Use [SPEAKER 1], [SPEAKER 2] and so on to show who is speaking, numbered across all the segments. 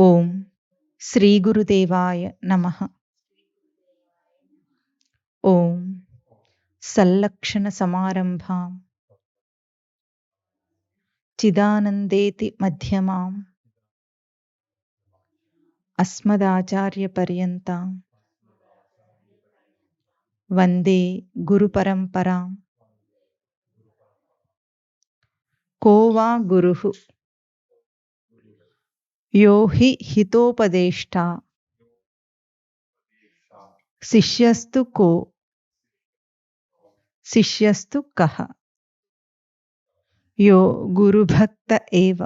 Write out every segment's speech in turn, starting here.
[SPEAKER 1] ఓం శ్రీ గురుదేవాయ నమః. ఓం సల్లక్షణ సమారంభాం చిదానందేతి మధ్యమాం అస్మదాచార్య పర్యంతాం వందే గురు పరంపరాం. కో వా గురుః యో హి హితోపదేష్టా శిష్యస్తు కో శిష్యస్తు కః యో గురుభక్త ఏవ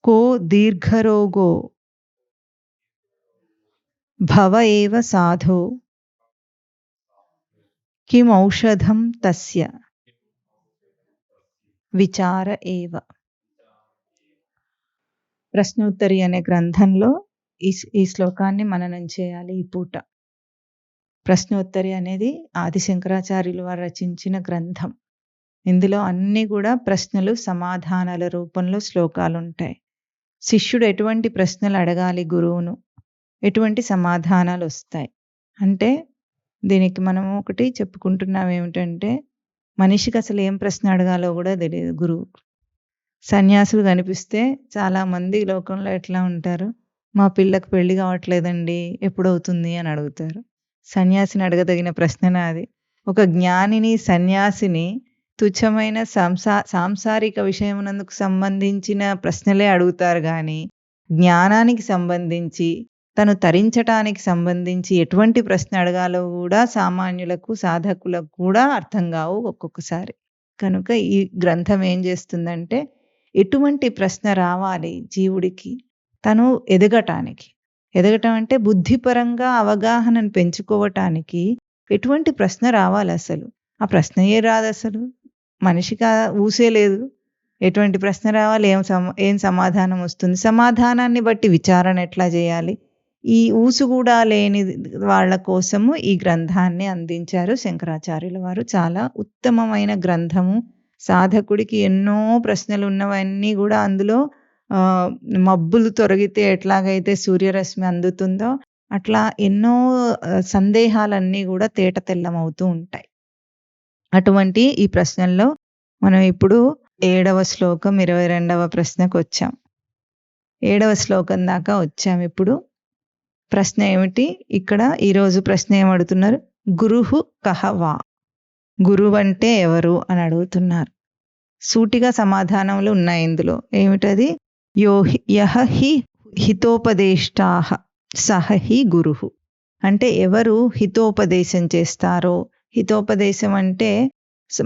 [SPEAKER 1] కో దీర్ఘరోగో భవ ఏవ సాధో కిమౌషధం తస్య విచార ఏవ. ప్రశ్నోత్తరి అనే గ్రంథంలో ఈ శ్లోకాన్ని మననం చేయాలి ఈ పూట. ప్రశ్నోత్తరి అనేది ఆది శంకరాచార్యులు వారు రచించిన గ్రంథం. ఇందులో అన్ని కూడా ప్రశ్నలు సమాధానాల రూపంలో శ్లోకాలు ఉంటాయి. శిష్యుడు ఎటువంటి ప్రశ్నలు అడగాలి గురువును, ఎటువంటి సమాధానాలు వస్తాయి అంటే, దీనికి మనం ఒకటి చెప్పుకుంటున్నాం ఏమిటంటే, మనిషికి అసలు ఏం ప్రశ్న అడగాలో కూడా తెలియదు. గురువు సన్యాసులు కనిపిస్తే చాలామంది లోకంలో ఎట్లా ఉంటారు, మా పిల్లకు పెళ్లి కావట్లేదండి ఎప్పుడవుతుంది అని అడుగుతారు. సన్యాసిని అడగదగిన ప్రశ్న అది. ఒక జ్ఞానిని సన్యాసిని తుచ్చమైన సాంసారిక విషయమునందుకు సంబంధించిన ప్రశ్నలే అడుగుతారు కానీ జ్ఞానానికి సంబంధించి తను తరించటానికి సంబంధించి ఎటువంటి ప్రశ్న అడగాలో కూడా సామాన్యులకు సాధకులకు కూడా అర్థం కావు ఒక్కొక్కసారి. కనుక ఈ గ్రంథం ఏం చేస్తుందంటే, ఎటువంటి ప్రశ్న రావాలి జీవుడికి తను ఎదగటం అంటే బుద్ధిపరంగా అవగాహనను పెంచుకోవటానికి ఎటువంటి ప్రశ్న రావాలి. అసలు ఆ ప్రశ్నయే రాదు, అసలు మనిషికి ఊసే లేదు. ఎటువంటి ప్రశ్న రావాలి, ఏం సమాధానం వస్తుంది, సమాధానాన్ని బట్టి విచారణ ఎట్లా చేయాలి, ఈ ఊసు కూడా లేని వాళ్ళ కోసము ఈ గ్రంథాన్ని అందించారు శంకరాచార్యుల వారు. చాలా ఉత్తమమైన గ్రంథము. సాధకుడికి ఎన్నో ప్రశ్నలు ఉన్నవన్నీ కూడా అందులో మబ్బులు తొలగితే ఎట్లాగైతే సూర్యరశ్మి అందుతుందో అట్లా ఎన్నో సందేహాలన్నీ కూడా తేట తెల్లమవుతూ ఉంటాయి. అటువంటి ఈ ప్రశ్నల్లో మనం ఇప్పుడు 7వ శ్లోకం 22వ ప్రశ్నకు వచ్చాం. 7వ శ్లోకం దాకా వచ్చాం. ఇప్పుడు ప్రశ్న ఏమిటి, ఇక్కడ ఈరోజు ప్రశ్న ఏమడుగుతున్నారు, గురుహు కహ వా, గురువు అంటే ఎవరు అని అడుగుతున్నారు. సూటిగా సమాధానములు ఉన్నాయి ఇందులో. ఏమిటది, యహ హి హితోపదేష్టాః సహ హి గురుః. అంటే ఎవరు హితోపదేశం చేస్తారో, హితోపదేశం అంటే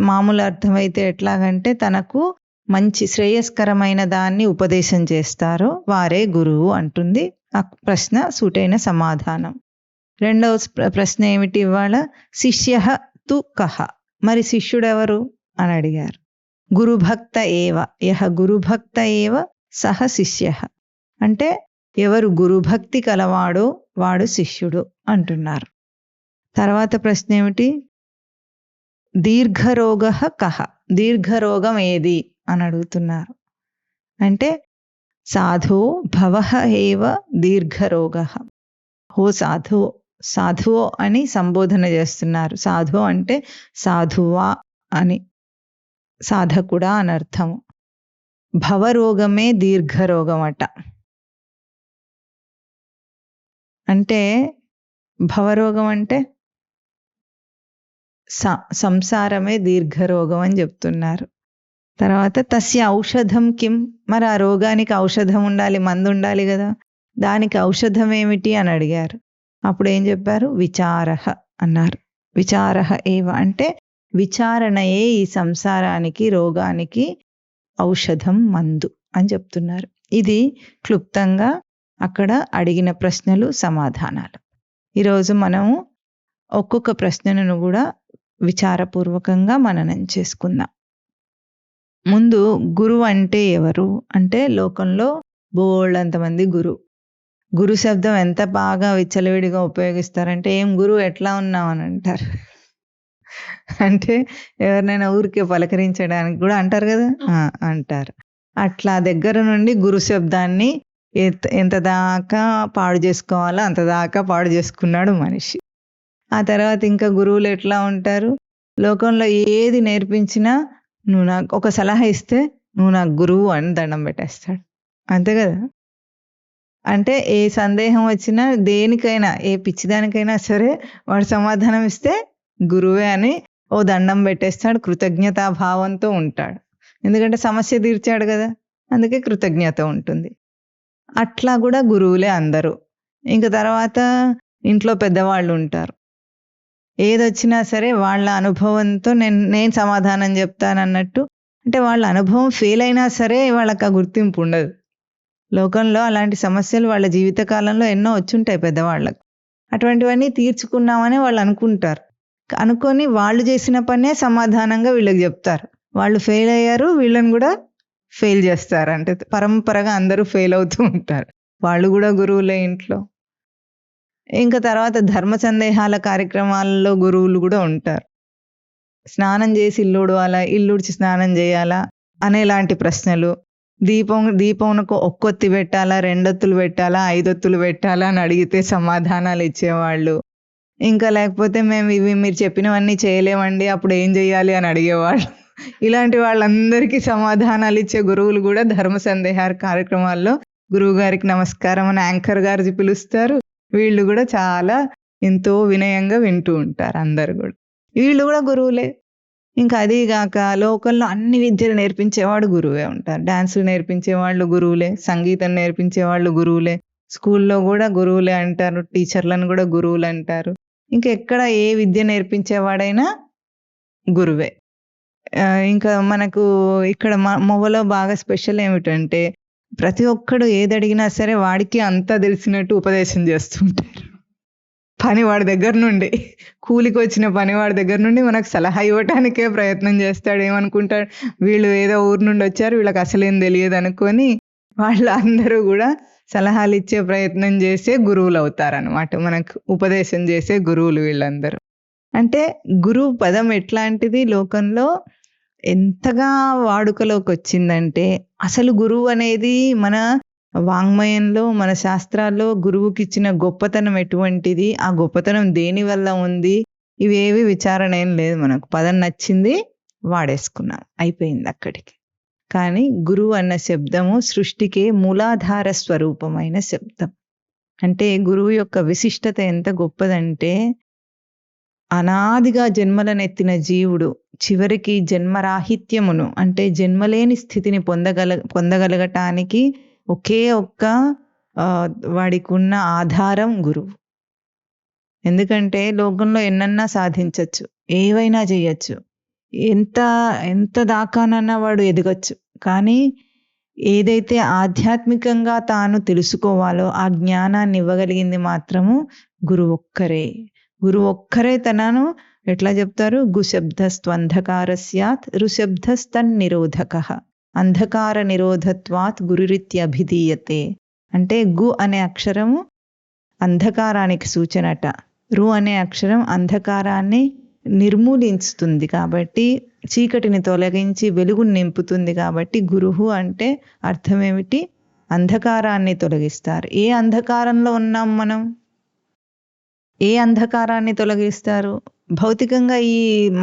[SPEAKER 1] మామూలు అర్థమైతే ఎట్లాగంటే తనకు మంచి శ్రేయస్కరమైన దాన్ని ఉపదేశం చేస్తారో వారే గురువు అంటుంది ఆ ప్రశ్న సూటైన సమాధానం. రెండవ ప్రశ్న ఏమిటి ఇవాళ, శిష్యః తు కః, మరి శిష్యుడెవరు అని అడిగారు. గురుభక్త ఏవ యహ గురుభక్త ఏవ సహ శిష్యః, అంటే ఎవరు గురుభక్తి కలవాడో వాడు శిష్యుడు అంటున్నారు. తర్వాత ప్రశ్న ఏమిటి, దీర్ఘరోగః కః, దీర్ఘరోగం ఏది అని అడుగుతున్నారు. అంటే సాధో భవః ఏవ దీర్ఘరోగః. హో సాధువో అని సంబోధన చేస్తున్నారు. సాధు అంటే సాధువా అని, సాధకుడా అని అర్థము. భవరోగమే దీర్ఘరోగం అట. అంటే భవరోగం అంటే సంసారమే దీర్ఘరోగం అని చెప్తున్నారు. తర్వాత తస్య ఔషధం కిం, మరి ఆ రోగానికి ఔషధం ఉండాలి, మందు ఉండాలి కదా, దానికి ఔషధం ఏమిటి అని అడిగారు. అప్పుడు ఏం చెప్పారు, విచారః అన్నారు. విచారః ఏవ అంటే విచారణయే ఈ సంసారానికి రోగానికి ఔషధం మందు అని చెప్తున్నారు. ఇది క్లుప్తంగా అక్కడ అడిగిన ప్రశ్నలు సమాధానాలు. ఈరోజు మనము ఒక్కొక్క ప్రశ్నను కూడా విచారపూర్వకంగా మననం చేసుకుందాం. ముందు గురువు అంటే ఎవరు అంటే, లోకంలో బోళ్ళంతమంది గురు శబ్దం ఎంత బాగా విచ్చలవిడిగా ఉపయోగిస్తారంటే, ఏం గురువు ఎట్లా ఉన్నావు అని అంటారు. అంటే ఎవరినైనా ఊరికే పలకరించడానికి కూడా అంటారు కదా, అంటారు. అట్లా దగ్గర నుండి గురు శబ్దాన్ని ఎంత దాకా పాడు చేసుకోవాలో అంత దాకా పాడు చేసుకున్నాడు మనిషి. ఆ తర్వాత ఇంకా గురువులు ఎట్లా ఉంటారు, లోకంలో ఏది నేర్పించినా నువ్వు నాకు ఒక సలహా ఇస్తే నువ్వు నాకు గురువు అని దండం పెట్టేస్తాడు. అంతే కదా. అంటే ఏ సందేహం వచ్చినా దేనికైనా ఏ పిచ్చిదానికైనా సరే వాడు సమాధానం ఇస్తే గురువే అని ఓ దండం పెట్టేస్తాడు. కృతజ్ఞతా భావంతో ఉంటాడు. ఎందుకంటే సమస్య తీర్చాడు కదా, అందుకే కృతజ్ఞత ఉంటుంది. అట్లా కూడా గురువులే అందరూ. ఇంకా తర్వాత ఇంట్లో పెద్దవాళ్ళు ఉంటారు. ఏదొచ్చినా సరే వాళ్ళ అనుభవంతో నేను సమాధానం చెప్తానన్నట్టు. అంటే వాళ్ళ అనుభవం ఫెయిల్ అయినా సరే వాళ్ళకి ఆ గుర్తింపు ఉండదు. లోకంలో అలాంటి సమస్యలు వాళ్ళ జీవితకాలంలో ఎన్నో వచ్చుంటాయి పెద్దవాళ్ళకు. అటువంటివన్నీ తీర్చుకున్నామని వాళ్ళు అనుకుంటారు. అనుకొని వాళ్ళు చేసిన పనే సమాధానంగా వీళ్ళకి చెప్తారు. వాళ్ళు ఫెయిల్ అయ్యారు, వీళ్ళని కూడా ఫెయిల్ చేస్తారు. అంటే పరంపరగా అందరూ ఫెయిల్ అవుతూ ఉంటారు. వాళ్ళు కూడా గురువులే ఇంట్లో. ఇంకా తర్వాత ధర్మ సందేహాల కార్యక్రమాలలో గురువులు కూడా ఉంటారు. స్నానం చేసి ఇల్లు ఉడవాలా, ఇల్లు ఉడిచి స్నానం చేయాలా అనేలాంటి ప్రశ్నలు. దీపంకు ఒక్కొత్తి పెట్టాలా, 2 ఒత్తులు పెట్టాలా, 5 ఒత్తులు పెట్టాలా అని అడిగితే సమాధానాలు ఇచ్చేవాళ్ళు. ఇంకా లేకపోతే మేము ఇవి మీరు చెప్పినవన్నీ చేయలేమండి, అప్పుడు ఏం చేయాలి అని అడిగేవాళ్ళు. ఇలాంటి వాళ్ళందరికీ సమాధానాలు ఇచ్చే గురువులు కూడా ధర్మ సందేహాల కార్యక్రమాల్లో గురువు గారికి నమస్కారం అని యాంకర్ గారు పిలుస్తారు. వీళ్ళు కూడా చాలా ఎంతో వినయంగా వింటూ ఉంటారు అందరు కూడా. వీళ్ళు కూడా గురువులే. ఇంకా అదీగాక లోకంలో అన్ని విద్యలు నేర్పించేవాడు గురువే ఉంటారు. డాన్సులు నేర్పించేవాళ్ళు గురువులే, సంగీతం నేర్పించేవాళ్ళు గురువులే, స్కూల్లో కూడా గురువులే అంటారు, టీచర్లను కూడా గురువులు అంటారు. ఇంకా ఎక్కడ ఏ విద్య నేర్పించేవాడైనా గురువే. ఇంకా మనకు ఇక్కడ మొవలో బాగా స్పెషల్ ఏమిటంటే ప్రతి ఒక్కడు ఏది అడిగినా సరే వాడికి అంతా తెలిసినట్టు ఉపదేశం చేస్తుంటారు. పనివాడి దగ్గర నుండి, కూలికి వచ్చిన పనివాడి దగ్గర నుండి మనకు సలహా ఇవ్వటానికే ప్రయత్నం చేస్తాడు. ఏమనుకుంటాడు, వీళ్ళు ఏదో ఊరు నుండి వచ్చారు, వీళ్ళకి అసలేం తెలియదు అనుకొని వాళ్ళందరూ కూడా సలహాలు ఇచ్చే ప్రయత్నం చేసే గురువులు అవుతారనమాట. మనకు ఉపదేశం చేసే గురువులు వీళ్ళందరూ. అంటే గురువు పదం ఎట్లాంటిది లోకంలో ఎంతగా వాడుకలోకి వచ్చిందంటే, అసలు గురువు అనేది మన వాంగ్మయంలో, మన శాస్త్రాల్లో గురువుకి ఇచ్చిన గొప్పతనం ఎటువంటిది, ఆ గొప్పతనం దేని వల్ల ఉంది, ఇవేవి విచారణ ఏం లేదు. మనకు పదం నచ్చింది వాడేసుకున్నాం, అయిపోయింది అక్కడికి. కానీ గురువు అన్న శబ్దము సృష్టికే మూలాధార స్వరూపమైన శబ్దం. అంటే గురువు యొక్క విశిష్టత ఎంత గొప్పదంటే, అనాదిగా జన్మలనెత్తిన జీవుడు చివరికి జన్మరాహిత్యమును అంటే జన్మలేని స్థితిని పొందగలగటానికి ఒకే ఒక్క వాడికి ఉన్న ఆధారం గురువు. ఎందుకంటే లోకంలో ఎన్నన్నా సాధించవచ్చు, ఏవైనా చేయొచ్చు, ఎంత దాకానన్నా వాడు ఎదగచ్చు. కానీ ఏదైతే ఆధ్యాత్మికంగా తాను తెలుసుకోవాలో ఆ జ్ఞానాన్ని ఇవ్వగలిగింది మాత్రము గురువు ఒక్కరే. గురువు ఒక్కరే తనను ఎట్లా చెప్తారు, గుశబ్దస్త్వంధకార స్యాత్ రుశబ్దస్తన్నిరోధకః అంధకార నిరోధత్వాత్ గురురిత్యభిధీయతే. అంటే గు అనే అక్షరము అంధకారానికి సూచనట, రు అనే అక్షరం అంధకారాన్ని నిర్మూలిస్తుంది కాబట్టి, చీకటిని తొలగించి వెలుగుని నింపుతుంది కాబట్టి గురువు అంటే అర్థం ఏమిటి, అంధకారాన్ని తొలగిస్తారు. ఏ అంధకారంలో ఉన్నాం మనం, ఏ అంధకారాన్ని తొలగిస్తారు? భౌతికంగా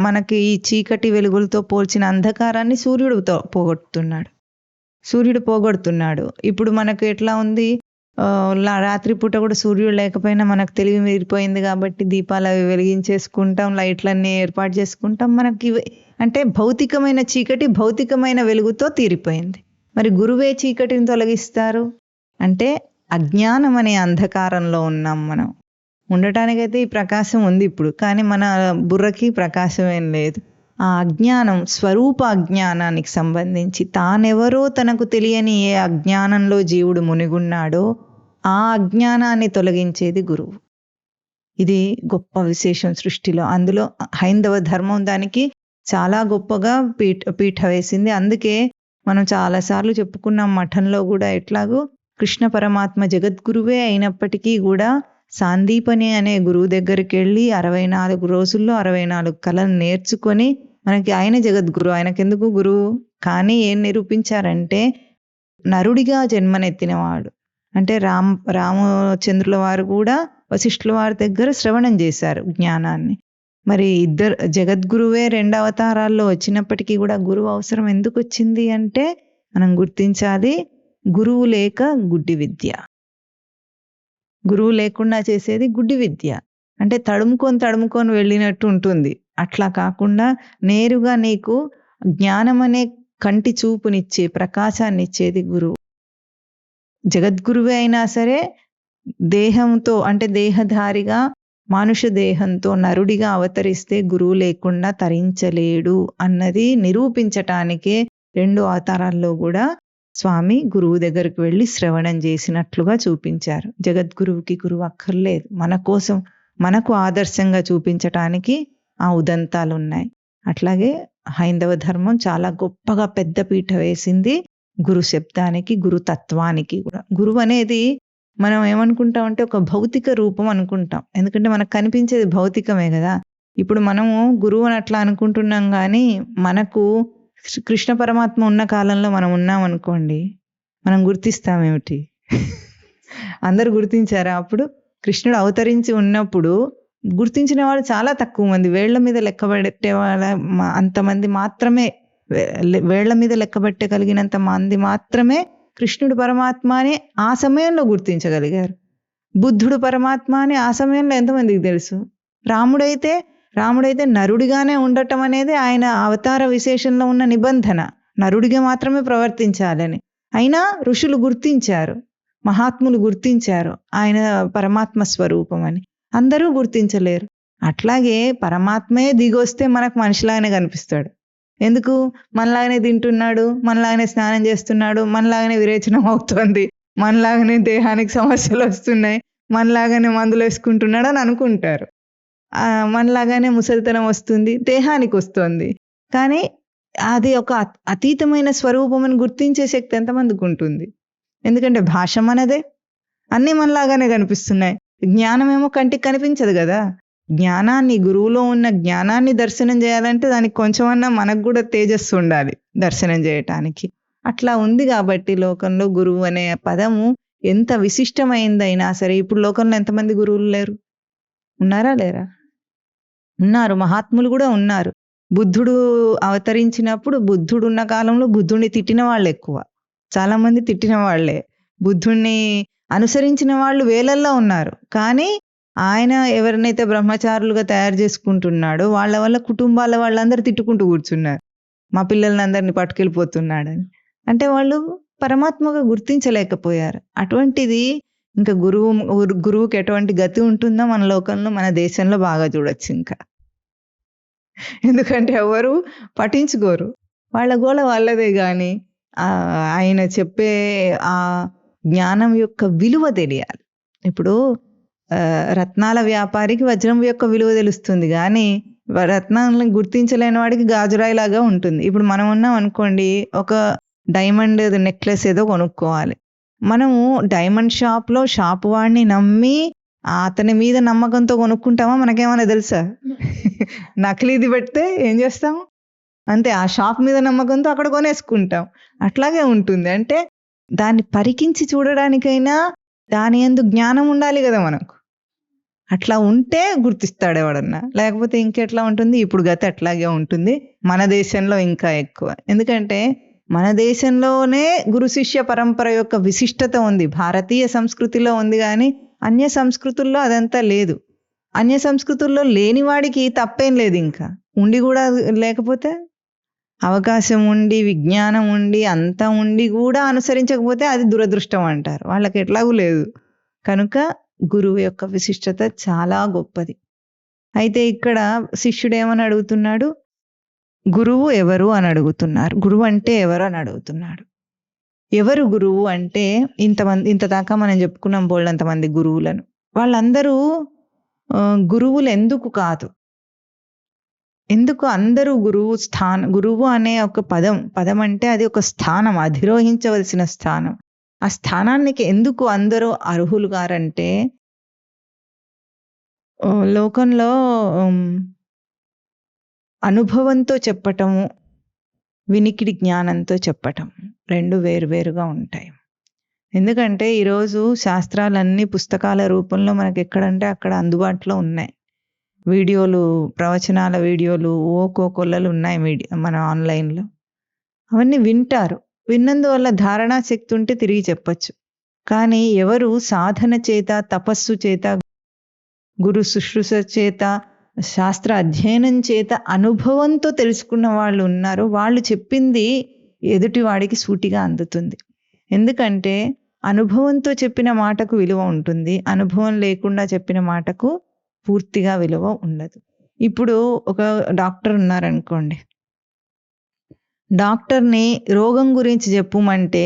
[SPEAKER 1] మనకి ఈ చీకటి వెలుగులతో పోల్చిన అంధకారాన్ని సూర్యుడు పోగొడుతున్నాడు. ఇప్పుడు మనకు ఎట్లా ఉంది, రాత్రిపూట కూడా సూర్యుడు లేకపోయినా మనకు తెలివి మీరిపోయింది కాబట్టి దీపాలు అవి వెలిగించేసుకుంటాం, లైట్లన్నీ ఏర్పాటు చేసుకుంటాం. మనకి అంటే భౌతికమైన చీకటి భౌతికమైన వెలుగుతో తీరిపోయింది. మరి గురువే చీకటిని తొలగిస్తారు అంటే అజ్ఞానం అనే అంధకారంలో ఉన్నాం మనం. ఉండటానికైతే ఈ ప్రకాశం ఉంది ఇప్పుడు, కానీ మన బుర్రకి ప్రకాశం ఏం లేదు. ఆ అజ్ఞానం, స్వరూప అజ్ఞానానికి సంబంధించి తానెవరో తనకు తెలియని ఏ అజ్ఞానంలో జీవుడు మునిగున్నాడో ఆ అజ్ఞానాన్ని తొలగించేది గురువు. ఇది గొప్ప విశేషం సృష్టిలో. అందులో హైందవ ధర్మం దానికి చాలా గొప్పగా పీఠ వేసింది. అందుకే మనం చాలాసార్లు చెప్పుకున్నాం మఠంలో కూడా, ఎట్లాగో కృష్ణ పరమాత్మ జగద్గురువే అయినప్పటికీ కూడా సాందీపని అనే గురువు దగ్గరికి వెళ్ళి 64 రోజుల్లో 64 కళలు నేర్చుకొని మనకి ఆయన జగద్గురు, ఆయనకెందుకు గురువు. కానీ ఏం నిరూపించారంటే నరుడిగా జన్మనెత్తినవాడు. అంటే రామచంద్రుల వారు కూడా వశిష్ఠుల వారి దగ్గర శ్రవణం చేశారు జ్ఞానాన్ని. మరి ఇద్దరు జగద్గురువే 2 అవతారాల్లో వచ్చినప్పటికీ కూడా గురువు అవసరం ఎందుకు వచ్చింది అంటే మనం గుర్తించాలి, గురువు లేక గుడ్డి విద్య. గురువు లేకుండా చేసేది గుడ్డి విద్య. అంటే తడుముకొని వెళ్ళినట్టు ఉంటుంది. అట్లా కాకుండా నేరుగా నీకు జ్ఞానం అనే కంటి చూపునిచ్చే, ప్రకాశాన్ని ఇచ్చేది గురువు. జగద్గురువే అయినా సరే దేహంతో, అంటే దేహధారిగా మానుష దేహంతో నరుడిగా అవతరిస్తే గురువు లేకుండా తరించలేడు అన్నది నిరూపించటానికే 2 అవతారాల్లో కూడా స్వామి గురువు దగ్గరికి వెళ్ళి శ్రవణం చేసినట్లుగా చూపించారు. జగద్గురువుకి గురువు అక్కర్లేదు. మన కోసం, మనకు ఆదర్శంగా చూపించటానికి ఆ ఉదంతాలు ఉన్నాయి. అట్లాగే హైందవ ధర్మం చాలా గొప్పగా పెద్ద పీట వేసింది గురు శబ్దానికి, గురు తత్వానికి కూడా. గురువు అనేది మనం ఏమనుకుంటామంటే ఒక భౌతిక రూపం అనుకుంటాం. ఎందుకంటే మనకు కనిపించేది భౌతికమే కదా. ఇప్పుడు మనము గురువు అని అట్లా అనుకుంటున్నాం, కానీ మనకు కృష్ణ పరమాత్మ ఉన్న కాలంలో మనం ఉన్నాం అనుకోండి, మనం గుర్తిస్తామేమిటి? అందరు గుర్తించారా? అప్పుడు కృష్ణుడు అవతరించి ఉన్నప్పుడు గుర్తించిన వాళ్ళు చాలా తక్కువ మంది, వేళ్ల మీద లెక్కబెట్టే వాళ్ళ అంతమంది మాత్రమే, వేళ్ల మీద లెక్కబెట్టగలిగినంత మంది మాత్రమే కృష్ణుడు పరమాత్మ అని ఆ సమయంలో గుర్తించగలిగారు. బుద్ధుడు పరమాత్మ అని ఆ సమయంలో ఎంతమందికి తెలుసు? రాముడైతే నరుడిగానే ఉండటం అనేది ఆయన అవతార విశేషంలో ఉన్న నిబంధన, నరుడిగా మాత్రమే ప్రవర్తించాలని. అయినా ఋషులు గుర్తించారు, మహాత్ములు గుర్తించారు ఆయన పరమాత్మ స్వరూపం అని. అందరూ గుర్తించలేరు. అట్లాగే పరమాత్మే దిగొస్తే మనకు మనిషిలాగానే కనిపిస్తాడు. ఎందుకు? మనలాగానే తింటున్నాడు, మనలాగానే స్నానం చేస్తున్నాడు, మనలాగానే విరేచనం అవుతుంది, మనలాగానే దేహానికి సమస్యలు వస్తున్నాయి, మనలాగానే మందులు వేసుకుంటున్నాడు అని అనుకుంటారు. మనలాగానే ముసలితనం వస్తుంది, దేహానికి వస్తుంది. కానీ అది ఒక అతీతమైన స్వరూపమని గుర్తించే శక్తి ఎంతమందికి ఉంటుంది? ఎందుకంటే భాష మనదే, అన్నీ మనలాగానే కనిపిస్తున్నాయి. జ్ఞానమేమో కంటికి కనిపించదు కదా. జ్ఞానాన్ని, గురువులో ఉన్న జ్ఞానాన్ని దర్శనం చేయాలంటే దానికి కొంచెమన్నా మనకు కూడా తేజస్సు ఉండాలి దర్శనం చేయటానికి. అట్లా ఉంది కాబట్టి లోకంలో గురువు అనే పదము ఎంత విశిష్టమైందైనా సరే, ఇప్పుడు లోకంలో ఎంతమంది గురువులు లేరు? ఉన్నారా లేరా? ఉన్నారు, మహాత్ములు కూడా ఉన్నారు. బుద్ధుడు అవతరించినప్పుడు, బుద్ధుడు ఉన్న కాలంలో బుద్ధుడిని తిట్టిన వాళ్ళు ఎక్కువ, చాలా మంది తిట్టిన వాళ్లే. బుద్ధుణ్ణి అనుసరించిన వాళ్ళు వేలల్లో ఉన్నారు. కానీ ఆయన ఎవరినైతే బ్రహ్మచారులుగా తయారు చేసుకుంటున్నాడో వాళ్ళ వల్ల కుటుంబాల వాళ్ళందరూ తిట్టుకుంటూ కూర్చున్నారు, మా పిల్లల్ని అందరినీ పట్టుకెళ్ళిపోతున్నాడని. అంటే వాళ్ళు పరమాత్మగా గుర్తించలేకపోయారు. అటువంటిది ఇంకా గురువుకి ఎటువంటి గతి ఉంటుందో మన లోకంలో, మన దేశంలో బాగా చూడొచ్చు. ఇంకా ఎందుకంటే ఎవరు పఠించుకోరు, వాళ్ళ గోల వాళ్ళదే. కానీ ఆయన చెప్పే ఆ జ్ఞానం యొక్క విలువ తెలియాలి. ఇప్పుడు రత్నాల వ్యాపారికి వజ్రం యొక్క విలువ తెలుస్తుంది, కానీ రత్నాలను గుర్తించలేని వాడికి గాజురాయి లాగా ఉంటుంది. ఇప్పుడు మనం ఉన్నాం అనుకోండి, ఒక డైమండ్ నెక్లెస్ ఏదో కొనుక్కోవాలి. మనము డైమండ్ షాప్లో షాప్ వాడిని నమ్మి అతని మీద నమ్మకంతో కొనుక్కుంటామా? మనకేమైనా తెలుసా? నకిలీది పెడితే ఏం చేస్తాము? అంతే, ఆ షాప్ మీద నమ్మకంతో అక్కడ కొనేసుకుంటాం. అట్లాగే ఉంటుంది. అంటే దాన్ని పరికించి చూడడానికైనా దాని యందు జ్ఞానం ఉండాలి కదా మనకు. అట్లా ఉంటే గుర్తిస్తాడు ఎవడన్నా, లేకపోతే ఇంకెట్లా ఉంటుంది? ఇప్పుడు గతి అట్లాగే ఉంటుంది. మన దేశంలో ఇంకా ఎక్కువ. ఎందుకంటే మన దేశంలోనే గురు శిష్య పరంపర యొక్క విశిష్టత ఉంది, భారతీయ సంస్కృతిలో ఉంది. కానీ అన్య సంస్కృతుల్లో అదంతా లేదు. అన్య సంస్కృతుల్లో లేని వాడికి తప్పేం లేదు. ఇంకా ఉండి కూడా లేకపోతే, అవకాశం ఉండి, విజ్ఞానం ఉండి, అంతా ఉండి కూడా అనుసరించకపోతే అది దురదృష్టం అంటారు. వాళ్ళకి ఎట్లాగూ లేదు. కనుక గురువు యొక్క విశిష్టత చాలా గొప్పది. అయితే ఇక్కడ శిష్యుడు ఏమని అడుగుతున్నాడు? గురువు ఎవరు అని అడుగుతున్నారు. గురువు అంటే ఎవరు అని అడుగుతున్నాడు. ఎవరు గురువు అంటే, ఇంతదాకా మనం చెప్పుకున్నాం బోళ్ళంతమంది గురువులను. వాళ్ళందరూ గురువులు ఎందుకు కాదు? ఎందుకు అందరూ గురువు అనే ఒక పదం అంటే అది ఒక స్థానం, అధిరోహించవలసిన స్థానం. ఆ స్థానానికి ఎందుకు అందరూ అర్హులు గారంటే, లోకంలో అనుభవంతో చెప్పటము, వినికిడి జ్ఞానంతో చెప్పటం 2 వేరువేరుగా ఉంటాయి. ఎందుకంటే ఈరోజు శాస్త్రాలన్నీ పుస్తకాల రూపంలో మనకి ఎక్కడంటే అక్కడ అందుబాటులో ఉన్నాయి. వీడియోలు, ప్రవచనాల వీడియోలు కోకొల్లలు ఉన్నాయి మన ఆన్‌లైన్‌లో. అవన్నీ వింటారు. విన్నందువల్ల ధారణా శక్తి ఉంటే తిరిగి చెప్పొచ్చు. కానీ ఎవరు సాధన చేత, తపస్సు చేత, గురు శుశ్రూష చేత, శాస్త్ర అధ్యయనం చేత అనుభవంతో తెలుసుకున్న వాళ్ళు ఉన్నారో వాళ్ళు చెప్పింది ఎదుటివాడికి సూటిగా అందుతుంది. ఎందుకంటే అనుభవంతో చెప్పిన మాటకు విలువ ఉంటుంది. అనుభవం లేకుండా చెప్పిన మాటకు పూర్తిగా విలువ ఉండదు. ఇప్పుడు ఒక డాక్టర్ ఉన్నారనుకోండి. డాక్టర్‌ని రోగం గురించి చెప్పమంటే,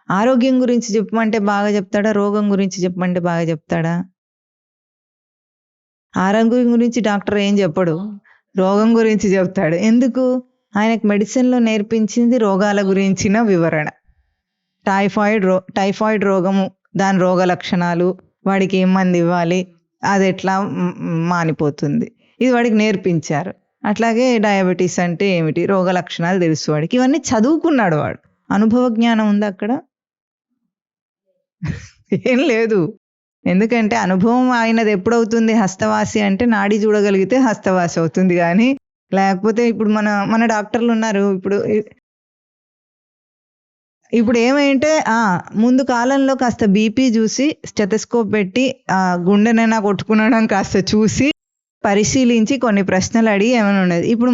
[SPEAKER 1] ఆరోగ్యం గురించి చెప్పమంటే బాగా చెప్తాడా? రోగం గురించి చెప్పమంటే బాగా చెప్తాడా? ఆరోగ్యం గురించి డాక్టర్ ఏం చెప్పడు. రోగం గురించి చెప్తాడు. ఎందుకు? ఆయనకు మెడిసిన్‌లో నేర్పించింది రోగాల గురించిన వివరణ. టైఫాయిడ్ రోగము, దాని రోగ లక్షణాలు, వాడికి ఏం మందు ఇవ్వాలి, అది ఎట్లా మానిపోతుంది, ఇది వాడికి నేర్పించారు. అట్లాగే డయాబెటీస్ అంటే ఏమిటి, రోగ లక్షణాలు తెలుసు వాడికి. ఇవన్నీ చదువుకున్నాడు వాడు. అనుభవ జ్ఞానం ఉందా అక్కడ? ఏం లేదు. ఎందుకంటే అనుభవం అయినది ఎప్పుడవుతుంది? హస్తవాసి అంటే నాడి చూడగలిగితే హస్తవాసి అవుతుంది. కానీ లేకపోతే ఇప్పుడు మన డాక్టర్లు ఉన్నారు. ఇప్పుడు ఏమైంటే ముందు కాలంలో కాస్త బీపీ చూసి స్టెథోస్కోప్ పెట్టి గుండెనైనా కొట్టుకునడం కాస్త చూసి పరిశీలించి కొన్ని ప్రశ్నలు అడిగి ఏమైనా ఉండేది. ఇప్పుడు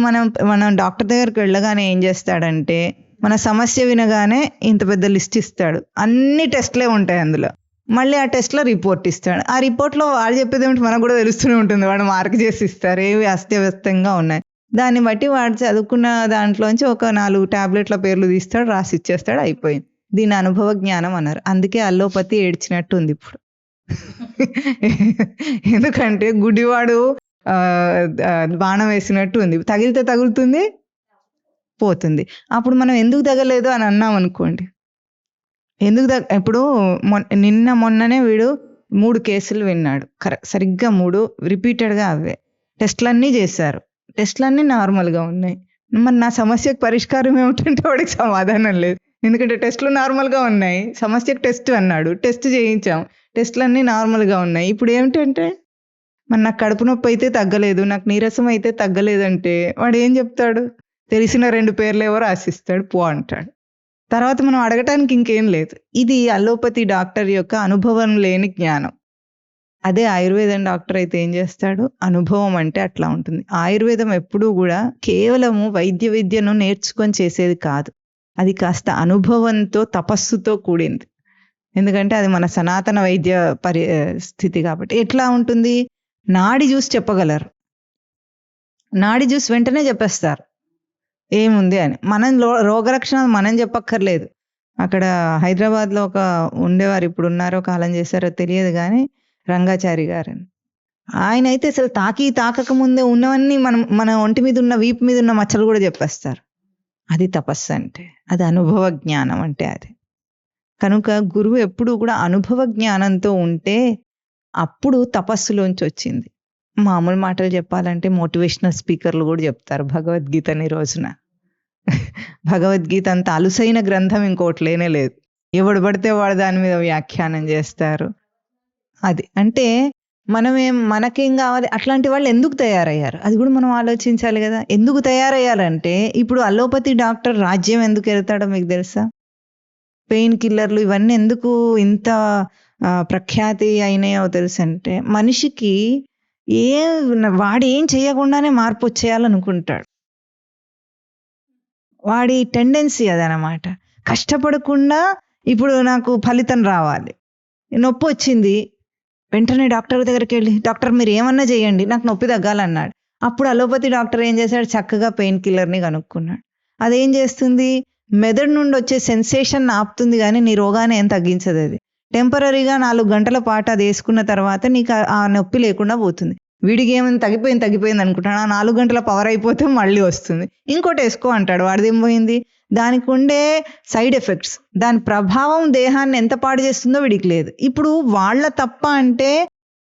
[SPEAKER 1] మనం డాక్టర్ దగ్గరికి వెళ్ళగానే ఏం చేస్తాడంటే, మన సమస్య వినగానే ఇంత పెద్ద లిస్ట్ ఇస్తాడు. అన్ని టెస్ట్లే ఉంటాయి అందులో. మళ్ళీ ఆ టెస్ట్లో రిపోర్ట్ ఇస్తాడు. ఆ రిపోర్ట్లో వాడు చెప్పేది ఏమిటి మనకు కూడా తెలుస్తూనే ఉంటుంది. వాడు మార్క్ చేసి ఇస్తారు ఏవి అస్తవ్యస్తంగా ఉన్నాయి. దాన్ని బట్టి వాడు చదువుకున్న దాంట్లోంచి ఒక 4 టాబ్లెట్ల పేర్లు తీస్తాడు, రాసి ఇచ్చేస్తాడు, అయిపోయింది. దీని అనుభవ జ్ఞానం అన్నారు. అందుకే అల్లోపతి ఏడ్చినట్టు ఉంది ఇప్పుడు. ఎందుకంటే గుడ్డివాడు బాణం వేసినట్టు ఉంది. తగిలితే తగులుతుంది, పోతుంది. అప్పుడు మనం ఎందుకు తగలేదు అని అన్నాం అనుకోండి. ఇప్పుడు మొన్ననే వీడు 3 కేసులు విన్నాడు. సరిగ్గా 3 రిపీటెడ్గా అవే. టెస్ట్లన్నీ చేశారు. టెస్ట్లన్నీ నార్మల్గా ఉన్నాయి. మరి నా సమస్యకు పరిష్కారం ఏమిటంటే వాడికి సమాధానం లేదు. ఎందుకంటే టెస్ట్లు నార్మల్గా ఉన్నాయి. సమస్యకు టెస్ట్ అన్నాడు, టెస్ట్ చేయించాం, టెస్ట్లన్నీ నార్మల్గా ఉన్నాయి. ఇప్పుడు ఏమిటంటే మరి నాకు కడుపు నొప్పి అయితే తగ్గలేదు, నాకు నీరసం అయితే తగ్గలేదంటే వాడు ఏం చెప్తాడు? తెలిసిన 2 పేర్లు ఎవరో రాసిస్తాడు, పో అంటాడు. తర్వాత మనం అడగటానికి ఇంకేం లేదు. ఇది అల్లోపతి డాక్టర్ యొక్క అనుభవం లేని జ్ఞానం. అదే ఆయుర్వేదం డాక్టర్ అయితే ఏం చేస్తాడు? అనుభవం అంటే అట్లా ఉంటుంది. ఆయుర్వేదం ఎప్పుడూ కూడా కేవలము వైద్య విద్యను నేర్చుకొని చేసేది కాదు. అది కాస్త అనుభవంతో, తపస్సుతో కూడింది. ఎందుకంటే అది మన సనాతన వైద్య పరిస్థితి కాబట్టి. ఎట్లా ఉంటుంది? నాడి చూసి చెప్పగలరు. నాడి చూసి వెంటనే చెప్పేస్తారు ఏముంది అని. మనం రోగలక్షణాలు మనం చెప్పక్కర్లేదు. అక్కడ హైదరాబాద్లో ఒక ఉండేవారు, ఇప్పుడు ఉన్నారో కాలం చేశారో తెలియదు కానీ, రంగాచారి గారని. ఆయన అయితే అసలు తాకక ముందే ఉన్నవన్నీ మన ఒంటి మీద ఉన్న, వీపు మీద ఉన్న మచ్చలు కూడా చెప్పేస్తారు. అది తపస్సు అంటే, అది అనుభవ జ్ఞానం అంటే అది. కనుక గురువు ఎప్పుడు కూడా అనుభవ జ్ఞానంతో ఉంటే అప్పుడు తపస్సులోంచి వచ్చింది. మామూలు మాటలు చెప్పాలంటే మోటివేషనల్ స్పీకర్లు కూడా చెప్తారు భగవద్గీతని రోజున. భగవద్గీత అంత అలుసైన గ్రంథం ఇంకోటి లేనే లేదు. ఎవడు పడితే వాడు దాని మీద వ్యాఖ్యానం చేస్తారు. అది అంటే మనకేం కావాలి? అట్లాంటి వాళ్ళు ఎందుకు తయారయ్యారు? అది కూడా మనం ఆలోచించాలి కదా. ఎందుకు తయారయ్యారంటే, ఇప్పుడు అల్లోపతి డాక్టర్ రాజ్యం ఎందుకు వెళ్తాడో మీకు తెలుసా? పెయిన్ కిల్లర్లు ఇవన్నీ ఎందుకు ఇంత ప్రఖ్యాతి అయినాయో తెలుసంటే, మనిషికి వాడు ఏం చేయకుండానే మార్పు వచ్చేయాలనుకుంటాడు. వాడి టెండెన్సీ అదనమాట. కష్టపడకుండా ఇప్పుడు నాకు ఫలితం రావాలి. నొప్పి వచ్చింది, వెంటనే డాక్టర్ దగ్గరికి వెళ్ళి, డాక్టర్ మీరు ఏమన్నా చేయండి, నాకు నొప్పి తగ్గాలన్నాడు. అప్పుడు అలోపతి డాక్టర్ ఏం చేశాడు? చక్కగా పెయిన్ కిల్లర్ని కనుక్కున్నాడు. అదేం చేస్తుంది? మెదడు నుండి వచ్చే సెన్సేషన్ ఆపుతుంది, కానీ నీ రోగాన్ని ఏం తగ్గించదు. అది టెంపరీగా 4 గంటల పాటు అది వేసుకున్న తర్వాత నీకు ఆ నొప్పి లేకుండా పోతుంది. వీడికి ఏమైనా తగ్గిపోయింది అనుకుంటాడు. ఆ 4 గంటల పవర్ అయిపోతే మళ్ళీ వస్తుంది. ఇంకోటి వేసుకో అంటాడు. వాడిది ఏం పోయింది? దానికి ఉండే సైడ్ ఎఫెక్ట్స్, దాని ప్రభావం దేహాన్ని ఎంత పాడు చేస్తుందో వీడికి లేదు. ఇప్పుడు వాళ్ళ తప్ప అంటే,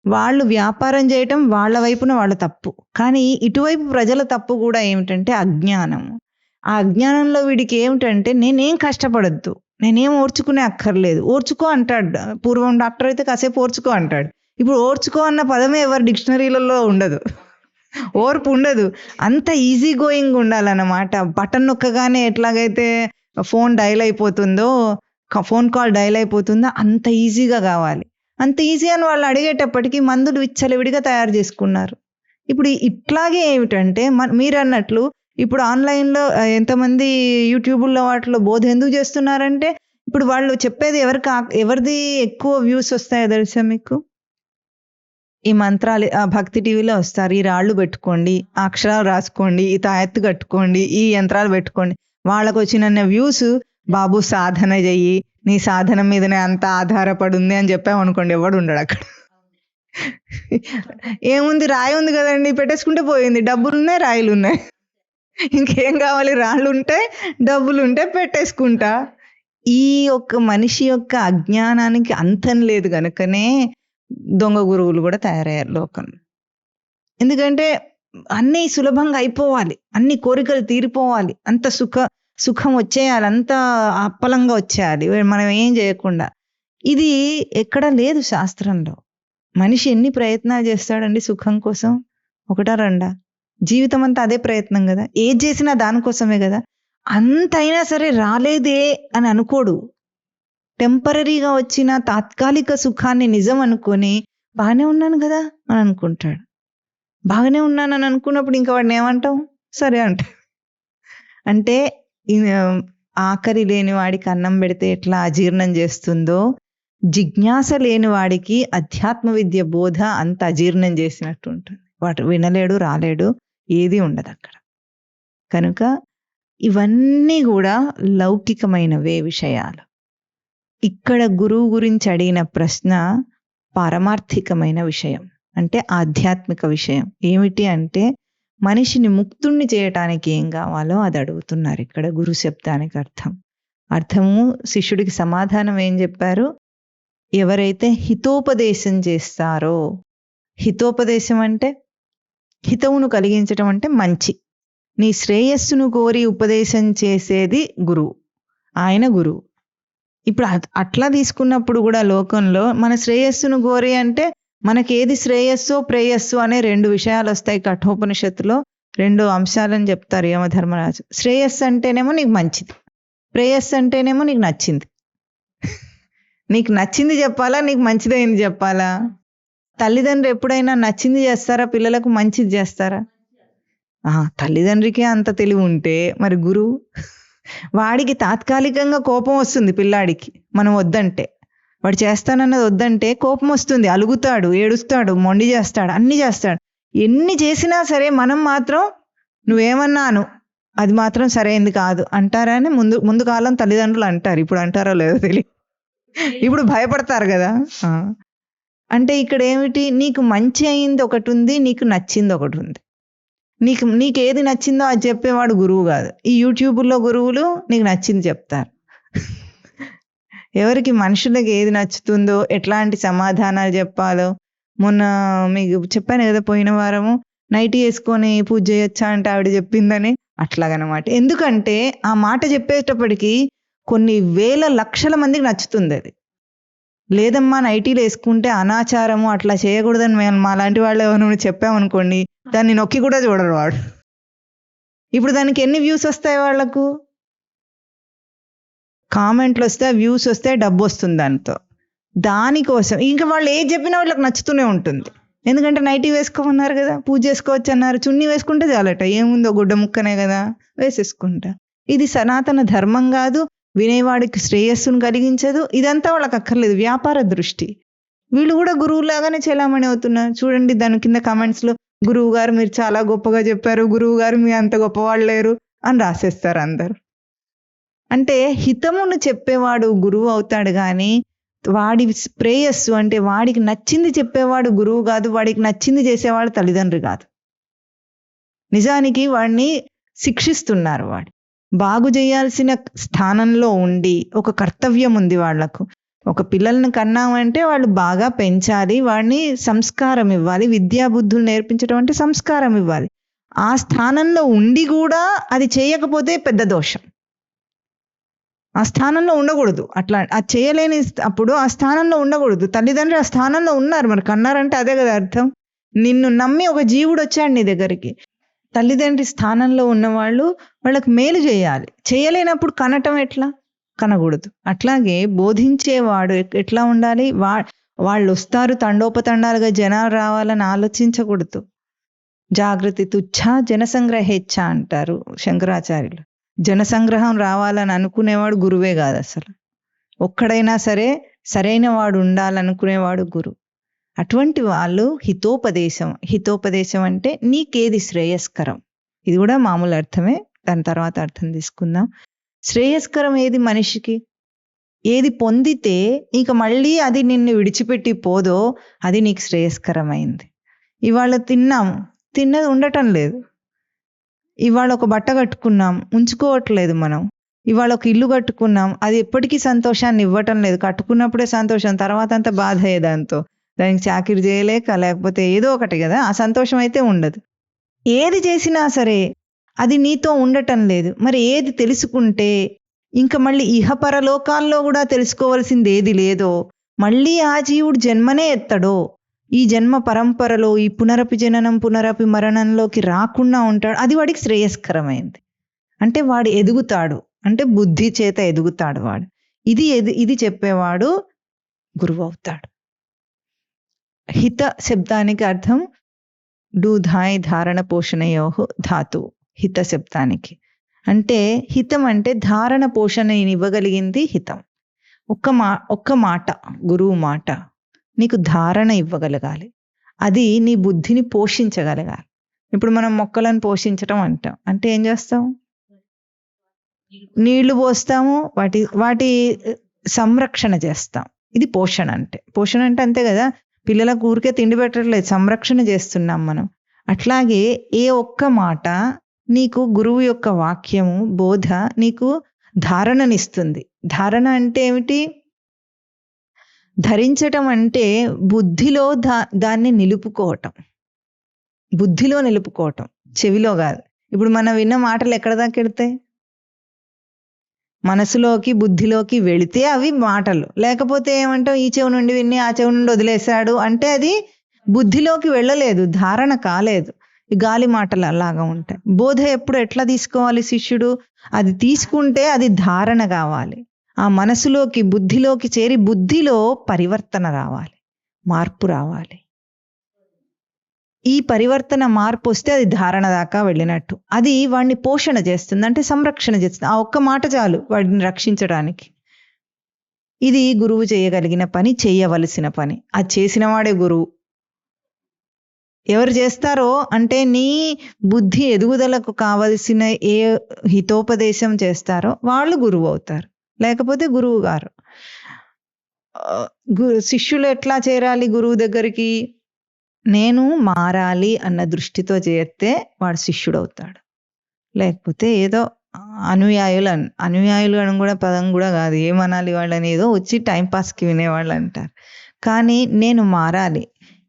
[SPEAKER 1] వాళ్ళు వ్యాపారం చేయటం వాళ్ళ వైపున వాళ్ళ తప్పు. కానీ ఇటువైపు ప్రజల తప్పు కూడా ఏమిటంటే అజ్ఞానం. ఆ అజ్ఞానంలో వీడికి ఏమిటంటే నేనేం కష్టపడొద్దు, నేనేం ఓర్చుకునే అక్కర్లేదు. ఓర్చుకో అంటాడు. పూర్వం డాక్టర్ అయితే కాసేపు ఓర్చుకో అంటాడు. ఇప్పుడు ఓర్చుకో అన్న పదమే ఎవరి డిక్షనరీలలో ఉండదు. ఓర్పు ఉండదు. అంత ఈజీ గోయింగ్ ఉండాలన్నమాట. బటన్ నొక్కగానే ఎట్లాగైతే ఫోన్ డయల్ అయిపోతుందో, ఫోన్ కాల్ డయల్ అయిపోతుందో అంత ఈజీగా కావాలి. అంత ఈజీ అని వాళ్ళు అడిగేటప్పటికి మందులు విచ్చలవిడిగా తయారు చేసుకున్నారు. ఇప్పుడు ఇట్లాగే ఏమిటంటే మీరు అన్నట్లు ఇప్పుడు ఆన్లైన్లో ఎంతమంది యూట్యూబ్లో వాటిలో బోధ ఎందుకు చేస్తున్నారంటే ఇప్పుడు వాళ్ళు చెప్పేది ఎవరిది ఎక్కువ వ్యూస్ వస్తాయో తెలుసా మీకు? ఈ మంత్రాలు భక్తి టీవీలో వస్తారు. ఈ రాళ్ళు పెట్టుకోండి, ఆ అక్షరాలు రాసుకోండి, ఈ తాయెత్తు కట్టుకోండి, ఈ యంత్రాలు పెట్టుకోండి. వాళ్ళకు వచ్చిన వ్యూస్, బాబు సాధన చెయ్యి, నీ సాధన మీదనే అంత ఆధారపడి ఉంది అని చెప్పామనుకోండి, ఎవడు ఉండడు అక్కడ. ఏముంది, రాయి ఉంది కదండి, పెట్టేసుకుంటే పోయింది. డబ్బులున్నాయి, రాయిలు ఉన్నాయి, ఇంకేం కావాలి? రాళ్ళు ఉంటాయి, డబ్బులు ఉంటాయి, పెట్టేసుకుంటా. ఈ యొక్క మనిషి యొక్క అజ్ఞానానికి అంతం లేదు కనుకనే దొంగ గురువులు కూడా తయారయ్యారు లోకంలో. ఎందుకంటే అన్నీ సులభంగా అయిపోవాలి, అన్ని కోరికలు తీరిపోవాలి, అంత సుఖం వచ్చేయాలి, అంత అప్పలంగా వచ్చేయాలి మనం ఏం చేయకుండా. ఇది ఎక్కడ లేదు శాస్త్రంలో. మనిషి ఎన్ని ప్రయత్నాలు చేస్తాడండి సుఖం కోసం? ఒకటా రెండా? జీవితం అంతా అదే ప్రయత్నం కదా. ఏది చేసినా దానికోసమే కదా. అంతైనా సరే రాలేదే అని అనుకోడు. టెంపరీగా వచ్చిన తాత్కాలిక సుఖాన్ని నిజం అనుకొని బాగానే ఉన్నాను కదా అని అనుకుంటాడు. బాగానే ఉన్నానని అనుకున్నప్పుడు ఇంకా వాడిని ఏమంటాం? సరే అంట. అంటే ఆకలి లేని వాడికి అన్నం పెడితే ఎట్లా అజీర్ణం చేస్తుందో, జిజ్ఞాస లేని వాడికి అధ్యాత్మ విద్య బోధ అంత అజీర్ణం చేసినట్టు ఉంటుంది. వాడు వినలేడు, రాలేడు, ఏది ఉండదు అక్కడ. కనుక ఇవన్నీ కూడా లౌకికమైనవే విషయాలు. ఇక్కడ గురువు గురించి అడిగిన ప్రశ్న పారమార్థికమైన విషయం, అంటే ఆధ్యాత్మిక విషయం. ఏమిటి అంటే మనిషిని ముక్తుణ్ణి చేయటానికి ఏం కావాలో అది అడుగుతున్నారు ఇక్కడ గురు శబ్దానికి అర్థము. శిష్యుడికి సమాధానం ఏం చెప్పారు? ఎవరైతే హితోపదేశం చేస్తారో, హితోపదేశం అంటే హితవును కలిగించటం అంటే మంచి, నీ శ్రేయస్సును కోరి ఉపదేశం చేసేది గురువు, ఆయన గురువు. ఇప్పుడు అట్లా తీసుకున్నప్పుడు కూడా లోకంలో మన శ్రేయస్సును కోరి అంటే మనకి ఏది శ్రేయస్సో ప్రేయస్సు అనే 2 విషయాలు వస్తాయి. కఠోపనిషత్తులో 2 అంశాలను చెప్తారు యమధర్మరాజు. శ్రేయస్సు అంటేనేమో నీకు మంచిది, ప్రేయస్సు అంటేనేమో నీకు నచ్చింది. నీకు నచ్చింది చెప్పాలా, నీకు మంచిదైంది చెప్పాలా? తల్లిదండ్రులు ఎప్పుడైనా నచ్చింది చేస్తారా, పిల్లలకు మంచిది చేస్తారా? తల్లిదండ్రికి అంత తెలివి ఉంటే మరి గురువు, వాడికి తాత్కాలికంగా కోపం వస్తుంది పిల్లాడికి, మనం వద్దంటే, వాడు చేస్తానన్నది వద్దంటే కోపం వస్తుంది, అలుగుతాడు, ఏడుస్తాడు, మొండి చేస్తాడు, అన్ని చేస్తాడు. ఎన్ని చేసినా సరే మనం మాత్రం నువ్వేమన్నాను అది మాత్రం సరైంది కాదు అంటారా అని ముందు కాలం తల్లిదండ్రులు అంటారు. ఇప్పుడు అంటారో లేదో తెలియదు, ఇప్పుడు భయపడతారు కదా. అంటే ఇక్కడ ఏమిటి, నీకు మంచి అయింది ఒకటి ఉంది, నీకు నచ్చింది ఒకటి ఉంది. నీకు ఏది నచ్చిందో అది చెప్పేవాడు గురువు కాదు. ఈ యూట్యూబ్లో గురువులు నీకు నచ్చింది చెప్తారు. ఎవరికి మనుషులకు ఏది నచ్చుతుందో, ఎట్లాంటి సమాధానాలు చెప్పాలో. మొన్న మీకు చెప్పాను కదా, పోయిన వారము నైటీ వేసుకొని పూజ చేయొచ్చా అంటే ఆవిడ చెప్పిందని. అట్లాగనమాట. ఎందుకంటే ఆ మాట చెప్పేటప్పటికి కొన్ని వేల లక్షల మందికి నచ్చుతుంది అది. లేదమ్మా నైటీలు వేసుకుంటే అనాచారము, అట్లా చేయకూడదని మేము మా లాంటి వాళ్ళు ఎవరు చెప్పామనుకోండి, దాన్ని నొక్కి కూడా చూడరు వాడు. ఇప్పుడు దానికి ఎన్ని వ్యూస్ వస్తాయి? వాళ్లకు కామెంట్లు వస్తాయి, వ్యూస్ వస్తాయి, డబ్బు వస్తుంది దాంతో. దానికోసం ఇంకా వాళ్ళు ఏది చెప్పినా వాళ్ళకి నచ్చుతూనే ఉంటుంది. ఎందుకంటే నైటీ వేసుకోమన్నారు కదా, పూజ చేసుకోవచ్చు అన్నారు, చున్నీ వేసుకుంటే చాలట, ఏముందో గుడ్డ ముక్కనే కదా వేసేసుకుంటా. ఇది సనాతన ధర్మం కాదు, వినేవాడికి శ్రేయస్సును కలిగించదు. ఇదంతా వాళ్ళకి అక్కర్లేదు, వ్యాపార దృష్టి. వీళ్ళు కూడా గురువులాగానే చెలామణి అవుతున్నారు. చూడండి దాని కింద కామెంట్స్లో, గురువు గారు మీరు చాలా గొప్పగా చెప్పారు, గురువు గారు మీ అంత గొప్పవాళ్ళు లేరు అని రాసేస్తారు అందరు. అంటే హితమును చెప్పేవాడు గురువు అవుతాడు కానీ వాడి ప్రేయస్సు అంటే వాడికి నచ్చింది చెప్పేవాడు గురువు కాదు, వాడికి నచ్చింది చేసేవాడు తల్లిదండ్రులు కాదు. నిజానికి వాడిని శిక్షిస్తున్నారు. వాడు బాగు చేయాల్సిన స్థానంలో ఉండి ఒక కర్తవ్యం ఉంది వాళ్లకు. ఒక పిల్లల్ని కన్నామంటే వాళ్ళు బాగా పెంచాలి, వాడిని సంస్కారం ఇవ్వాలి, విద్యాబుద్ధులు నేర్పించడం అంటే సంస్కారం ఇవ్వాలి. ఆ స్థానంలో ఉండి కూడా అది చేయకపోతే పెద్ద దోషం. ఆ స్థానంలో ఉండకూడదు. అట్లా అది చేయలేని అప్పుడు ఆ స్థానంలో ఉండకూడదు. తల్లిదండ్రులు ఆ స్థానంలో ఉన్నారు, మరి కన్నారంటే అదే కదా అర్థం. నిన్ను నమ్మి ఒక జీవుడు వచ్చాడు నీ దగ్గరికి. తల్లిదండ్రి స్థానంలో ఉన్నవాళ్ళు వాళ్ళకి మేలు చేయాలి. చేయలేనప్పుడు కనటం ఎట్లా? కనకూడదు. అట్లాగే బోధించేవాడు ఎట్లా ఉండాలి? వాళ్ళు వస్తారు తండోపతండాలుగా జనాలు రావాలని ఆలోచించకూడదు. జాగృతి తుచ్చ జనసంగ్రహేచ్ఛ అంటారు శంకరాచార్యులు. జనసంగ్రహం రావాలని అనుకునేవాడు గురువే కాదు అసలు. ఒక్కడైనా సరే సరైన వాడు ఉండాలనుకునేవాడు గురువు. అటువంటి వాళ్ళు హితోపదేశం అంటే నీకేది శ్రేయస్కరం. ఇది కూడా మామూలు అర్థమే, దాని తర్వాత అర్థం తీసుకుందాం. శ్రేయస్కరం ఏది మనిషికి, ఏది పొందితే ఇక మళ్ళీ అది నిన్ను విడిచిపెట్టి పోదో అది నీకు శ్రేయస్కరమైంది. ఇవాళ తిన్నది ఉండటం లేదు. ఇవాళ ఒక బట్ట కట్టుకున్నాం, ఉంచుకోవట్లేదు మనం. ఇవాళ ఒక ఇల్లు కట్టుకున్నాం, అది ఎప్పటికీ సంతోషాన్ని ఇవ్వటం లేదు. కట్టుకున్నప్పుడే సంతోషం, తర్వాత అంతా బాధ దాంతో. దానికి చాకిరి చేయలేక లేకపోతే ఏదో ఒకటి కదా, ఆ సంతోషం అయితే ఉండదు. ఏది చేసినా సరే అది నీతో ఉండటం లేదు. మరి ఏది తెలుసుకుంటే ఇంకా మళ్ళీ ఇహపరలోకాల్లో కూడా తెలుసుకోవాల్సింది ఏది లేదో, మళ్ళీ ఆ జీవుడు జన్మనే ఎత్తడో, ఈ జన్మ పరంపరలో ఈ పునరపి జననం పునరపి మరణంలోకి రాకుండా ఉంటాడు, అది వాడికి శ్రేయస్కరమైంది. అంటే వాడు ఎదుగుతాడు, అంటే బుద్ధి చేత ఎదుగుతాడు వాడు. ఇది చెప్పేవాడు గురువు అవుతాడు. హిత శబ్దానికి అర్థం డూధాయ్ ధారణ పోషణయోహు ధాతు. హిత శబ్దానికి అంటే హితం అంటే ధారణ పోషణని ఇవ్వగలిగింది హితం. ఒక్క మాట, గురువు మాట నీకు ధారణ ఇవ్వగలగాలి, అది నీ బుద్ధిని పోషించగలగాలి. ఇప్పుడు మనం మొక్కలను పోషించటం అంటాం, అంటే ఏం చేస్తాం? నీళ్లు పోస్తాము, వాటి సంరక్షణ చేస్తాం. ఇది పోషణ అంటే అంతే కదా. పిల్లలకు ఊరికే తిండి పెట్టట్లేదు, సంరక్షణ చేస్తున్నాం మనం. అట్లాగే ఏ ఒక్క మాట నీకు గురువు యొక్క వాక్యము బోధ నీకు ధారణనిస్తుంది. ధారణ అంటే ఏమిటి? ధరించటం అంటే బుద్ధిలో దాన్ని నిలుపుకోవటం, చెవిలో కాదు. ఇప్పుడు మనం విన్న మాటలు ఎక్కడ దాకా వెళ్తాయి? మనసులోకి బుద్ధిలోకి వెళితే అవి మాటలు. లేకపోతే ఏమంటావు, ఈ చెవి నుండి విన్ని ఆ చెవి నుండి వదిలేశాడు అంటే అది బుద్ధిలోకి వెళ్ళలేదు, ధారణ కాలేదు. ఈ గాలి మాటలు అలాగా ఉంటాయి. బోధ ఎప్పుడు ఎట్లా తీసుకోవాలి శిష్యుడు? అది తీసుకుంటే అది ధారణ కావాలి, ఆ మనసులోకి బుద్ధిలోకి చేరి బుద్ధిలో పరివర్తన రావాలి, మార్పు రావాలి. ఈ పరివర్తన మార్పు వస్తే అది ధారణ దాకా వెళ్ళినట్టు. అది వాడిని పోషణ చేస్తుంది, అంటే సంరక్షణ చేస్తుంది. ఆ ఒక్క మాట చాలు వాడిని రక్షించడానికి. ఇది గురువు చేయగలిగిన పని, చేయవలసిన పని. అది చేసిన వాడే గురువు. ఎవరు చేస్తారో అంటే నీ బుద్ధి ఎదుగుదలకు కావలసిన ఏ హితోపదేశం చేస్తారో వాళ్ళు గురువు అవుతారు, లేకపోతే గురువు గారు. శిష్యులు ఎట్లా చేరాలి గురువు దగ్గరికి? నేను మారాలి అన్న దృష్టితో చేస్తే వాడు శిష్యుడు అవుతాడు. లేకపోతే ఏదో అనుయాయులు అని కూడా పదం కూడా కాదు, ఏమనాలి వాళ్ళని, ఏదో వచ్చి టైంపాస్కి వినేవాళ్ళు అంటారు. కానీ నేను మారాలి,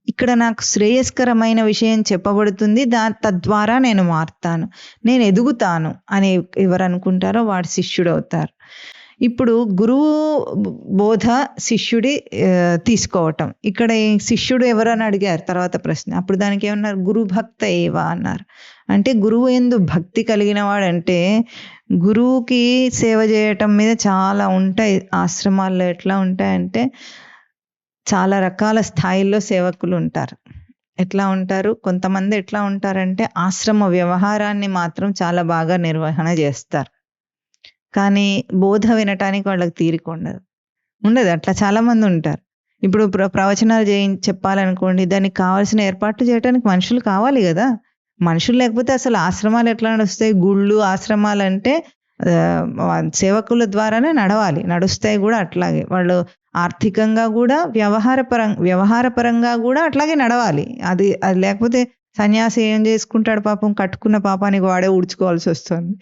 [SPEAKER 1] ఇక్కడ నాకు శ్రేయస్కరమైన విషయం చెప్పబడుతుంది, తద్వారా నేను మారుతాను, నేను ఎదుగుతాను అని ఎవరు అనుకుంటారో వాడు శిష్యుడు అవుతారు. ఇప్పుడు గురువు బోధ శిష్యుడి తీసుకోవటం. ఇక్కడ శిష్యుడు ఎవరని అడిగారు తర్వాత ప్రశ్న. అప్పుడు దానికి ఏమన్నారు? గురు భక్త ఏవా అన్నారు. అంటే గురువు యందు భక్తి కలిగిన వాడంటే, గురువుకి సేవ చేయటం మీద చాలా ఉంటాయి. ఆశ్రమాల్లో ఎట్లా ఉంటాయంటే చాలా రకాల స్థాయిల్లో సేవకులు ఉంటారు. ఎట్లా ఉంటారు? కొంతమంది ఎట్లా ఉంటారంటే ఆశ్రమ వ్యవహారాన్ని మాత్రం చాలా బాగా నిర్వహణ చేస్తారు, కానీ బోధ వినటానికి వాళ్ళకి తీరిక ఉండదు. అట్లా చాలా మంది ఉంటారు. ఇప్పుడు ప్రవచనాలు చెప్పాలనుకోండి, దానికి కావాల్సిన ఏర్పాట్లు చేయడానికి మనుషులు కావాలి కదా. మనుషులు లేకపోతే అసలు ఆశ్రమాలు ఎట్లా నడుస్తాయి? గుళ్ళు ఆశ్రమాలు అంటే సేవకుల ద్వారానే నడుస్తాయి కూడా. అట్లాగే వాళ్ళు ఆర్థికంగా కూడా వ్యవహారపరంగా కూడా అట్లాగే నడవాలి. అది లేకపోతే సన్యాసి ఏం చేసుకుంటాడు పాపం? కట్టుకున్న పాపానికి వాడే ఊడ్చుకోవాల్సి వస్తుంది.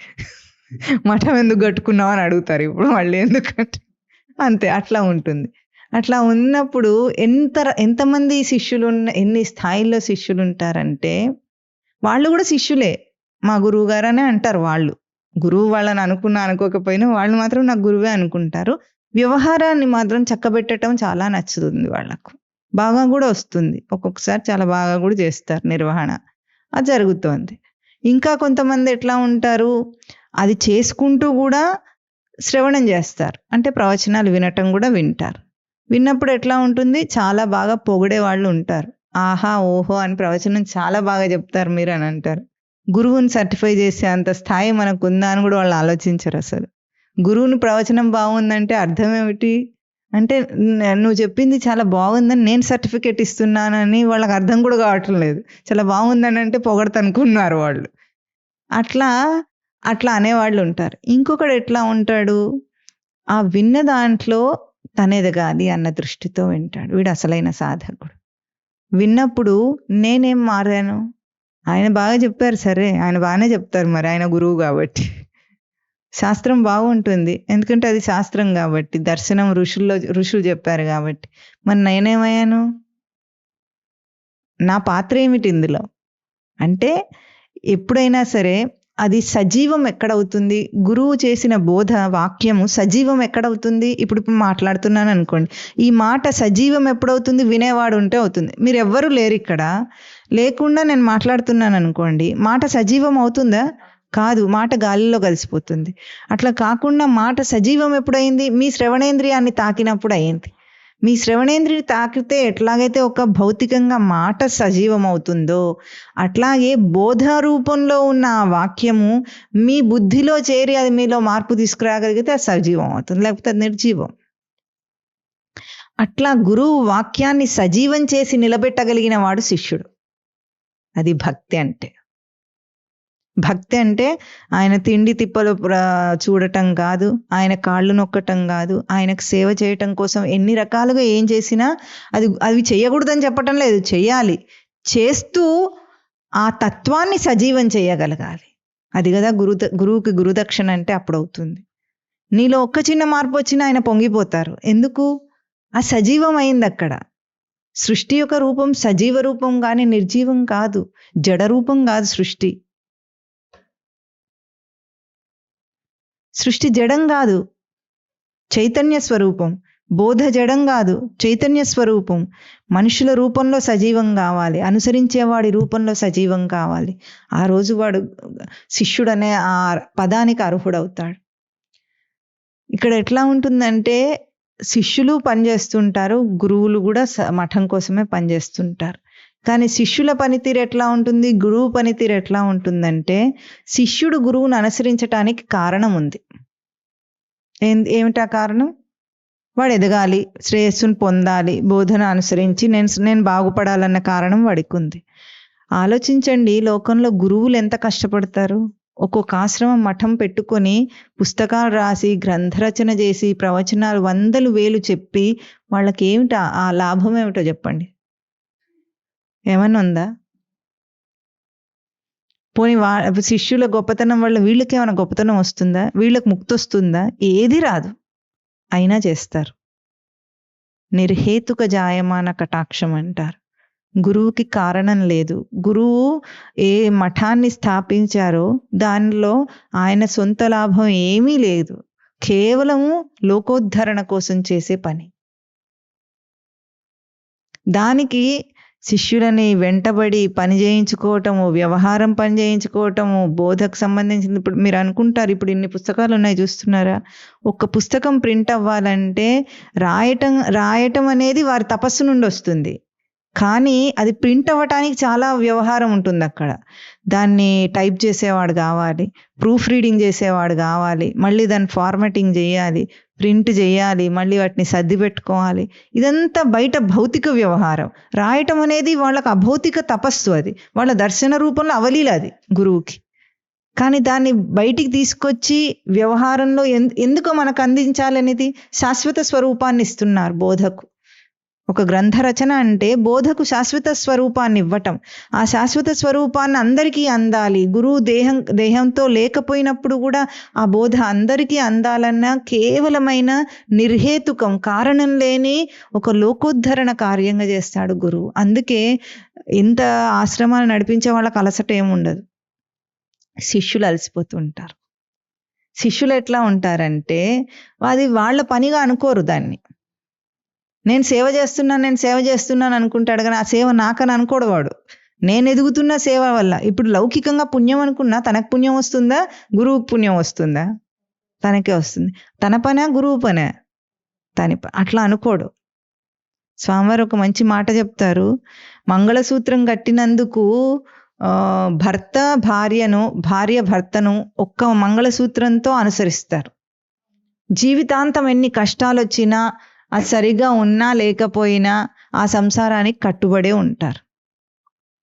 [SPEAKER 1] మఠం ఎందుకు కట్టుకున్నావు అని అడుగుతారు ఇప్పుడు మళ్ళీ, ఎందుకంటే అంతే అట్లా ఉంటుంది. అట్లా ఉన్నప్పుడు ఎంతమంది శిష్యులు ఎన్ని స్థాయిల్లో శిష్యులు ఉంటారంటే వాళ్ళు కూడా శిష్యులే, మా గురువు గారనే అంటారు వాళ్ళు. గురువు వాళ్ళని అనుకోకపోయినా వాళ్ళు మాత్రం నాకు గురువే అనుకుంటారు. వ్యవహారాన్ని మాత్రం చక్కబెట్టడం చాలా నచ్చుతుంది వాళ్ళకు, బాగా కూడా వస్తుంది. ఒక్కొక్కసారి చాలా బాగా కూడా చేస్తారు నిర్వహణ, అది జరుగుతోంది. ఇంకా కొంతమంది ఎట్లా ఉంటారు, అది చేసుకుంటూ కూడా శ్రవణం చేస్తారు, అంటే ప్రవచనాలు వినటం కూడా వింటారు. విన్నప్పుడు ఎట్లా ఉంటుంది, చాలా బాగా పొగిడే వాళ్ళు ఉంటారు. ఆహా ఓహో అని ప్రవచనం చాలా బాగా చెప్తారు మీరు అని అంటారు. గురువుని సర్టిఫై చేసే అంత స్థాయి మనకు ఉందా అని కూడా వాళ్ళు ఆలోచించరు అసలు. గురువుని ప్రవచనం బాగుందంటే అర్థం ఏమిటి అంటే, నువ్వు చెప్పింది చాలా బాగుందని నేను సర్టిఫికేట్ ఇస్తున్నానని వాళ్ళకి అర్థం కూడా కావటం లేదు. చాలా బాగుందని అంటే పొగడతనుకున్నారు వాళ్ళు. అట్లా అట్లా అనేవాళ్ళు ఉంటారు. ఇంకొకడు ఎట్లా ఉంటాడు, ఆ విన్న దాంట్లో తనెదగాలి అన్న దృష్టితో వింటాడు. వీడు అసలైన సాధకుడు. విన్నప్పుడు నేనేం మారాను, ఆయన బాగా చెప్పారు, సరే ఆయన బాగానే చెప్తారు, మరి ఆయన గురువు కాబట్టి శాస్త్రం బాగుంటుంది, ఎందుకంటే అది శాస్త్రం కాబట్టి, దర్శనం ఋషులు చెప్పారు కాబట్టి. మరి నేనేమయ్యాను, నా పాత్ర ఏమిటి ఇందులో అంటే, ఎప్పుడైనా సరే అది సజీవం ఎక్కడవుతుంది, గురువు చేసిన బోధ వాక్యము సజీవం ఎక్కడవుతుంది. ఇప్పుడు మాట్లాడుతున్నాను అనుకోండి, ఈ మాట సజీవం ఎప్పుడవుతుంది, వినేవాడు ఉంటే అవుతుంది. మీరు ఎవ్వరూ లేరు ఇక్కడ, లేకుండా నేను మాట్లాడుతున్నాను అనుకోండి, మాట సజీవం అవుతుందా, కాదు, మాట గాలిలో కలిసిపోతుంది. అట్లా కాకుండా మాట సజీవం ఎప్పుడైంది, మీ శ్రవణేంద్రియాన్ని తాకినప్పుడు అయింది. మీ శ్రవణేంద్రిని తాకితే ఎట్లాగైతే ఒక భౌతికంగా మాట సజీవం అవుతుందో, అట్లాగే బోధ రూపంలో ఉన్న ఆ వాక్యము మీ బుద్ధిలో చేరి అది మీలో మార్పు తీసుకురాగలిగితే అది సజీవం అవుతుంది, లేకపోతే అది నిర్జీవం. అట్లా గురువు వాక్యాన్ని సజీవం చేసి నిలబెట్టగలిగిన వాడు శిష్యుడు. అది భక్తి అంటే. భక్తి అంటే ఆయన తిండి తిప్పలు చూడటం కాదు, ఆయన కాళ్ళు నొక్కటం కాదు, ఆయనకు సేవ చేయటం కోసం ఎన్ని రకాలుగా ఏం చేసినా అవి చేయకూడదని చెప్పటం లేదు, చేయాలి. చేస్తూ ఆ తత్వాన్ని సజీవం చేయగలగాలి. అది కదా గురువుకి గురుదక్షిణ అంటే అప్పుడవుతుంది. నీలో ఒక్క చిన్న మార్పు వచ్చినా ఆయన పొంగిపోతారు. ఎందుకు, ఆ సజీవం అయింది అక్కడ. సృష్టి యొక్క రూపం సజీవ రూపం కానీ నిర్జీవం కాదు, జడ రూపం కాదు. సృష్టి జడం కాదు, చైతన్య స్వరూపం. బోధ జడం కాదు, చైతన్య స్వరూపం. మనుషుల రూపంలో సజీవం కావాలి, అనుసరించేవాడి రూపంలో సజీవం కావాలి. ఆ రోజు వాడు శిష్యుడనే ఆ పదానికి అర్హుడవుతాడు. ఇక్కడ ఎట్లా ఉంటుందంటే, శిష్యులు పనిచేస్తుంటారు, గురువులు కూడా మఠం కోసమే పనిచేస్తుంటారు. కానీ శిష్యుల పనితీరు ఎట్లా ఉంటుంది, గురువు పనితీరు ఎట్లా ఉంటుందంటే, శిష్యుడు గురువును అనుసరించటానికి కారణం ఉంది. ఏమిటా కారణం, వాడు ఎదగాలి, శ్రేయస్సును పొందాలి, బోధన అనుసరించి నేను బాగుపడాలన్న కారణం వాడికి ఉంది. ఆలోచించండి, లోకంలో గురువులు ఎంత కష్టపడతారు. ఒక్కొక్క ఆశ్రమం మఠం పెట్టుకొని పుస్తకాలు రాసి గ్రంథరచన చేసి ప్రవచనాలు 100,000 చెప్పి వాళ్ళకి ఏమిటా ఆ లాభం ఏమిటో చెప్పండి, ఏమన్నా ఉందా? పోనీ శిష్యుల గొప్పతనం వల్ల వీళ్ళకి ఏమైనా గొప్పతనం వస్తుందా, వీళ్ళకి ముక్తి వస్తుందా? ఏది రాదు. అయినా చేస్తారు. నిర్హేతుక జాయమాన కటాక్షం అంటారు. గురువుకి కారణం లేదు. గురువు ఏ మఠాన్ని స్థాపించారో దానిలో ఆయన సొంత లాభం ఏమీ లేదు, కేవలము లోకోద్ధరణ కోసం చేసే పని. దానికి శిష్యులని వెంటబడి పని చేయించుకోవటము, వ్యవహారం పని చేయించుకోవటము, బోధకు సంబంధించింది. ఇప్పుడు మీరు అనుకుంటారు, ఇప్పుడు ఇన్ని పుస్తకాలు ఉన్నాయి చూస్తున్నారా, ఒక్క పుస్తకం ప్రింట్ అవ్వాలంటే రాయటం అనేది వారి తపస్సు నుండి వస్తుంది. కానీ అది ప్రింట్ అవ్వటానికి చాలా వ్యవహారం ఉంటుంది అక్కడ. దాన్ని టైప్ చేసేవాడు కావాలి, ప్రూఫ్ రీడింగ్ చేసేవాడు కావాలి, మళ్ళీ దాన్ని ఫార్మాటింగ్ చేయాలి, ప్రింట్ చేయాలి, మళ్ళీ వాటిని సర్ది పెట్టుకోవాలి. ఇదంతా బయట భౌతిక వ్యవహారం. రాయటం అనేది వాళ్ళకి అభౌతిక తపస్సు, అది వాళ్ళ దర్శన రూపంలో అవలీల అది గురువుకి. కానీ దాన్ని బయటికి తీసుకొచ్చి వ్యవహారంలో ఎందుకు మనకు అందించాలనేది శాశ్వత స్వరూపాన్ని ఇస్తున్నారు బోధకు. ఒక గ్రంథ రచన అంటే బోధకు శాశ్వత స్వరూపాన్ని ఇవ్వటం. ఆ శాశ్వత స్వరూపాన్ని అందరికీ అందాలి. గురువు దేహంతో లేకపోయినప్పుడు కూడా ఆ బోధ అందరికీ అందాలన్న కేవలమైన నిర్హేతుకం, కారణం లేని ఒక లోకోద్ధరణ కార్యంగా చేస్తాడు గురువు. అందుకే ఇంత ఆశ్రమాలు నడిపించే వాళ్ళకి అలసట ఏముండదు. శిష్యులు అలసిపోతుంటారు. శిష్యులు ఎట్లా ఉంటారంటే అది వాళ్ళ పనిగా అనుకోరు. దాన్ని నేను సేవ చేస్తున్నాను అనుకుంటాడు, కానీ ఆ సేవ నాకని అనుకోడు వాడు. నేను ఎదుగుతున్న సేవ వల్ల. ఇప్పుడు లౌకికంగా పుణ్యం అనుకున్నా తనకు పుణ్యం వస్తుందా, గురువుకు పుణ్యం వస్తుందా? తనకే వస్తుంది. తన పనే గురువు పనే, అట్లా అనుకోడు. స్వామివారు ఒక మంచి మాట చెప్తారు. మంగళసూత్రం కట్టినందుకు భార్య భర్తను ఒక్క మంగళసూత్రంతో అనుసరిస్తారు. జీవితాంతం ఎన్ని కష్టాలు వచ్చినా, అది సరిగా ఉన్నా లేకపోయినా ఆ సంసారానికి కట్టుబడే ఉంటారు.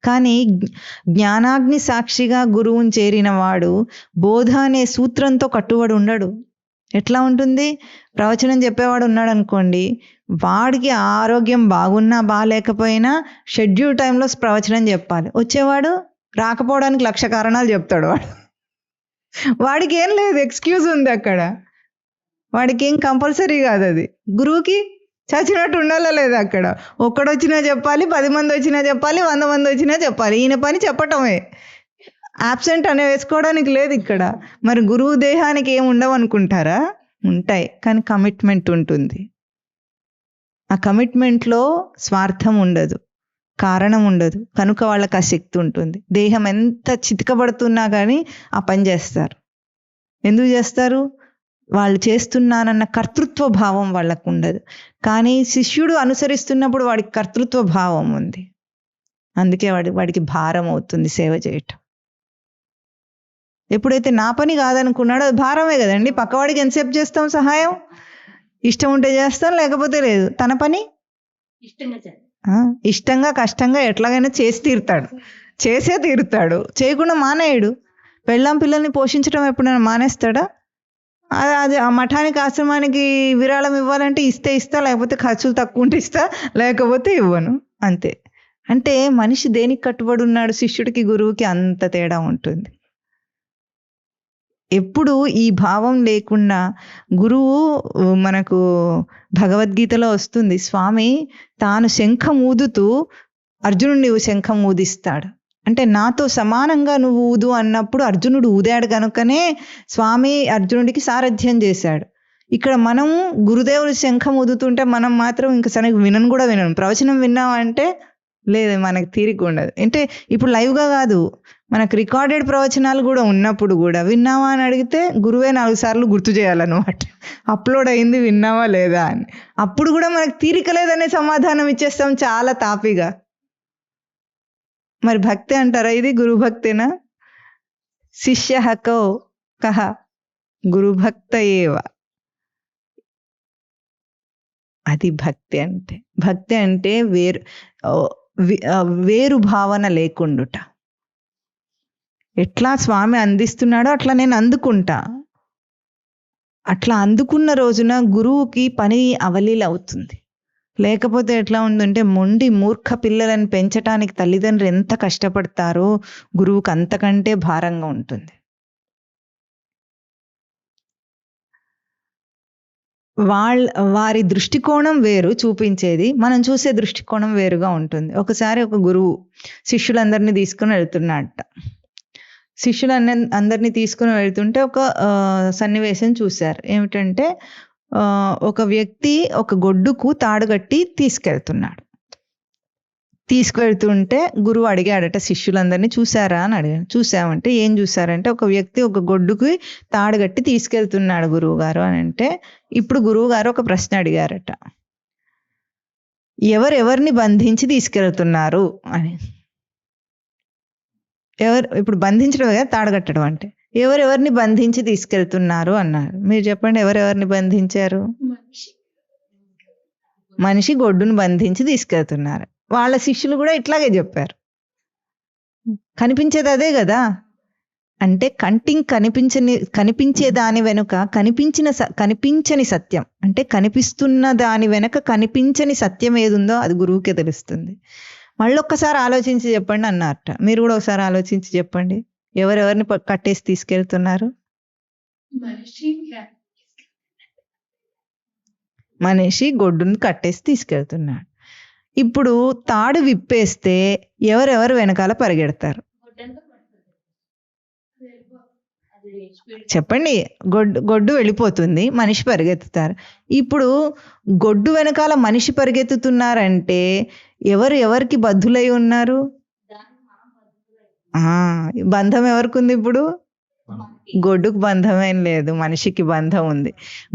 [SPEAKER 1] కానీ జ్ఞానాగ్ని సాక్షిగా గురువుని చేరిన వాడు బోధ అనే సూత్రంతో కట్టుబడి ఉండడు. ఎట్లా ఉంటుంది? ప్రవచనం చెప్పేవాడు ఉన్నాడు అనుకోండి, వాడికి ఆరోగ్యం బాగున్నా బాగాలేకపోయినా షెడ్యూల్ టైంలో ప్రవచనం చెప్పాలి. వచ్చేవాడు రాకపోవడానికి 1,00,000 కారణాలు చెప్తాడు. వాడికి ఏం లేదు, ఎక్స్క్యూజ్ ఉంది అక్కడ. వాడికి ఏం కంపల్సరీ కాదు అది. గురువుకి చచ్చినట్టు ఉండాలా లేదా? అక్కడ ఒక్కడొచ్చినా చెప్పాలి, 10 మంది వచ్చినా చెప్పాలి, 100 మంది వచ్చినా చెప్పాలి. ఈయన పని చెప్పటమే, ఆబ్సెంట్ అనే వేసుకోవడానికి లేదు ఇక్కడ. మరి గురువు దేహానికి ఏమి ఉండవు అనుకుంటారా? ఉంటాయి, కానీ కమిట్మెంట్ ఉంటుంది. ఆ కమిట్మెంట్లో స్వార్థం ఉండదు, కారణం ఉండదు, కనుక వాళ్ళకి ఆ శక్తి ఉంటుంది. దేహం ఎంత చితకబడుతున్నా కానీ ఆ పని చేస్తారు. ఎందుకు చేస్తారు? వాళ్ళు చేస్తున్నానన్న కర్తృత్వ భావం వాళ్ళకు ఉండదు. కానీ శిష్యుడు అనుసరిస్తున్నప్పుడు వాడికి కర్తృత్వ భావం ఉంది. అందుకే వాడికి భారం అవుతుంది సేవ చేయటం. ఎప్పుడైతే నా పని కాదనుకున్నాడో అది భారమే కదండి. పక్కవాడికి ఎంతసేపు చేస్తాం సహాయం? ఇష్టం ఉంటే చేస్తాం, లేకపోతే లేదు. తన పని ఇష్టంగా కష్టంగా ఎట్లాగైనా చేసే తీరుతాడు. చేయకుండా మానేయడు. పెళ్ళాం పిల్లల్ని పోషించడం ఎప్పుడైనా మానేస్తాడా? అది ఆ మఠానికి ఆశ్రమానికి విరాళం ఇవ్వాలంటే ఇస్తా, లేకపోతే ఖర్చులు తక్కువ ఉంటే ఇస్తా, లేకపోతే ఇవ్వను, అంతే. అంటే మనిషి దేనికి కట్టుబడి ఉన్నాడు? శిష్యుడికి గురువుకి అంత తేడా ఉంటుంది. ఎప్పుడు ఈ భావం లేకుండా గురువు, మనకు భగవద్గీతలో వస్తుంది, స్వామి తాను శంఖం ఊదుతూ అర్జునుడిని శంఖం ఊదిస్తాడు. అంటే నాతో సమానంగా నువ్వు ఊదు అన్నప్పుడు అర్జునుడు ఊదాడు కనుకనే స్వామి అర్జునుడికి సారథ్యం చేశాడు. ఇక్కడ మనం గురుదేవుడు శంఖం ఊదుతుంటే మనం మాత్రం ఇంకా సరిగ్గా వినను. ప్రవచనం విన్నామంటే లేదు, మనకు తీరిక ఉండదు. అంటే ఇప్పుడు లైవ్గా కాదు, మనకు రికార్డెడ్ ప్రవచనాలు కూడా ఉన్నప్పుడు కూడా విన్నావా అని అడిగితే గురువే 4 సార్లు గుర్తు చేయాలన్నమాట, అప్లోడ్ అయింది విన్నావా లేదా అని. అప్పుడు కూడా మనకు తీరిక లేదనే సమాధానం ఇచ్చేస్తాం చాలా తాపిగా. మరి భక్తి అంటారా? ఇది గురు భక్తేనా? శిష్య కో కహ గురు భక్త ఏవ. అది భక్తి అంటే. భక్తి అంటే వేరు భావన లేకుండుట. ఎట్లా స్వామి అందిస్తున్నాడో అట్లా నేను అందుకుంటా. అట్లా అందుకున్న రోజున గురువుకి పని అవలీల అవుతుంది. లేకపోతే ఎట్లా ఉందంటే మొండి మూర్ఖ పిల్లలను పెంచటానికి తల్లిదండ్రులు ఎంత కష్టపడతారో గురువుకి అంతకంటే భారంగా ఉంటుంది. వారి దృష్టికోణం వేరు చూపించేది, మనం చూసే దృష్టికోణం వేరుగా ఉంటుంది. ఒకసారి ఒక గురువు శిష్యులందరినీ తీసుకుని వెళ్తున్నాడట. అందరినీ తీసుకుని వెళ్తుంటే ఒక సన్నివేశం చూశారు. ఏమిటంటే ఒక వ్యక్తి ఒక గొడ్డుకు తాడు కట్టి తీసుకెళ్తుంటే గురువు అడిగాడట శిష్యులందరినీ, చూసారా అని అడిగాడు. చూసామంటే ఏం చూసారంటే ఒక వ్యక్తి ఒక గొడ్డుకి తాడు కట్టి తీసుకెళ్తున్నాడు గురువు గారు అని అంటే, ఇప్పుడు గురువు గారు ఒక ప్రశ్న అడిగారట, ఎవరెవరిని బంధించి తీసుకెళ్తున్నారు అని. ఇప్పుడు బంధించడం కదా తాడు కట్టడం అంటే. ఎవరెవరిని బంధించి తీసుకెళ్తున్నారు అన్నారు. మీరు చెప్పండి, ఎవరెవరిని బంధించారు? మనిషి గొడ్డును బంధించి తీసుకెళ్తున్నారు. వాళ్ళ శిష్యులు కూడా ఇట్లాగే చెప్పారు. కనిపించేది అదే కదా. అంటే కంటికి కనిపించే దాని వెనుక కనిపించని సత్యం, అంటే కనిపిస్తున్న దాని వెనుక కనిపించని సత్యం ఏదుందో అది గురువుకే తెలుస్తుంది. మళ్ళీ ఒక్కసారి ఆలోచించి చెప్పండి అన్నారట. మీరు కూడా ఒకసారి ఆలోచించి చెప్పండి, ఎవరెవరిని కట్టేసి తీసుకెళ్తున్నారు? మనిషి గొడ్డును కట్టేసి తీసుకెళ్తున్నాడు. ఇప్పుడు తాడు విప్పేస్తే ఎవరెవరు వెనకాల పరిగెడతారు చెప్పండి? గొడ్డు వెళ్ళిపోతుంది, మనిషి పరిగెత్తుతారు. ఇప్పుడు గొడ్డు వెనకాల మనిషి పరిగెత్తుతున్నారంటే ఎవరికి బద్ధులై ఉన్నారు? బంధం ఎవరికి ఉంది? ఇప్పుడు గొడ్డుకు బంధమేం లేదు, మనిషికి బంధం ఉంది.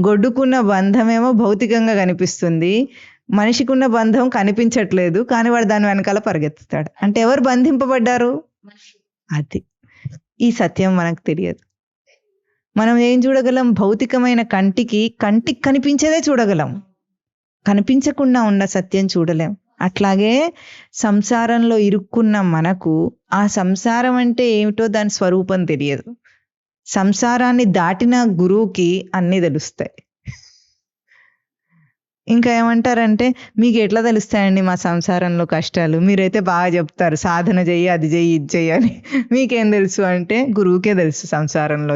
[SPEAKER 1] గొడ్డుకున్న బంధమేమో భౌతికంగా కనిపిస్తుంది, మనిషికున్న బంధం కనిపించట్లేదు, కానీ వాడు దాని వెనకాల పరిగెత్తుతాడు. అంటే ఎవరు బంధింపబడ్డారు? అది ఈ సత్యం మనకు తెలియదు. మనం ఏం చూడగలం? భౌతికమైన కంటికి కనిపించేదే చూడగలం, కనిపించకుండా ఉన్న సత్యం చూడలేం. అట్లాగే సంసారంలో ఇరుక్కున్న మనకు ఆ సంసారం అంటే ఏమిటో దాని స్వరూపం తెలియదు. సంసారాన్ని దాటిన గురువుకి అన్నీ తెలుస్తాయి. ఇంకా ఏమంటారంటే, మీకు ఎట్లా తెలుస్తాయండి మా సంసారంలో కష్టాలు? మీరైతే బాగా చెప్తారు, సాధన చెయ్యి, అది చెయ్యి, ఇది చెయ్యి అని. మీకేం తెలుసు అంటే గురువుకే తెలుసు సంసారంలో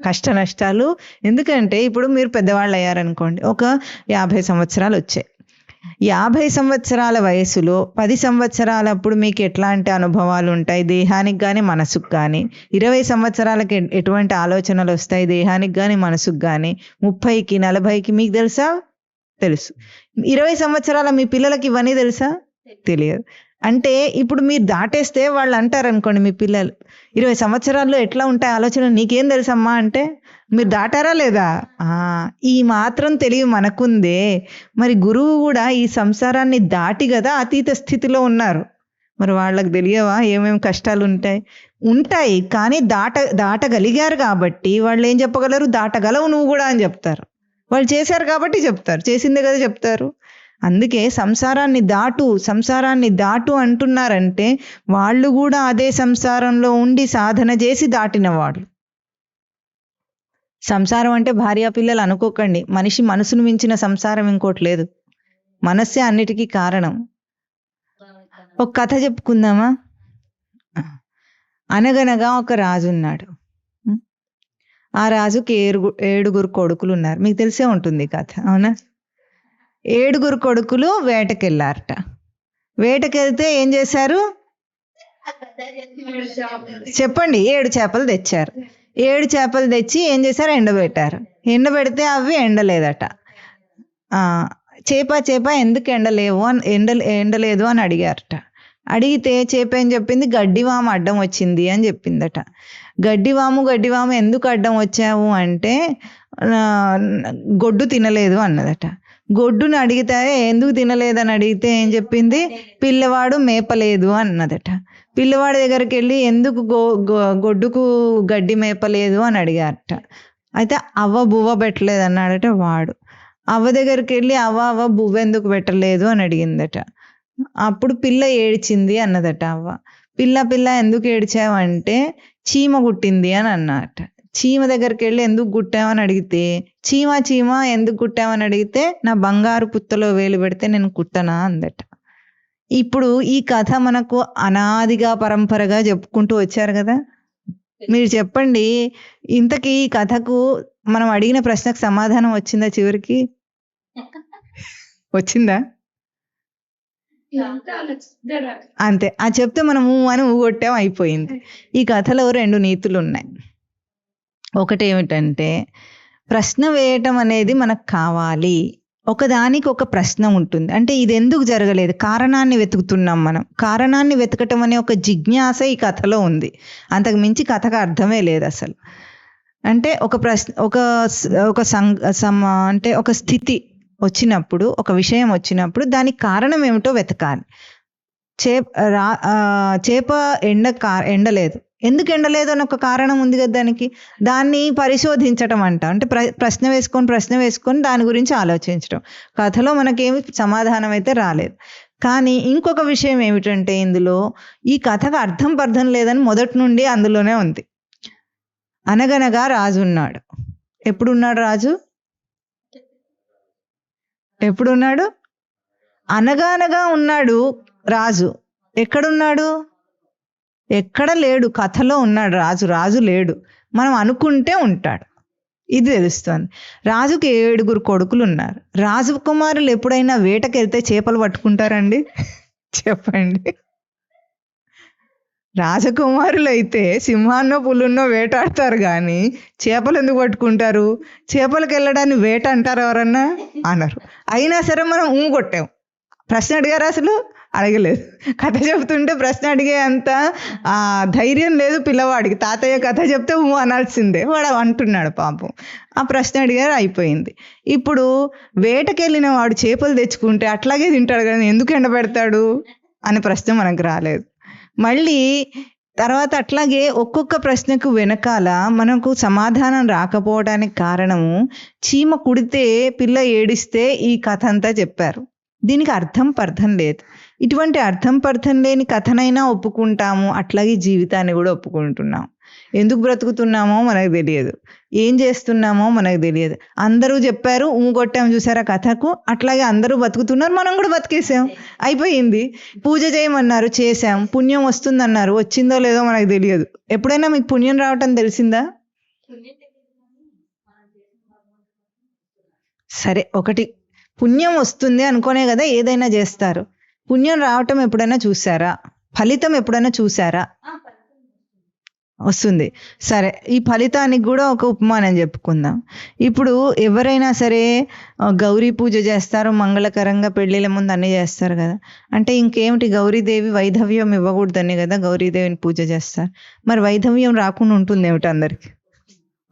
[SPEAKER 1] కష్ట నష్టాలు. ఎందుకంటే ఇప్పుడు మీరు పెద్దవాళ్ళు అయ్యారనుకోండి, ఒక 50 సంవత్సరాలు వచ్చాయి. 50 సంవత్సరాల వయసులో 10 సంవత్సరాలప్పుడు మీకు ఎట్లాంటి అనుభవాలు ఉంటాయి దేహానికి కానీ మనసుకు కానీ? 20 సంవత్సరాలకి ఎటువంటి ఆలోచనలు వస్తాయి దేహానికి కానీ మనసుకు కానీ? 30కి 40కి మీకు తెలుసా? తెలుసు. 20 సంవత్సరాల మీ పిల్లలకి ఇవన్నీ తెలుసా? తెలియదు. అంటే ఇప్పుడు మీరు దాటేస్తే వాళ్ళు అంటారు అనుకోండి, మీ పిల్లలు 20 సంవత్సరాల్లో ఎట్లా ఉంటాయి ఆలోచనలు నీకేం తెలుసమ్మా అంటే, మీరు దాటారా లేదా? ఈ మాత్రం తెలివి మనకుందే. మరి గురువు కూడా ఈ సంసారాన్ని దాటి కదా అతీత స్థితిలో ఉన్నారు. మరి వాళ్ళకి తెలియవా ఏమేమి కష్టాలు ఉంటాయి? కానీ దాటగలిగారు కాబట్టి వాళ్ళు ఏం చెప్పగలరు? దాటగలవు నువ్వు కూడా అని చెప్తారు. వాళ్ళు చేశారు కాబట్టి చెప్తారు, చేసిందే కదా చెప్తారు. అందుకే సంసారాన్ని దాటు అంటున్నారంటే వాళ్ళు కూడా అదే సంసారంలో ఉండి సాధన చేసి దాటిన వాళ్ళు. సంసారం అంటే భార్యా పిల్లలు అనుకోకండి. మనిషి మనసును మించిన సంసారం ఇంకోటి లేదు. మనస్సే అన్నిటికీ కారణం. ఒక కథ చెప్పుకుందామా? అనగనగా ఒక రాజు ఉన్నాడు. ఆ రాజుకి 7 కొడుకులు ఉన్నారు. మీకు తెలిసే ఉంటుంది కథ, అవునా? 7 కొడుకులు వేటకెళ్ళారట. వేటకెళ్తే ఏం చేశారు చెప్పండి? 7 చేపలు తెచ్చారు. 7 చేపలు తెచ్చి ఏం చేశారు? ఎండబెట్టారు. ఎండబెడితే అవి ఎండలేదట. చేప ఎందుకు ఎండలేదు అని అడిగారట. అడిగితే చేప ఏం చెప్పింది? గడ్డివాము అడ్డం వచ్చింది అని చెప్పిందట. గడ్డివాము ఎందుకు అడ్డం వచ్చావు అంటే గొడ్డు తినలేదు అన్నదట. గొడ్డుని అడిగితే ఎందుకు తినలేదని అడిగితే ఏం చెప్పింది? పిల్లవాడు మేపలేదు అన్నదట. పిల్లవాడి దగ్గరికి వెళ్ళి ఎందుకు గొడ్డుకు గడ్డి మేపలేదు అని అడిగారట. అయితే అవ్వ బువ్వ పెట్టలేదు అన్నాడట వాడు. అవ్వ దగ్గరికి వెళ్ళి అవ్వ బువ్వ ఎందుకు పెట్టలేదు అని అడిగిందట. అప్పుడు పిల్ల ఏడ్చింది అన్నదట అవ్వ. పిల్ల ఎందుకు ఏడ్చావంటే చీమ గుట్టింది అని అన్నట. చీమ దగ్గరికి వెళ్ళి ఎందుకు గుట్టావని అడిగితే చీమ ఎందుకు గుట్టావని అడిగితే నా బంగారు పుత్తలో వేలు పెడితే నేను కుట్టనా అందట. ఇప్పుడు ఈ కథ మనకు అనాదిగా పరంపరగా చెప్పుకుంటూ వచ్చారు కదా. మీరు చెప్పండి, ఇంతకీ ఈ కథకు మనం అడిగిన ప్రశ్నకు సమాధానం వచ్చిందా? చివరికి వచ్చిందా? అంతే. ఆ చెప్తే మనము అని ఊగొట్టాం, అయిపోయింది. ఈ కథలో 2 నీతులు ఉన్నాయి. ఒకటి ఏమిటంటే, ప్రశ్న వేయటం అనేది మనకు కావాలి. ఒకదానికి ఒక ప్రశ్న ఉంటుంది. అంటే ఇది ఎందుకు జరగలేదు, కారణాన్ని వెతుకుతున్నాం మనం. కారణాన్ని వెతకటం అనే ఒక జిజ్ఞాస ఈ కథలో ఉంది. అంతకు మించి కథకు అర్థమే లేదు అసలు. అంటే ఒక ప్రశ్న అంటే ఒక స్థితి వచ్చినప్పుడు, ఒక విషయం వచ్చినప్పుడు దానికి కారణం ఏమిటో వెతకాలి. చేప ఎండలేదు, ఎందుకు ఎండలేదు అని ఒక కారణం ఉంది కదా దానికి. దాన్ని పరిశోధించటం అంట. అంటే ప్రశ్న వేసుకొని దాని గురించి ఆలోచించడం. కథలో మనకేమి సమాధానం అయితే రాలేదు. కానీ ఇంకొక విషయం ఏమిటంటే, ఇందులో ఈ కథకు అర్థం లేదని మొదటి నుండి అందులోనే ఉంది. అనగనగా రాజు ఉన్నాడు. ఎప్పుడున్నాడు రాజు? ఎప్పుడున్నాడు? అనగానగా ఉన్నాడు రాజు. ఎక్కడున్నాడు? ఎక్కడ లేడు. కథలో ఉన్నాడు రాజు. రాజు లేడు. మనం అనుకుంటే ఉంటాడు. ఇది తెలుస్తుంది. రాజుకి 7 కొడుకులు ఉన్నారు. రాజకుమారులు ఎప్పుడైనా వేటకెళ్తే చేపలు పట్టుకుంటారండి? చెప్పండి. రాజకుమారులు అయితే సింహాన్నో పులున్నో వేటాడతారు కానీ చేపలు ఎందుకు పట్టుకుంటారు? చేపలకు వెళ్ళడాన్ని వేట అంటారు ఎవరన్నా? అనరు. అయినా సరే మనం కొట్టాం. ప్రశ్న అడిగారు? అసలు అడగలేదు. కథ చెబుతుంటే ప్రశ్న అడిగే అంత ధైర్యం లేదు పిల్లవాడికి. తాతయ్య కథ చెప్తే అనాల్సిందే. వాడు అంటున్నాడు పాపం. ఆ ప్రశ్న అడిగారు, అయిపోయింది. ఇప్పుడు వేటకెళ్ళిన వాడు చేపలు తెచ్చుకుంటే అట్లాగే తింటాడు కానీ ఎందుకు ఎండబెడతాడు అనే ప్రశ్న మనకు రాలేదు. మళ్ళీ తర్వాత అట్లాగే ఒక్కొక్క ప్రశ్నకు వెనకాల మనకు సమాధానం రాకపోవడానికి కారణము చీమ కుడితే పిల్ల ఏడిస్తే ఈ కథ అంతా చెప్పారు. దీనికి అర్థం లేదు. ఇటువంటి అర్థం లేని కథనైనా ఒప్పుకుంటాము, అట్లాగే జీవితాన్ని కూడా ఒప్పుకుంటున్నాం. ఎందుకు బ్రతుకుతున్నామో మనకు తెలియదు, ఏం చేస్తున్నామో మనకు తెలియదు. అందరూ చెప్పారు, కొట్టాము చూసారా కథకు, అట్లాగే అందరూ బతుకుతున్నారు, మనం కూడా బతికేసాం, అయిపోయింది. పూజ చేయమన్నారు, చేసాం. పుణ్యం వస్తుందన్నారు, వచ్చిందో లేదో మనకు తెలియదు. ఎప్పుడైనా మీకు పుణ్యం రావటం తెలిసిందా? సరే, ఒకటి పుణ్యం వస్తుంది అనుకోనే కదా ఏదైనా చేస్తారు. పుణ్యం రావటం ఎప్పుడైనా చూసారా? ఫలితం ఎప్పుడైనా చూసారా? వస్తుంది. సరే, ఈ ఫలితానికి కూడా ఒక ఉపమానం చెప్పుకుందాం. ఇప్పుడు ఎవరైనా సరే గౌరీ పూజ చేస్తారు, మంగళకరంగా పెళ్ళిళ్ళ ముందు అన్నీ చేస్తారు కదా. అంటే ఇంకేమిటి, గౌరీదేవి వైధవ్యం ఇవ్వకూడదని కదా గౌరీదేవిని పూజ చేస్తారు. మరి వైధవ్యం రాకుండా ఉంటుంది ఏమిటి? అందరికి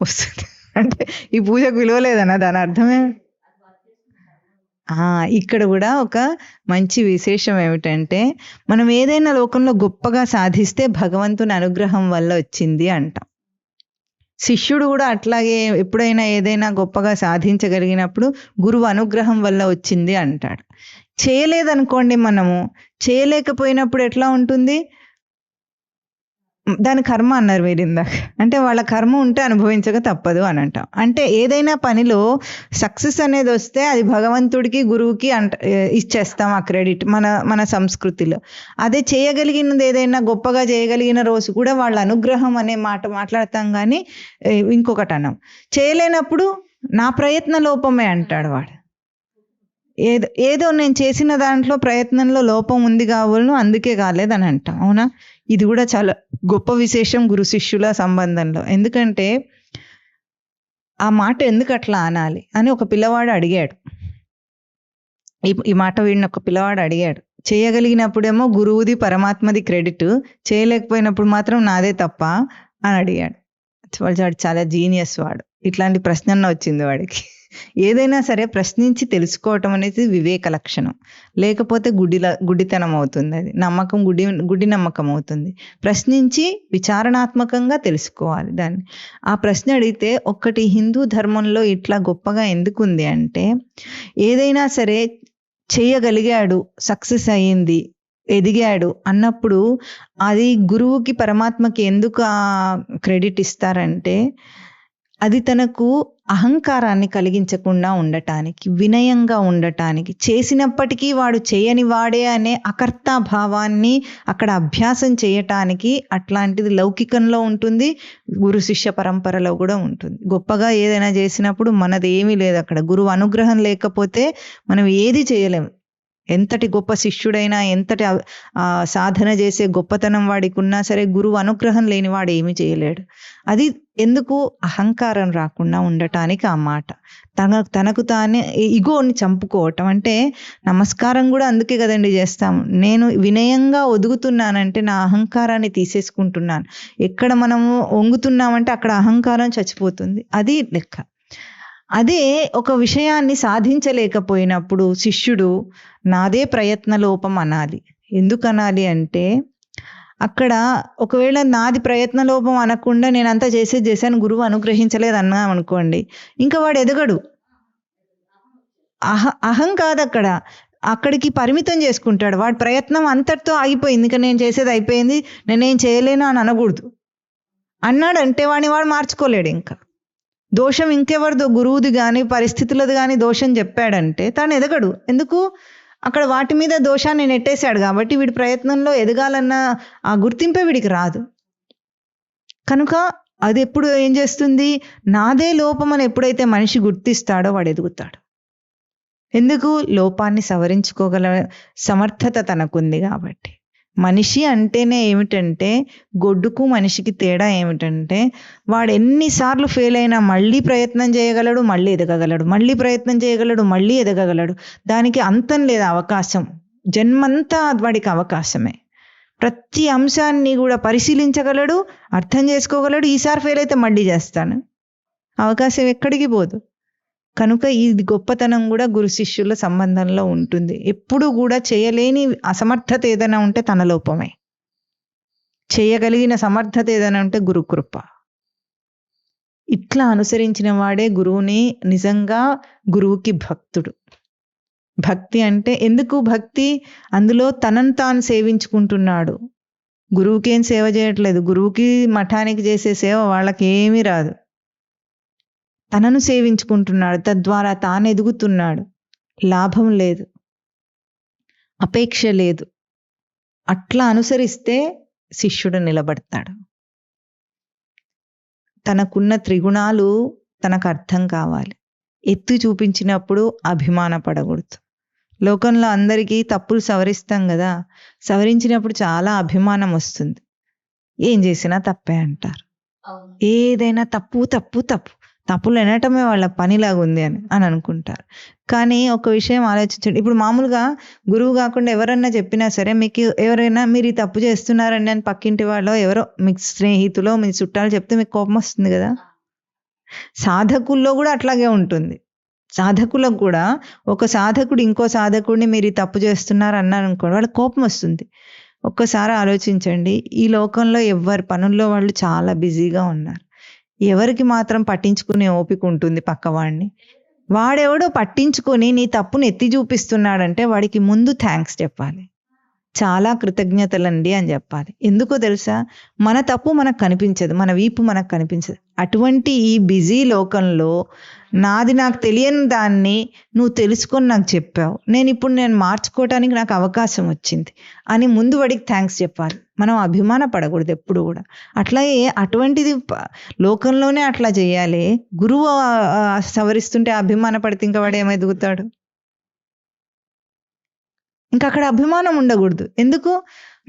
[SPEAKER 1] వస్తుంది. అంటే ఈ పూజకు విలువలేదన్నా దాని అర్థమే. ఇక్కడ కూడా ఒక మంచి విశేషం ఏమిటంటే, మనం ఏదైనా లోకంలో గొప్పగా సాధిస్తే భగవంతుని అనుగ్రహం వల్ల వచ్చింది అంటాం. శిష్యుడు కూడా అట్లాగే ఎప్పుడైనా ఏదైనా గొప్పగా సాధించగలిగినప్పుడు గురువు అనుగ్రహం వల్ల వచ్చింది అంటాడు. చేయలేదనుకోండి, మనము చేయలేకపోయినప్పుడు ఎట్లా ఉంటుంది? దాని కర్మ అన్నారు మీరు ఇందాక. అంటే వాళ్ళ కర్మ ఉంటే అనుభవించక తప్పదు అని అంటాం. అంటే ఏదైనా పనిలో సక్సెస్ అనేది వస్తే అది భగవంతుడికి గురువుకి ఇచ్చేస్తాం ఆ క్రెడిట్ మన సంస్కృతిలో. అదే చేయగలిగినది ఏదైనా గొప్పగా చేయగలిగిన రోజు కూడా వాళ్ళ అనుగ్రహం అనే మాట మాట్లాడతాం కానీ ఇంకొకటి అన్నాం. చేయలేనప్పుడు నా ప్రయత్న లోపమే అంటాడు వాడు. ఏదో నేను చేసిన దాంట్లో ప్రయత్నంలో లోపం ఉంది కావాలను, అందుకే కాలేదని అంటాం. అవునా? ఇది కూడా చాలా గొప్ప విశేషం గురు శిష్యుల సంబంధంలో. ఎందుకంటే ఆ మాట ఎందుకు అట్లా అనాలి అని ఒక పిల్లవాడు అడిగాడు. ఈ మాట వీడిని ఒక పిల్లవాడు అడిగాడు. చేయగలిగినప్పుడేమో గురువుది పరమాత్మది క్రెడిట్, చేయలేకపోయినప్పుడు మాత్రం నాదే తప్ప అని అడిగాడు. వాడు చాలా జీనియస్ వాడు. ఇట్లాంటి ప్రశ్న వచ్చింది వాడికి. ఏదైనా సరే ప్రశ్నించి తెలుసుకోవటం అనేది వివేక లక్షణం. లేకపోతే గుడ్డితనం అవుతుంది. అది నమ్మకం, గుడ్డి నమ్మకం అవుతుంది. ప్రశ్నించి విచారణాత్మకంగా తెలుసుకోవాలి దాన్ని. ఆ ప్రశ్న అడిగితే ఒక్కటి, హిందూ ధర్మంలో ఇట్లా గొప్పగా ఎందుకుంది అంటే, ఏదైనా సరే చేయగలిగాడు, సక్సెస్ అయ్యింది, ఎదిగాడు అన్నప్పుడు అది గురువుకి పరమాత్మకి ఎందుకు ఆ క్రెడిట్ ఇస్తారంటే, అది తనకు అహంకారాన్ని కలిగించకుండా ఉండటానికి, వినయంగా ఉండటానికి, చేసినప్పటికీ వాడు చేయని వాడే అనే అకర్తా భావాన్ని అక్కడ అభ్యాసం చేయటానికి. అట్లాంటిది లౌకికంలో ఉంటుంది, గురు శిష్య పరంపరలో కూడా ఉంటుంది. గొప్పగా ఏదైనా చేసినప్పుడు మనది ఏమీ లేదు అక్కడ. గురువు అనుగ్రహం లేకపోతే మనం ఏది చేయలేము. ఎంతటి గొప్ప శిష్యుడైనా, ఎంతటి సాధన చేసే గొప్పతనం వాడికి ఉన్నా సరే గురువు అనుగ్రహం లేని వాడు ఏమీ చేయలేడు. అది ఎందుకు? అహంకారం రాకుండా ఉండటానికి ఆ మాట. తనకు తానే ఇగోని చంపుకోవటం. అంటే నమస్కారం కూడా అందుకే కదండి చేస్తాం. నేను వినయంగా ఒదుగుతున్నానంటే నా అహంకారాన్ని తీసేసుకుంటున్నాను. ఎక్కడ మనము వంగుతున్నామంటే అక్కడ అహంకారం చచ్చిపోతుంది. అది లెక్క. అదే ఒక విషయాన్ని సాధించలేకపోయినప్పుడు శిష్యుడు నాదే ప్రయత్న లోపం అనాలి. ఎందుకు అనాలి అంటే, అక్కడ ఒకవేళ నాది ప్రయత్న లోపం అనకుండా నేనంతా చేశాను, గురువు అనుగ్రహించలేదు అన్నాం అనుకోండి, ఇంకా వాడు ఎదగడు. అహం కాదు అక్కడ, అక్కడికి పరిమితం చేసుకుంటాడు. వాడి ప్రయత్నం అంతటితో ఆగిపోయింది, ఇంకా నేను చేసేది అయిపోయింది, నేనేం చేయలేను అని అనకూడదు. అన్నాడంటే వాడు మార్చుకోలేడు. ఇంకా దోషం ఇంకెవరిదో, గురువుది కానీ పరిస్థితులది కానీ దోషం చెప్పాడంటే తాను ఎదగడు. ఎందుకు? అక్కడ వాటి మీద దోషాన్ని నెట్టేశాడు కాబట్టి వీడి ప్రయత్నంలో ఎదగాలన్న ఆ గుర్తింపే వీడికి రాదు. కనుక అది ఎప్పుడు ఏం చేస్తుంది, నాదే లోపం అని ఎప్పుడైతే మనిషి గుర్తిస్తాడో వాడు ఎదుగుతాడు. ఎందుకు? లోపాన్ని సవరించుకోగల సమర్థత తనకుంది కాబట్టి. మనిషి అంటేనే ఏమిటంటే, గొడ్డుకు మనిషికి తేడా ఏమిటంటే, వాడు ఎన్నిసార్లు ఫెయిల్ అయినా మళ్ళీ ప్రయత్నం చేయగలడు, మళ్ళీ ఎదగగలడు, మళ్ళీ ప్రయత్నం చేయగలడు, మళ్ళీ ఎదగగలడు. దానికి అంతం లేదు అవకాశం. జన్మంతా వాడికి అవకాశమే. ప్రతి అంశాన్ని కూడా పరిశీలించగలడు, అర్థం చేసుకోగలడు. ఈసారి ఫెయిల్ అయితే మళ్ళీ చేస్తాను, అవకాశం ఎక్కడికి పోదు. కనుక ఇది గొప్పతనం కూడా గురు శిష్యుల సంబంధంలో ఉంటుంది. ఎప్పుడు కూడా చేయలేని అసమర్థత ఏదైనా ఉంటే తన లోపమే, చేయగలిగిన సమర్థత ఏదైనా ఉంటే గురుకృప. ఇట్లా అనుసరించిన వాడే గురువుని నిజంగా గురువుకి భక్తుడు. భక్తి అంటే ఎందుకు భక్తి? అందులో తనను తాను సేవించుకుంటున్నాడు. గురువుకి ఏం సేవ చేయట్లేదు. గురువుకి మఠానికి చేసే సేవ వాళ్ళకి ఏమీ రాదు. తనను సేవించుకుంటున్నాడు, తద్వారా తాను ఎదుగుతున్నాడు. లాభం లేదు, అపేక్ష లేదు. అట్లా అనుసరిస్తే శిష్యుడు నిలబడతాడు. తనకున్న త్రిగుణాలు తనకు అర్థం కావాలి. ఎత్తి చూపించినప్పుడు అభిమానపడకూడదు. లోకంలో అందరికీ తప్పులు సవరిస్తాం కదా, సవరించినప్పుడు చాలా అభిమానం వస్తుంది. ఏం చేసినా తప్పే అంటారు. ఏదైనా తప్పు తప్పు తప్పు, తప్పులు వినటమే వాళ్ళ పనిలాగా ఉంది అని అనుకుంటారు. కానీ ఒక విషయం ఆలోచించండి. ఇప్పుడు మామూలుగా గురువు కాకుండా ఎవరన్నా చెప్పినా సరే, మీకు ఎవరైనా మీరు ఈ తప్పు చేస్తున్నారండి అని పక్కింటి వాళ్ళు ఎవరో మీకు స్నేహితులో మీ చుట్టాలు చెప్తే మీకు కోపం వస్తుంది కదా. సాధకుల్లో కూడా అట్లాగే ఉంటుంది. సాధకులకు కూడా ఒక సాధకుడు ఇంకో సాధకుడిని మీరు ఈ తప్పు చేస్తున్నారు అన్నారు అనుకోండి, వాళ్ళకి కోపం వస్తుంది. ఒక్కసారి ఆలోచించండి, ఈ లోకంలో ఎవరి పనుల్లో వాళ్ళు చాలా బిజీగా ఉన్నారు. ఎవరికి మాత్రం పట్టించుకునే ఓపిక ఉంటుంది పక్కవాడిని? వాడెవడో పట్టించుకొని నీ తప్పును ఎత్తి చూపిస్తున్నాడంటే వాడికి ముందు థ్యాంక్స్ చెప్పాలి, చాలా కృతజ్ఞతలండి అని చెప్పాలి. ఎందుకో తెలుసా? మన తప్పు మనకు కనిపించదు, మన వీపు మనకు కనిపించదు. అటువంటి ఈ బిజీ లోకంలో నాది నాకు తెలియని దాన్ని నువ్వు తెలుసుకొని నాకు చెప్పావు, నేను మార్చుకోవటానికి నాకు అవకాశం వచ్చింది అని ముందు వాడికి థ్యాంక్స్ చెప్పాలి. మనం అభిమాన పడకూడదు ఎప్పుడు కూడా. అట్లాగే అటువంటిది లోకంలోనే అట్లా చేయాలి. గురువు సవరిస్తుంటే అభిమాన పడితే ఇంకా వాడు ఏమెదుగుతాడు? ఇంకా అక్కడ అభిమానం ఉండకూడదు. ఎందుకు?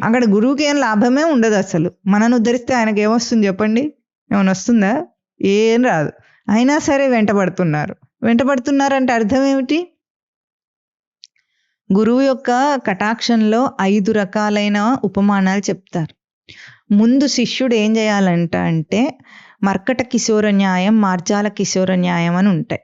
[SPEAKER 1] అక్కడ గురువుకి ఏం లాభమే ఉండదు అసలు. మనను ఉద్ధరిస్తే ఆయనకి ఏమొస్తుంది చెప్పండి? ఏమైనా వస్తుందా? ఏం రాదు. అయినా సరే వెంటబడుతున్నారంటే అర్థం ఏమిటి? గురువు యొక్క కటాక్షంలో 5 రకాలైన ఉపమానాలు చెప్తారు. ముందు శిష్యుడు ఏం చేయాలంట అంటే, మర్కట కిశోర న్యాయం, మార్జాల కిశోర న్యాయం అని ఉంటాయి.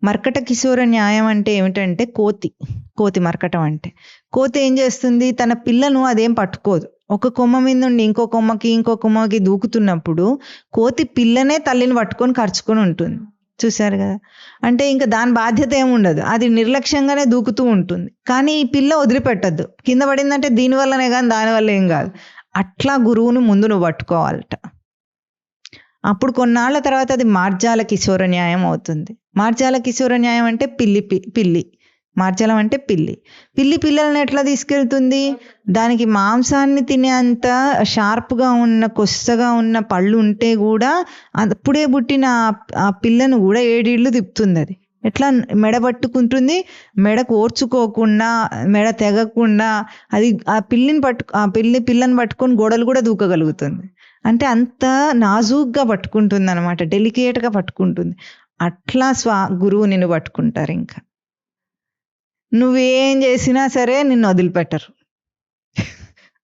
[SPEAKER 1] మర్కట కిశోర న్యాయం అంటే ఏమిటంటే కోతి మర్కటం అంటే. కోతి ఏం చేస్తుంది? తన పిల్లను అదేం పట్టుకోదు. ఒక కొమ్మ మీద నుండి ఇంకో కొమ్మకి దూకుతున్నప్పుడు కోతి పిల్లనే తల్లిని పట్టుకొని ఖర్చుకొని ఉంటుంది. చూశారు కదా? అంటే ఇంకా దాని బాధ్యత ఏముండదు, అది నిర్లక్ష్యంగానే దూకుతూ ఉంటుంది. కానీ ఈ పిల్ల వదిలిపెట్టద్దు. కింద పడిందంటే దీనివల్లనే కానీ దానివల్ల ఏం కాదు. అట్లా గురువును ముందు నువ్వు పట్టుకోవాలట. అప్పుడు కొన్నాళ్ళ తర్వాత అది మార్జాల కిశోర న్యాయం అవుతుంది. మార్జాల కిశోర న్యాయం అంటే పిల్లి. మార్జాలం అంటే పిల్లి పిల్లల్ని ఎట్లా తీసుకెళ్తుంది? దానికి మాంసాన్ని తినే అంత షార్ప్గా ఉన్న కొత్తగా ఉన్న పళ్ళు ఉంటే కూడా అప్పుడే పుట్టిన ఆ పిల్లను కూడా 7 ఇళ్ళు తిప్పుతుంది. అది ఎట్లా? మెడ పట్టుకుంటుంది. మెడకు ఓర్చుకోకుండా, మెడ తెగకుండా అది ఆ పిల్లని పట్టుకొని గోడలు కూడా దూకగలుగుతుంది. అంటే అంత నాజూగ్గా పట్టుకుంటుంది అనమాట, డెలికేట్గా పట్టుకుంటుంది. అట్లా గురువు నిన్ను పట్టుకుంటారు. ఇంకా నువ్వేం చేసినా సరే నిన్ను వదిలిపెట్టరు.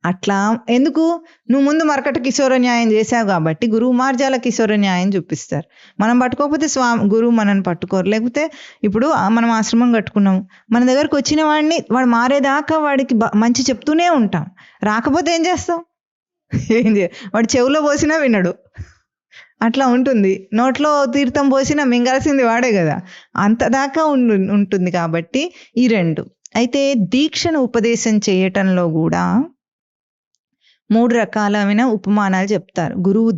[SPEAKER 1] అట్లా ఎందుకు? నువ్వు ముందు మర్కట కిశోర న్యాయం చేసావు కాబట్టి గురువు మార్జాల కిశోర న్యాయం చూపిస్తారు. మనం పట్టుకోకపోతే గురువు మనల్ని పట్టుకోరు. లేకపోతే ఇప్పుడు మనం ఆశ్రమం కట్టుకున్నాము, మన దగ్గరకు వచ్చిన వాడు మారేదాకా వాడికి మంచి చెప్తూనే ఉంటాం. రాకపోతే ఏం చేస్తాం? వాడు చెవులో పోసినా వినడు. అట్లా ఉంటుంది. నోట్లో తీర్థం పోసినా మింగాల్సింది వాడే కదా. అంతదాకా ఉంటుంది. కాబట్టి ఈ 2. అయితే దీక్షను ఉపదేశం చేయటంలో కూడా 3 రకాలైన ఉపమానాలు చెప్తారు. గురువు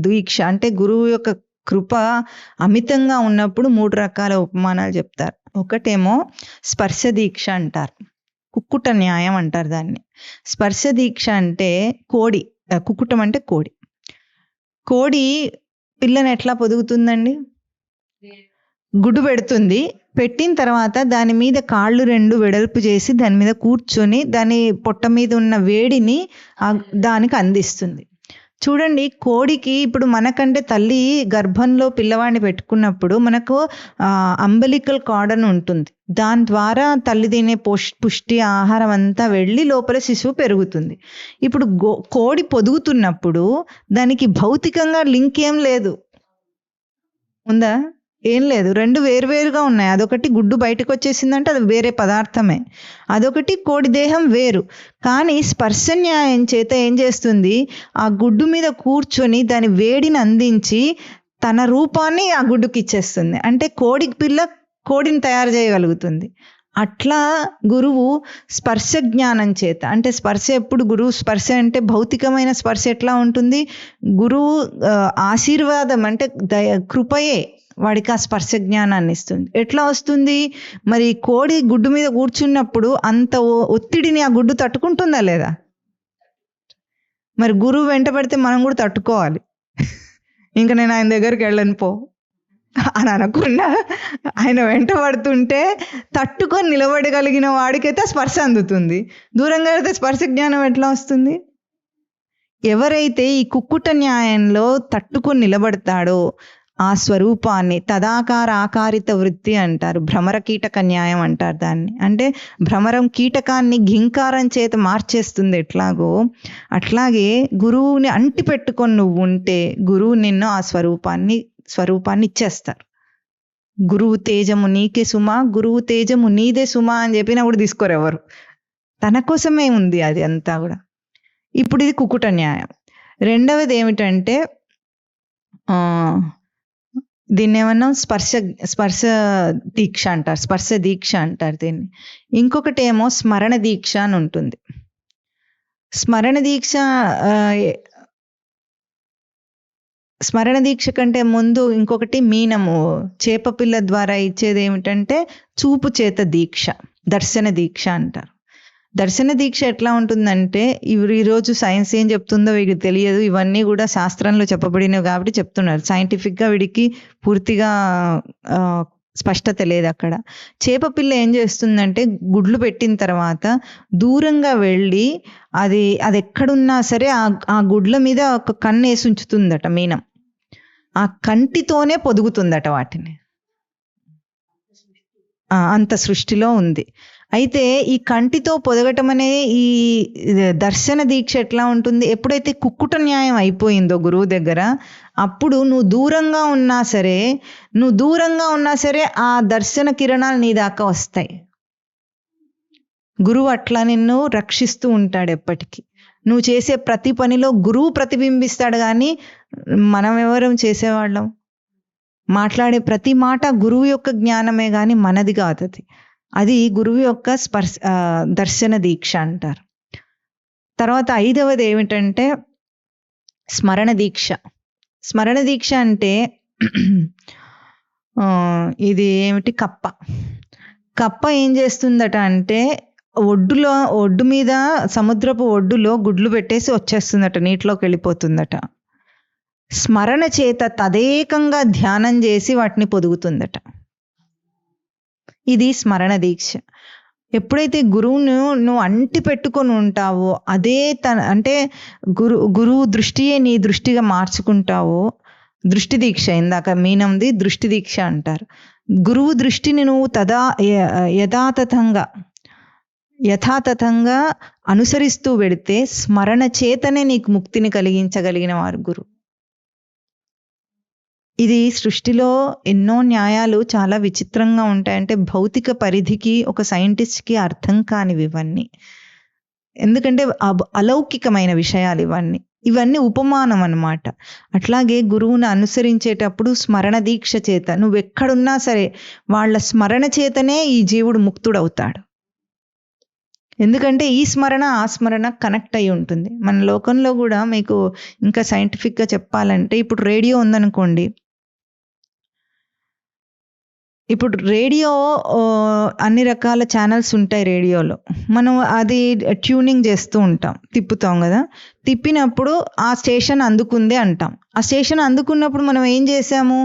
[SPEAKER 1] దీక్ష అంటే గురువు యొక్క కృప అమితంగా ఉన్నప్పుడు 3 రకాల ఉపమానాలు చెప్తారు. ఒకటేమో స్పర్శ దీక్ష అంటారు, కుక్కుట న్యాయం అంటారు దాన్ని. స్పర్శ దీక్ష అంటే కోడి, కుక్కుటం అంటే కోడి. కోడి పిల్లని ఎట్లా పొదుగుతుందండి? గుడ్డు పెడుతుంది. పెట్టిన తర్వాత దాని మీద కాళ్ళు 2 వెడల్పు చేసి దాని మీద కూర్చొని దాని పొట్ట మీద ఉన్న వేడిని దానికి అందిస్తుంది. చూడండి, కోడికి ఇప్పుడు మనకంటే తల్లి గర్భంలో పిల్లవాడిని పెట్టుకున్నప్పుడు మనకు అంబలికల్ కార్డ్ అని ఉంటుంది. దాని ద్వారా తల్లి తినే పుష్టి ఆహారం అంతా వెళ్ళి లోపల శిశువు పెరుగుతుంది. ఇప్పుడు కోడి పొదుగుతున్నప్పుడు దానికి భౌతికంగా లింక్ ఏం లేదు, ఉందా? ఏం లేదు. 2 వేరువేరుగా ఉన్నాయి. అదొకటి గుడ్డు బయటకు వచ్చేసిందంటే అది వేరే పదార్థమే, అదొకటి కోడి దేహం వేరు. కానీ స్పర్శ న్యాయం చేత ఏం చేస్తుంది? ఆ గుడ్డు మీద కూర్చొని దాని వేడిని అందించి తన రూపాన్ని ఆ గుడ్డుకి ఇచ్చేస్తుంది. అంటే కోడిని తయారు చేయగలుగుతుంది. అట్లా గురువు స్పర్శ జ్ఞానం చేత, అంటే స్పర్శ ఎప్పుడు గురువు స్పర్శ అంటే భౌతికమైన స్పర్శ ఎట్లా ఉంటుంది? గురువు ఆశీర్వాదం అంటే కృపయే వాడికి ఆ స్పర్శ జ్ఞానాన్ని ఇస్తుంది. ఎట్లా వస్తుంది మరి? కోడి గుడ్డు మీద కూర్చున్నప్పుడు అంత ఒత్తిడిని ఆ గుడ్డు తట్టుకుంటుందా లేదా? మరి గురువు వెంట పడితే మనం కూడా తట్టుకోవాలి. ఇంకా నేను ఆయన దగ్గరికి వెళ్ళను పో అని అనకుండా ఆయన వెంట పడుతుంటే తట్టుకొని నిలబడగలిగిన వాడికైతే స్పర్శ అందుతుంది. దూరంగా అయితే స్పర్శ జ్ఞానం ఎట్లా వస్తుంది? ఎవరైతే ఈ కుక్కుట న్యాయంలో తట్టుకొని నిలబడతాడో ఆ స్వరూపాన్ని తదాకార ఆకారిత వృత్తి అంటారు. భ్రమర కీటక న్యాయం అంటారు దాన్ని. అంటే భ్రమరం కీటకాన్ని ఘింకారం చేత మార్చేస్తుంది ఎట్లాగో, అట్లాగే గురువుని అంటి పెట్టుకొని నువ్వు ఉంటే గురువు నిన్ను ఆ స్వరూపాన్ని ఇచ్చేస్తారు. గురువు తేజము నీకే సుమా, గురువు తేజము నీదే సుమా అని చెప్పినా కూడా తీసుకోరు ఎవరు. తన కోసమే ఉంది అది అంతా కూడా. ఇప్పుడు ఇది కుక్కుట న్యాయం. రెండవది ఏమిటంటే దీన్ని ఏమన్నా స్పర్శ దీక్ష అంటారు, స్పర్శ దీక్ష అంటారు దీన్ని. ఇంకొకటి ఏమో స్మరణ దీక్ష అని ఉంటుంది. స్మరణ దీక్ష కంటే ముందు ఇంకొకటి మీనము, చేపపిల్ల ద్వారా ఇచ్చేది ఏమిటంటే చూపు చేత దీక్ష, దర్శన దీక్ష అంటారు. దర్శన దీక్ష ఎట్లా ఉంటుందంటే, ఈరోజు సైన్స్ ఏం చెప్తుందో వీడికి తెలియదు, ఇవన్నీ కూడా శాస్త్రంలో చెప్పబడినవి కాబట్టి చెప్తున్నారు. సైంటిఫిక్గా వీడికి పూర్తిగా స్పష్టత లేదు అక్కడ. చేపపిల్ల ఏం చేస్తుందంటే గుడ్లు పెట్టిన తర్వాత దూరంగా వెళ్ళి అది ఎక్కడున్నా సరే ఆ గుడ్ల మీద ఒక కన్ను వేసి ఉంచుతుందట మీనం. ఆ కంటితోనే పొదుగుతుందట వాటిని. అంత సృష్టిలో ఉంది. అయితే ఈ కంటితో పొదగటం అనే ఈ దర్శన దీక్ష ఎట్లా ఉంటుంది? ఎప్పుడైతే కుక్కుట న్యాయం అయిపోయిందో గురువు దగ్గర, అప్పుడు నువ్వు దూరంగా ఉన్నా సరే ఆ దర్శన కిరణాలు నీ దాకా వస్తాయి. గురువు అట్లా నిన్ను రక్షిస్తూ ఉంటాడు ఎప్పటికీ. నువ్వు చేసే ప్రతి పనిలో గురువు ప్రతిబింబిస్తాడు. కానీ మనం ఎవరం చేసేవాళ్ళం? మాట్లాడే ప్రతి మాట గురువు యొక్క జ్ఞానమే కానీ మనది కాదు. అది గురువు యొక్క దర్శన దీక్ష అంటారు. తర్వాత 5వది ఏమిటంటే స్మరణ దీక్ష. స్మరణ దీక్ష అంటే ఇది ఏమిటి? కప్ప ఏం చేస్తుందట అంటే ఒడ్డు మీద సముద్రపు ఒడ్డులో గుడ్లు పెట్టేసి వచ్చేస్తుందట, నీటిలోకి వెళ్ళిపోతుందట. స్మరణ చేత తదేకంగా ధ్యానం చేసి వాటిని పొదుగుతుందట. ఇది స్మరణ దీక్ష. ఎప్పుడైతే గురువును నువ్వు అంటి పెట్టుకొని ఉంటావో, అదే అంటే గురువు దృష్టియే నీ దృష్టిగా మార్చుకుంటావో, దృష్టి దీక్ష. ఇందాక మీనంది దృష్టి దీక్ష అంటారు. గురువు దృష్టిని నువ్వు యథాతథంగా అనుసరిస్తూ వెడితే స్మరణ చేతనే నీకు ముక్తిని కలిగించగలిగిన వారు గురువు. ఇది సృష్టిలో ఎన్నో న్యాయాలు చాలా విచిత్రంగా ఉంటాయి. అంటే భౌతిక పరిధికి ఒక సైంటిస్ట్కి అర్థం కానివి ఇవన్నీ. ఎందుకంటే అలౌకికమైన విషయాలు ఇవన్నీ ఉపమానం అన్నమాట. అట్లాగే గురువును అనుసరించేటప్పుడు స్మరణ దీక్ష చేత నువ్వెక్కడున్నా సరే వాళ్ళ స్మరణ చేతనే ఈ జీవుడు ముక్తుడవుతాడు. ఎందుకంటే ఈ స్మరణ ఆ స్మరణ కనెక్ట్ అయి ఉంటుంది. మన లోకంలో కూడా మీకు ఇంకా సైంటిఫిక్గా చెప్పాలంటే, ఇప్పుడు రేడియో ఉందనుకోండి, ఇప్పుడు రేడియో అన్ని రకాల ఛానల్స్ ఉంటాయి రేడియోలో. మనం అది ట్యూనింగ్ చేస్తూ ఉంటాం, తిప్పుతాం కదా. తిప్పినప్పుడు ఆ స్టేషన్ అందుకుందే అంటాం. ఆ స్టేషన్ అందుకున్నప్పుడు మనం ఏం చేసాము,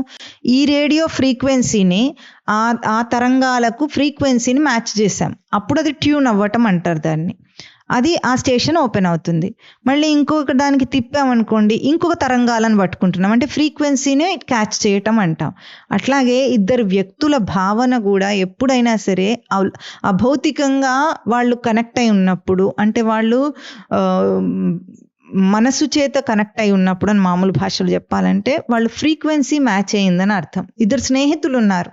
[SPEAKER 1] ఈ రేడియో ఫ్రీక్వెన్సీని ఆ తరంగాలకు ఫ్రీక్వెన్సీని మ్యాచ్ చేసాం. అప్పుడు అది ట్యూన్ అవ్వటం అంటారు దాన్ని. అది ఆ స్టేషన్ ఓపెన్ అవుతుంది. మళ్ళీ ఇంకొక దానికి తిప్పామనుకోండి, ఇంకొక తరంగాలను పట్టుకుంటున్నాం, అంటే ఫ్రీక్వెన్సీనే క్యాచ్ చేయటం అంటాం. అట్లాగే ఇద్దరు వ్యక్తుల భావన కూడా ఎప్పుడైనా సరే అభౌతికంగా వాళ్ళు కనెక్ట్ అయి ఉన్నప్పుడు, అంటే వాళ్ళు మనసు చేత కనెక్ట్ అయి ఉన్నప్పుడు అని మామూలు భాషలో చెప్పాలంటే, వాళ్ళు ఫ్రీక్వెన్సీ మ్యాచ్ అయ్యిందని అర్థం. ఇద్దరు స్నేహితులు ఉన్నారు.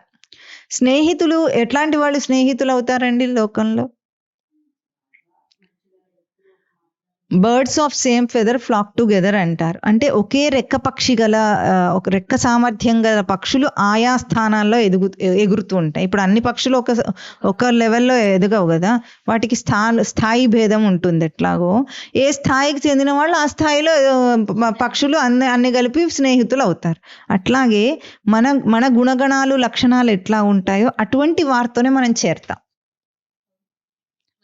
[SPEAKER 1] స్నేహితులు ఎట్లాంటి వాళ్ళు స్నేహితులు అవుతారండి లోకంలో? Birds of same feather flock together అంటారు. అంటే ఒకే రెక్క పక్షి గల, ఒక రెక్క సామర్థ్యం గల పక్షులు ఆయా స్థానాల్లో ఎగురుతూ ఉంటాయి. ఇప్పుడు అన్ని పక్షులు ఒక లెవెల్లో ఎదగవు కదా, వాటికి స్థాయి భేదం ఉంటుంది. ఎట్లాగో ఏ స్థాయికి చెందిన వాళ్ళు ఆ స్థాయిలో పక్షులు అన్ని కలిపి స్నేహితులు అవుతారు. అట్లాగే మన గుణగణాలు లక్షణాలు ఎట్లా ఉంటాయో అటువంటి వారితోనే మనం చేరతాం.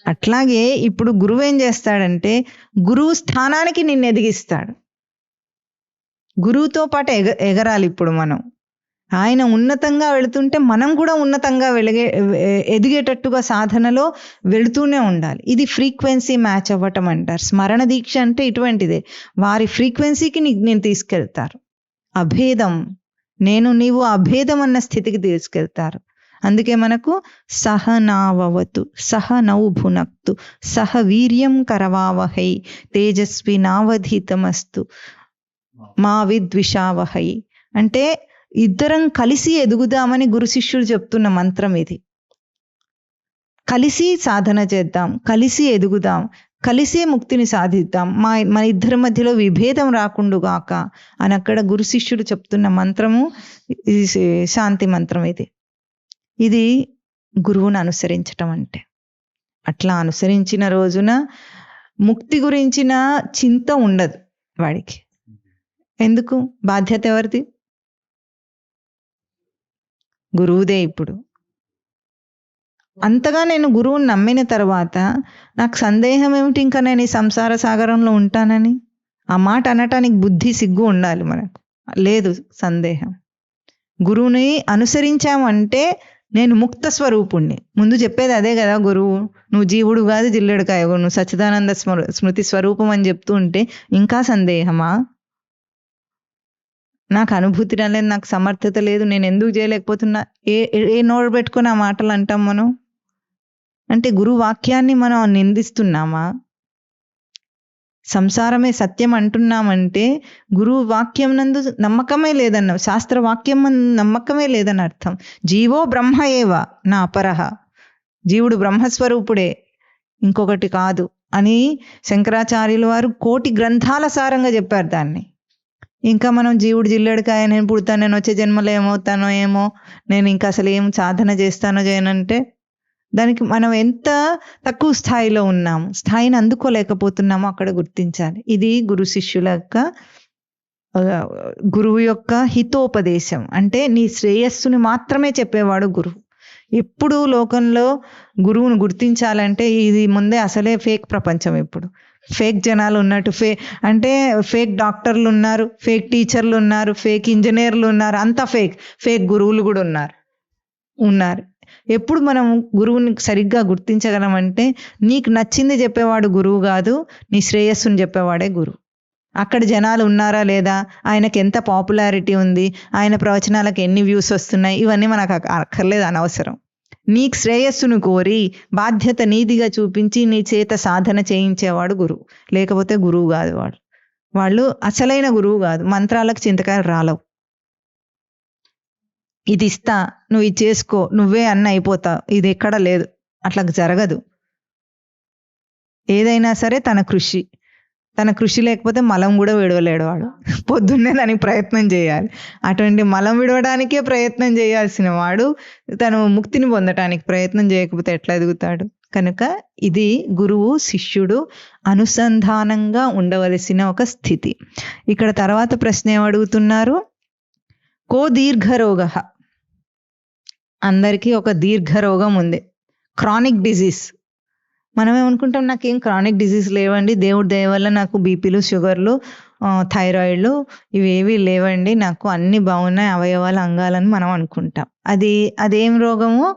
[SPEAKER 1] అట్లాగే ఇప్పుడు గురువు ఏం చేస్తాడంటే, గురువు స్థానానికి నిన్ను ఎదిగిస్తాడు. గురువుతో పాటు ఎగరాలి. ఇప్పుడు మనం ఆయన ఉన్నతంగా వెళుతుంటే మనం కూడా ఉన్నతంగా ఎదిగేటట్టుగా సాధనలో వెళుతూనే ఉండాలి. ఇది ఫ్రీక్వెన్సీ మ్యాచ్ అవ్వటం అంటారు. స్మరణ దీక్ష అంటే ఇటువంటిదే. వారి ఫ్రీక్వెన్సీకి నేను తీసుకెళ్తారు. అభేదం, నేను నీవు అభేదం అన్న స్థితికి తీసుకెళ్తారు. అందుకే మనకు సహనావవతు సహనౌ భునక్తు సహ వీర్యం కరవావహై తేజస్వి నావధీతమస్తు మా విద్విషావహై. అంటే ఇద్దరం కలిసి ఎదుగుదామని గురు శిష్యులు చెప్తున్న మంత్రం ఇది. కలిసి సాధన చేద్దాం, కలిసి ఎదుగుదాం, కలిసే ముక్తిని సాధిద్దాం, మన ఇద్దరి మధ్యలో విభేదం రాకుండుగాక అని అక్కడ గురు శిష్యుడు చెప్తున్న మంత్రము శాంతి మంత్రం ఇది. ఇది గురువును అనుసరించటం అంటే. అట్లా అనుసరించిన రోజున ముక్తి గురించిన చింత ఉండదు వాడికి. ఎందుకు? బాధ్యత ఎవరిది? గురువుదే. ఇప్పుడు అంతగా నేను గురువుని నమ్మిన తర్వాత నాకు సందేహం ఏమిటి, ఇంకా నేను ఈ సంసార సాగరంలో ఉంటానని? ఆ మాట అనటానికి బుద్ధి సిగ్గు ఉండాలి మనకు. లేదు సందేహం. గురువుని అనుసరించామంటే నేను ముక్త స్వరూపుణ్ణి. ముందు చెప్పేది అదే కదా గురువు. నువ్వు జీవుడు కాదు, జిల్లెడకాయ, నువ్వు సచ్చిదానంద స్మృతి స్వరూపం అని చెప్తూ ఉంటే ఇంకా సందేహమా? నాకు అనుభూతి రాలేదు, నాకు సమర్థత లేదు, నేను ఎందుకు చేయలేకపోతున్నా, ఏ నోరు పెట్టుకుని ఆ మాటలు అంటాం మనం? అంటే గురువు వాక్యాన్ని మనం నిందిస్తున్నామా? సంసారమే సత్యం అంటున్నామంటే గురువు వాక్యం నందు నమ్మకమే లేదన్న, శాస్త్ర వాక్యం నమ్మకమే లేదని అర్థం. జీవో బ్రహ్మ ఏవ నా అపరహ, జీవుడు బ్రహ్మస్వరూపుడే, ఇంకొకటి కాదు అని శంకరాచార్యుల వారు కోటి గ్రంథాల సారంగా చెప్పారు దాన్ని. ఇంకా మనం జీవుడు జిల్లెడకాయ, నేను పుడతాను, నేను వచ్చే జన్మలో ఏమవుతానో ఏమో, నేను ఇంకా అసలు ఏం సాధన చేస్తానో చేయనంటే దానికి మనం ఎంత తక్కువ స్థాయిలో ఉన్నాము, స్థాయిని అందుకోలేకపోతున్నామో అక్కడ గుర్తించాలి. ఇది గురు శిష్యుల యొక్క, గురువు యొక్క హితోపదేశం. అంటే నీ శ్రేయస్సుని మాత్రమే చెప్పేవాడు గురువు. ఎప్పుడు లోకంలో గురువును గుర్తించాలంటే ఇది ముందే అసలే ఫేక్ ప్రపంచం. ఇప్పుడు ఫేక్ జనాలు ఉన్నట్టు, అంటే ఫేక్ డాక్టర్లు ఉన్నారు, ఫేక్ టీచర్లు ఉన్నారు, ఫేక్ ఇంజనీర్లు ఉన్నారు, అంతా ఫేక్ గురువులు కూడా ఉన్నారు. ఎప్పుడు మనం గురువుని సరిగ్గా గుర్తించగలమంటే, నీకు నచ్చింది చెప్పేవాడు గురువు కాదు, నీ శ్రేయస్సుని చెప్పేవాడే గురువు. అక్కడ జనాలు ఉన్నారా లేదా, ఆయనకి ఎంత పాపులారిటీ ఉంది, ఆయన ప్రవచనాలకు ఎన్ని వ్యూస్ వస్తున్నాయి, ఇవన్నీ మనకు అక్కర్లేదు, అనవసరం. నీకు శ్రేయస్సును కోరి బాధ్యత నీదిగా చూపించి నీ చేత సాధన చేయించేవాడు గురువు. లేకపోతే గురువు కాదు వాళ్ళు అసలైన గురువు కాదు. మంత్రాలకు చింతకాయలు రాలవు. ఇది ఇస్తా, నువ్వు ఇది చేసుకో, నువ్వే అన్న అయిపోతావు, ఇది ఎక్కడ లేదు, అట్లా జరగదు. ఏదైనా సరే తన కృషి లేకపోతే మలం కూడా విడవలేడు వాడు. పొద్దున్నే దానికి ప్రయత్నం చేయాలి. అటువంటి మలం విడవడానికే ప్రయత్నం చేయాల్సిన వాడు తను ముక్తిని పొందటానికి ప్రయత్నం చేయకపోతే ఎట్లా ఎదుగుతాడు? కనుక ఇది గురువు శిష్యుడు అనుసంధానంగా ఉండవలసిన ఒక స్థితి. ఇక్కడ తర్వాత ప్రశ్న ఏమడుగుతున్నారు? కో దీర్ఘరోగ. అందరికీ ఒక దీర్ఘరోగం ఉంది, క్రానిక్ డిజీజ్. మనం ఏమనుకుంటాం, నాకేం క్రానిక్ డిజీజ్ లేవండి, దేవుడి దయ వల్ల నాకు బీపీలు, షుగర్లు, థైరాయిడ్లు ఇవేవి లేవండి, నాకు అన్ని బాగున్నాయి అవయవాలు, అంగాలని మనం అనుకుంటాం. అదేం రోగము?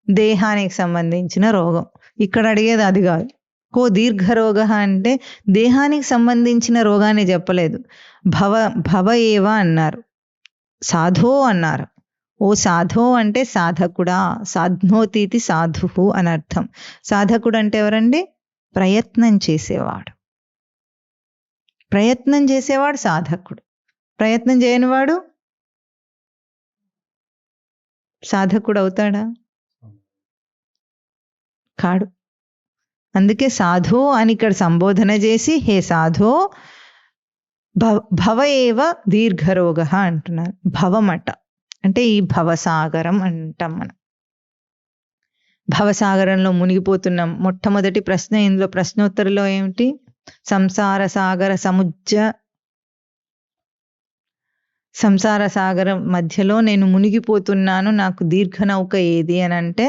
[SPEAKER 1] దేహానికి సంబంధించిన రోగం. ఇక్కడ అడిగేది అది కాదు. కో దీర్ఘరోగ అంటే దేహానికి సంబంధించిన రోగాన్ని చెప్పలేదు. భవ ఏవ అన్నారు, సాధో అన్నారు. ఓ సాధో అంటే సాధకుడా, సాధ్నోతీతి సాధు అని అర్థం. సాధకుడు అంటే ఎవరండి? ప్రయత్నం చేసేవాడు. ప్రయత్నం చేసేవాడు సాధకుడు. ప్రయత్నం చేయనివాడు సాధకుడు అవుతాడా? కాడు. అందుకే సాధో అని ఇక్కడ సంబోధన చేసి, హే సాధో భవ ఏవ దీర్ఘరోగ అంటున్నారు. భవమట అంటే ఈ భవసాగరం అంటాం మనం. భవసాగరంలో మునిగిపోతున్నాం. మొట్టమొదటి ప్రశ్న ఇందులో ప్రశ్నోత్తరంలో ఏమిటి? సంసార సాగరం మధ్యలో నేను మునిగిపోతున్నాను, నాకు దీర్ఘనౌక ఏది అని అంటే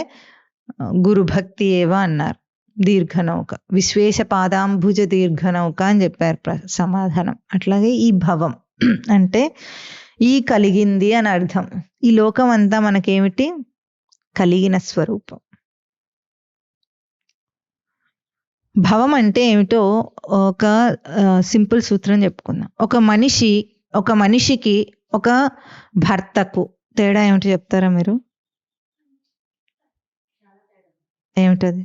[SPEAKER 1] గురుభక్తి ఏవ అన్నారు. దీర్ఘనౌక విశ్వేశ పాదాంబుజ దీర్ఘనౌక అని చెప్పారు సమాధానం. అట్లాగే ఈ భవం అంటే ఈ కలిగింది అని అర్థం. ఈ లోకం అంతా మనకేమిటి? కలిగిన స్వరూపం. భవం అంటే ఏమిటో ఒక సింపుల్ సూత్రం చెప్పుకుందాం. ఒక మనిషికి ఒక భర్తకు తేడా ఏమిటి చెప్తారా మీరు? ఏమిటది?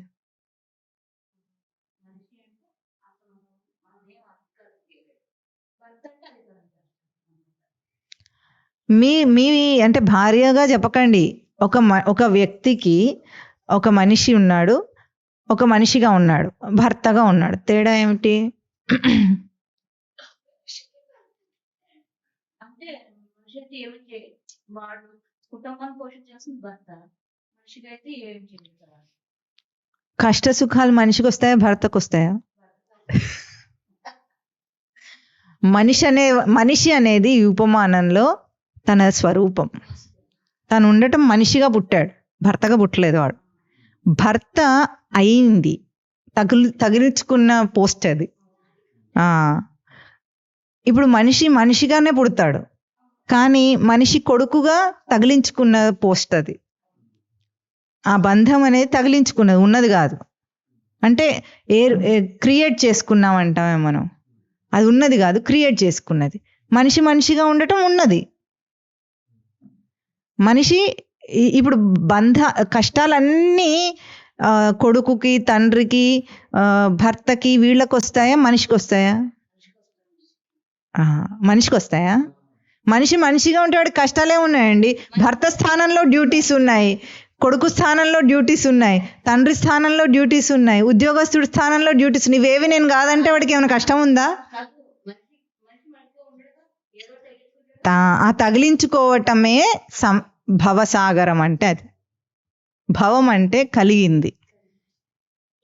[SPEAKER 1] మీ అంటే భార్యగా చెప్పకండి. ఒక వ్యక్తికి ఒక మనిషి ఉన్నాడు, ఒక మనిషిగా ఉన్నాడు, భర్తగా ఉన్నాడు. తేడా ఏమిటి? కష్ట సుఖాలు మనిషికి వస్తాయా, భర్తకు వస్తాయా? మనిషి అనేది ఉపమానంలో తన స్వరూపం. తను ఉండటం మనిషిగా పుట్టాడు, భర్తగా పుట్టలేదు. వాడు భర్త అయింది, తగిలించుకున్న పోస్ట్ అది. ఇప్పుడు మనిషిగానే పుడతాడు, కానీ మనిషి కొడుకుగా తగిలించుకున్న పోస్ట్ అది. ఆ బంధం అనేది తగిలించుకున్నది, ఉన్నది కాదు. అంటే క్రియేట్ చేసుకున్నాం అంటామే మనం. అది ఉన్నది కాదు, క్రియేట్ చేసుకున్నది. మనిషిగా ఉండటం ఉన్నది. మనిషి ఇప్పుడు కష్టాలన్నీ కొడుకుకి, తండ్రికి, భర్తకి, వీళ్ళకి వస్తాయా, మనిషికి వస్తాయా? మనిషికి వస్తాయా? మనిషిగా ఉంటే వాడికి కష్టాలే ఉన్నాయండి. భర్త స్థానంలో డ్యూటీస్ ఉన్నాయి, కొడుకు స్థానంలో డ్యూటీస్ ఉన్నాయి, తండ్రి స్థానంలో డ్యూటీస్ ఉన్నాయి, ఉద్యోగస్తుడి స్థానంలో డ్యూటీస్. నీవేవి నేను కాదంటే వాడికి ఏమైనా కష్టం ఉందా? ఆ తగిలించుకోవటమే భవసాగరం అంటే. అది భవం అంటే కలిగింది.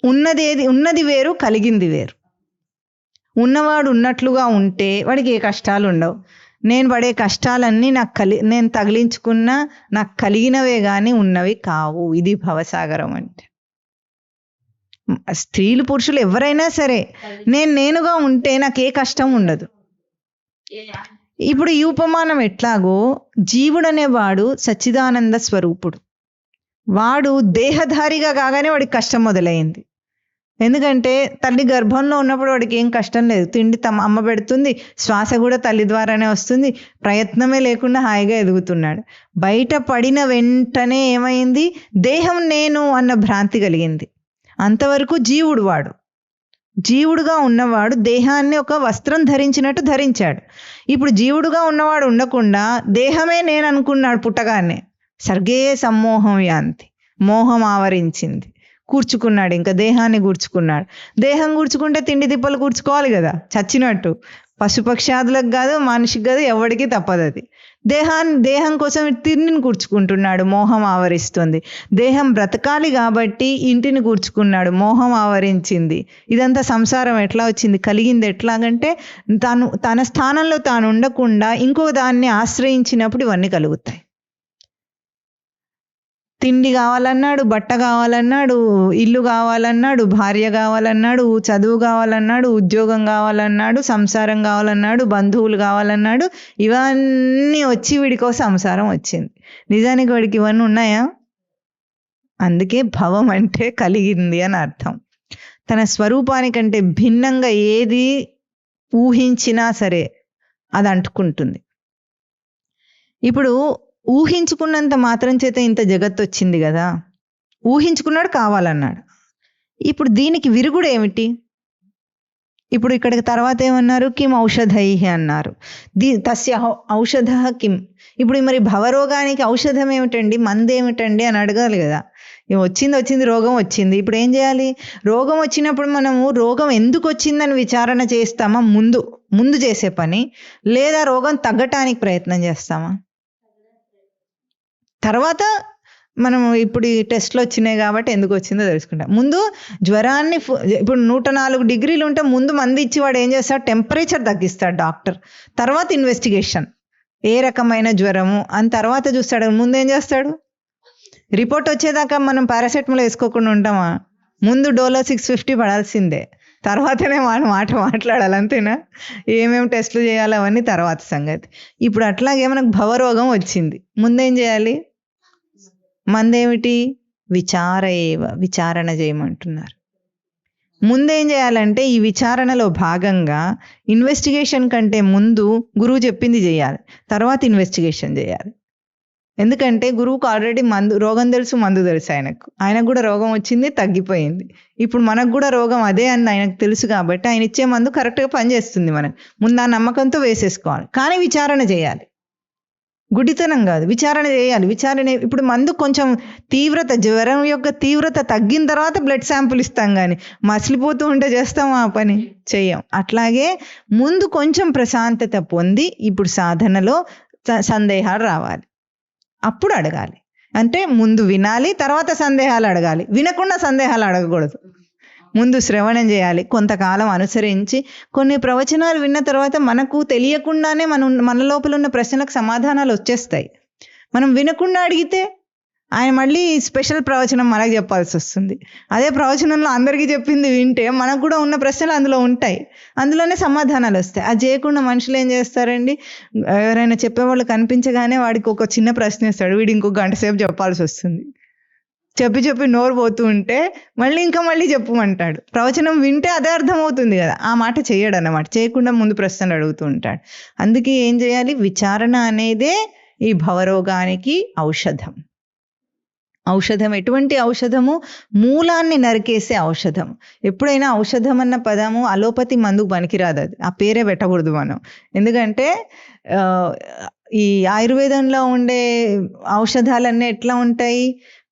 [SPEAKER 1] ఉన్నది వేరు, కలిగింది వేరు. ఉన్నవాడు ఉన్నట్లుగా ఉంటే వాడికి ఏ కష్టాలు ఉండవు. నేను పడే కష్టాలన్నీ నేను తగిలించుకున్న నాకు కలిగినవే కానీ ఉన్నవి కావు. ఇది భవసాగరం అంటే. స్త్రీలు పురుషులు ఎవరైనా సరే నేనుగా ఉంటే నాకు ఏ కష్టం ఉండదు. ఇప్పుడు ఈ ఉపమానం ఎట్లాగో జీవుడు అనేవాడు సచ్చిదానంద స్వరూపుడు. వాడు దేహధారిగా కాగానే వాడికి కష్టం మొదలైంది. ఎందుకంటే తల్లి గర్భంలో ఉన్నప్పుడు వాడికి ఏం కష్టం లేదు, తిండి అమ్మ పెడుతుంది, శ్వాస కూడా తల్లి ద్వారానే వస్తుంది, ప్రయత్నమే లేకుండా హాయిగా ఎదుగుతున్నాడు. బయట పడిన వెంటనే ఏమైంది? దేహం నేను అన్న భ్రాంతి కలిగింది. అంతవరకు జీవుడుగా ఉన్నవాడు దేహాన్ని ఒక వస్త్రం ధరించినట్టు ధరించాడు. ఇప్పుడు జీవుడుగా ఉన్నవాడు ఉండకుండా దేహమే నేను అనుకున్నాడు. పుట్టగానే సర్గే సమ్మోహం యాంతి, మోహం ఆవరించింది, కూర్చుకున్నాడు. ఇంకా దేహాన్ని కూర్చుకున్నాడు. దేహం కూర్చుకుంటే తిండి తిప్పలు కూర్చుకోవాలి కదా, చచ్చినట్టు. పశుపక్షాదులకు కాదు, మనిషికి కాదు, ఎవరికి తప్పదు. అది దేహం కోసం తిండిని కూర్చుకుంటున్నాడు, మోహం ఆవరిస్తుంది. దేహం బ్రతకాలి కాబట్టి ఇంటిని కూర్చుకున్నాడు, మోహం ఆవరించింది. ఇదంతా సంసారం ఎట్లా వచ్చింది, కలిగింది ఎట్లాగంటే తన స్థానంలో తాను ఉండకుండా ఇంకో దాన్ని ఆశ్రయించినప్పుడు ఇవన్నీ కలుగుతాయి. తిండి కావాలన్నాడు, బట్ట కావాలన్నాడు, ఇల్లు కావాలన్నాడు, భార్య కావాలన్నాడు, చదువు కావాలన్నాడు, ఉద్యోగం కావాలన్నాడు, సంసారం కావాలన్నాడు, బంధువులు కావాలన్నాడు. ఇవన్నీ వచ్చి వీడికో సంసారం వచ్చింది. నిజానికి వాడికి ఇవన్నీ ఉన్నాయా? అందుకే భవం అంటే కలిగింది అని అర్థం. తన స్వరూపానికంటే భిన్నంగా ఏది ఊహించినా సరే అది అంటుకుంటుంది. ఇప్పుడు ఊహించుకున్నంత మాత్రం చేత ఇంత జగత్తు వచ్చింది కదా, ఊహించుకున్నాడు కావాలన్నాడు. ఇప్పుడు దీనికి విరుగుడు ఏమిటి? ఇప్పుడు ఇక్కడికి తర్వాత ఏమన్నారు? కిం ఔషధై అన్నారు. తస్య ఔషధ కిం. ఇప్పుడు మరి భవరోగానికి ఔషధం ఏమిటండి, మందు ఏమిటండి అని అడగాలి కదా. వచ్చింది రోగం వచ్చింది, ఇప్పుడు ఏం చేయాలి? రోగం వచ్చినప్పుడు మనము రోగం ఎందుకు వచ్చిందని విచారణ చేస్తామా ముందు చేసే పని, లేదా రోగం తగ్గటానికి ప్రయత్నం చేస్తామా? తర్వాత మనం ఇప్పుడు ఈ టెస్ట్లు వచ్చినాయి కాబట్టి ఎందుకు వచ్చిందో తెలుసుకుంటాం. ముందు జ్వరాన్ని ఇప్పుడు 104 డిగ్రీలు ఉంటే ముందు మంది ఇచ్చి వాడు ఏం చేస్తాడు? టెంపరేచర్ తగ్గిస్తాడు డాక్టర్. తర్వాత ఇన్వెస్టిగేషన్, ఏ రకమైన జ్వరము అని తర్వాత చూస్తాడు. ముందు ఏం చేస్తాడు? రిపోర్ట్ వచ్చేదాకా మనం పారాసెటమాల్ వేసుకోకుండా ఉంటామా? ముందు డోలో 650 పడాల్సిందే, తర్వాతనే మాట మాట్లాడాలి, అంతేనా? ఏమేమి టెస్టులు చేయాలి అవన్నీ తర్వాత సంగతి. ఇప్పుడు అట్లాగే మనకు భవరోగం వచ్చింది, ముందేం చేయాలి? మందేమిటి? విచారణ చేయమంటున్నారు. ముందేం చేయాలంటే ఈ విచారణలో భాగంగా ఇన్వెస్టిగేషన్ కంటే ముందు గురువు చెప్పింది చేయాలి, తర్వాత ఇన్వెస్టిగేషన్ చేయాలి. ఎందుకంటే గురువుకు ఆల్రెడీ రోగం తెలుసు, మందు తెలుసు. ఆయనకు కూడా రోగం వచ్చింది, తగ్గిపోయింది. ఇప్పుడు మనకు కూడా రోగం అదే అని ఆయనకు తెలుసు కాబట్టి ఆయన ఇచ్చే మందు కరెక్ట్గా పనిచేస్తుంది. మనకు ముందు ఆ నమ్మకంతో వేసేసుకోవాలి. కానీ విచారణ చేయాలి, గుడితనం కాదు, విచారణ చేయాలి. ఇప్పుడు మందు కొంచెం తీవ్రత, జ్వరం యొక్క తీవ్రత తగ్గిన తర్వాత బ్లడ్ శాంపుల్ ఇస్తాం, కానీ మసిలిపోతూ ఉంటే చేస్తాం ఆ పని? చెయ్యం. అట్లాగే ముందు కొంచెం ప్రశాంతత పొంది ఇప్పుడు సాధనలో సందేహాలు రావాలి, అప్పుడు అడగాలి. అంటే ముందు వినాలి, తర్వాత సందేహాలు అడగాలి. వినకుండా సందేహాలు అడగకూడదు. ముందు శ్రవణం చేయాలి, కొంతకాలం అనుసరించి కొన్ని ప్రవచనాలు విన్న తర్వాత మనకు తెలియకుండానే మన లోపల ఉన్న ప్రశ్నలకు సమాధానాలు వచ్చేస్తాయి. మనం వినకుండా అడిగితే ఆయన మళ్ళీ స్పెషల్ ప్రవచనం మనకు చెప్పాల్సి వస్తుంది. అదే ప్రవచనంలో అందరికీ చెప్పింది వింటే మనకు కూడా ఉన్న ప్రశ్నలు అందులో ఉంటాయి, అందులోనే సమాధానాలు వస్తాయి. అది చేయకుండా మనుషులు ఏం చేస్తారండి? ఎవరైనా చెప్పేవాళ్ళు కనిపించగానే వాడికి ఒక చిన్న ప్రశ్న ఇస్తాడు, వీడు ఇంకొక గంట సేపు చెప్పాల్సి వస్తుంది. చెప్పి నోరు పోతూ ఉంటే మళ్ళీ చెప్పమంటాడు. ప్రవచనం వింటే అదే అర్థమవుతుంది కదా, ఆ మాట చేయడు అన్నమాట. చేయకుండా ముందు ప్రశ్నలు అడుగుతూ ఉంటాడు. అందుకే ఏం చేయాలి? విచారణ అనేదే ఈ భవరోగానికి ఔషధం. ఎటువంటి ఔషధము? మూలాన్ని నరికేసే ఔషధం. ఎప్పుడైనా ఔషధం అన్న పదము అలోపతి మందుకు పనికిరాదు, అది ఆ పేరే పెట్టకూడదు మనం. ఎందుకంటే ఈ ఆయుర్వేదంలో ఉండే ఔషధాలన్నీ ఎట్లా ఉంటాయి?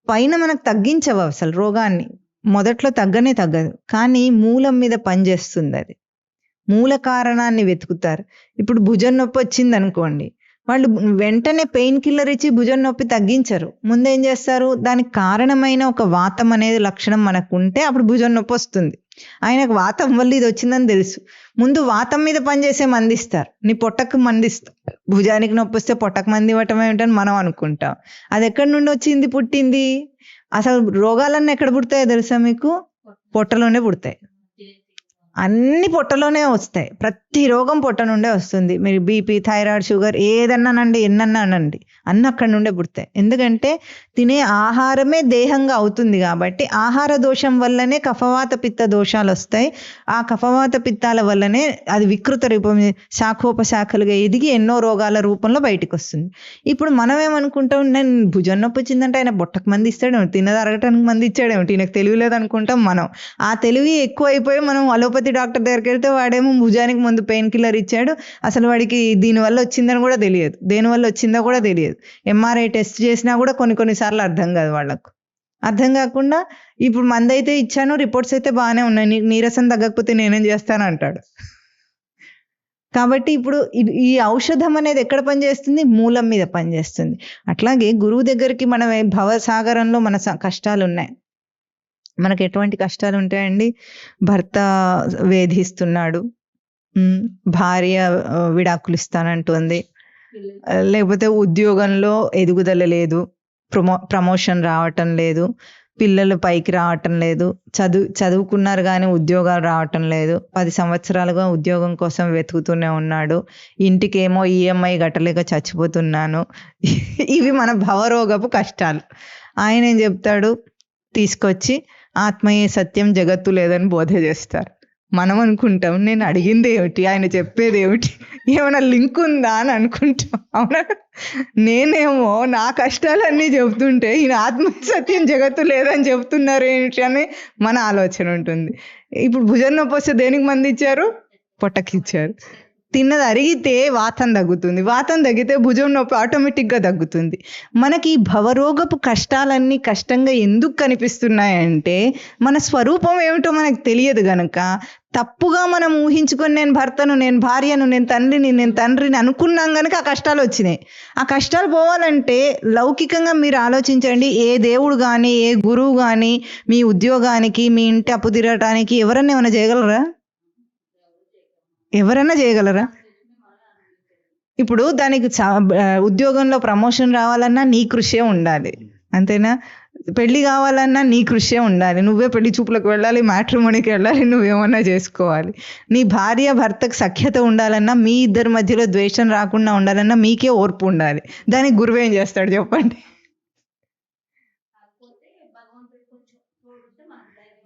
[SPEAKER 1] పైన మనకు తగ్గించవు అసలు రోగాన్ని, మొదట్లో తగ్గదు, కానీ మూలం మీద పనిచేస్తుంది. అది మూల కారణాన్ని వెతుకుతారు. ఇప్పుడు భుజం నొప్పి వచ్చింది అనుకోండి, వాళ్ళు వెంటనే పెయిన్ కిల్లర్ ఇచ్చి భుజం నొప్పి తగ్గించరు. ముందేం చేస్తారు? దానికి కారణమైన ఒక వాతం అనేది లక్షణం మనకు ఉంటే అప్పుడు భుజం నొప్పి వస్తుంది. ఆయనకు వాతం వల్ల ఇది వచ్చిందని తెలుసు, ముందు వాతం మీద పనిచేసే మందిస్తారు. నీ పొట్టకు మందిస్తారు. భుజానికి నొప్పి వస్తే పొట్టకు మంది ఇవ్వటం ఏమిటని మనం అనుకుంటాం. అది ఎక్కడి నుండి పుట్టింది? అసలు రోగాలన్నీ ఎక్కడ పుడతాయో తెలుసా మీకు? పొట్టలోనే పుడతాయి. అన్ని పొట్టలోనే వస్తాయి. ప్రతి రోగం పొట్ట నుండే వస్తుంది. మీరు బీపీ, థైరాయిడ్, షుగర్ ఏదన్నానండి, ఎన్నన్నా అనండి, అన్నీ అక్కడ నుండే పుడతాయి. ఎందుకంటే తినే ఆహారమే దేహంగా అవుతుంది కాబట్టి ఆహార దోషం వల్లనే కఫవాత పిత్త దోషాలు వస్తాయి. ఆ కఫవాత పిత్తాల వల్లనే అది వికృత రూపం, శాఖోపశాఖలుగా ఎదిగి ఎన్నో రోగాల రూపంలో బయటకు వస్తుంది. ఇప్పుడు మనం ఏమనుకుంటాం? నేను భుజం నొప్పి వచ్చిందంటే ఆయన బొట్టకు మంది ఇస్తాడేమో, తిన్నది అరగటానికి మంది ఇచ్చాడేమో, ఈయనకు తెలియలేదు అనుకుంటాం మనం. ఆ తెలివి ఎక్కువ అయిపోయి మనం అలోపతి డాక్టర్ దగ్గరికి వెళ్తే వాడేమో భుజానికి ముందు పెయిన్ కిల్లర్ ఇచ్చాడు, అసలు వాడికి దీనివల్ల వచ్చిందని కూడా తెలియదు, దేనివల్ల వచ్చిందో కూడా తెలియదు. ఎంఆర్ఐ టెస్ట్ చేసినా కూడా కొన్నిసార్లు అర్థం కాదు వాళ్ళకు. అర్థం కాకుండా ఇప్పుడు మందైతే ఇచ్చాను, రిపోర్ట్స్ అయితే బాగానే ఉన్నాయి, నీరసం తగ్గకపోతే నేనేం చేస్తాను అంటాడు. కాబట్టి ఇప్పుడు ఈ ఔషధం అనేది ఎక్కడ పనిచేస్తుంది? మూలం మీద పనిచేస్తుంది. అట్లాగే గురువు దగ్గరికి మనం భవసాగరంలో మన కష్టాలు ఉన్నాయి. మనకు ఎటువంటి కష్టాలు ఉంటాయండి? భర్త వేధిస్తున్నాడు, భార్య విడాకులు ఇస్తానంటుంది, లేకపోతే ఉద్యోగంలో ఎదుగుదల లేదు, ప్రమోషన్ రావటం లేదు, పిల్లలు పైకి రావటం లేదు, చదువుకున్నారు కానీ ఉద్యోగాలు రావటం లేదు, 10 సంవత్సరాలుగా ఉద్యోగం కోసం వెతుకుతూనే ఉన్నాడు, ఇంటికేమో ఈఎంఐ కట్టలేక చచ్చిపోతున్నాను. ఇవి మన భవరోగపు కష్టాలు. ఆయన ఏం చెప్తాడు? తీసుకొచ్చి ఆత్మయే సత్యం, జగత్తు లేదని బోధ చేస్తారు. మనం అనుకుంటాం నేను అడిగింది ఏమిటి, ఆయన చెప్పేది ఏమిటి, ఏమైనా లింక్ ఉందా అని అనుకుంటాం. అవునా? నేనేమో నా కష్టాలన్నీ చెబుతుంటే ఈయన ఆత్మ సత్యం జగత్తు లేదని చెబుతున్నారు ఏమిటి అని మన ఆలోచన ఉంటుంది. ఇప్పుడు భుజం నొప్పి వస్తే దేనికి మంది ఇచ్చారు? పొట్టకిచ్చారు. తిన్నది అరిగితే వాతం తగ్గుతుంది, వాతం తగ్గితే భుజం నొప్పి ఆటోమేటిక్గా తగ్గుతుంది. మనకి ఈ భవరోగపు కష్టాలన్నీ కష్టంగా ఎందుకు కనిపిస్తున్నాయంటే మన స్వరూపం ఏమిటో మనకు తెలియదు గనక తప్పుగా మనం ఊహించుకొని నేను భర్తను, నేను భార్యను, నేను తండ్రిని అనుకున్నాం కనుక ఆ కష్టాలు వచ్చినాయి. ఆ కష్టాలు పోవాలంటే లౌకికంగా మీరు ఆలోచించండి. ఏ దేవుడు కానీ ఏ గురువు కానీ మీ ఉద్యోగానికి, మీ ఇంటి అప్పు తీరటానికి ఎవరన్నా ఏమైనా చేయగలరా? ఎవరైనా చేయగలరా? ఇప్పుడు దానికి ఉద్యోగంలో ప్రమోషన్ రావాలన్నా నీ కృషే ఉండాలి, అంతేనా? పెళ్లి కావాలన్నా నీ కృషే ఉండాలి, నువ్వే పెళ్లి చూపులకు వెళ్ళాలి, మ్యాట్రిమోనీకి వెళ్ళాలి, నువ్వేమన్నా చేసుకోవాలి. నీ భార్య భర్తకు సఖ్యత ఉండాలన్నా, మీ ఇద్దరి మధ్యలో ద్వేషం రాకుండా ఉండాలన్నా మీకే ఓర్పు ఉండాలి. దానికి గురువు ఏం చేస్తాడు చెప్పండి?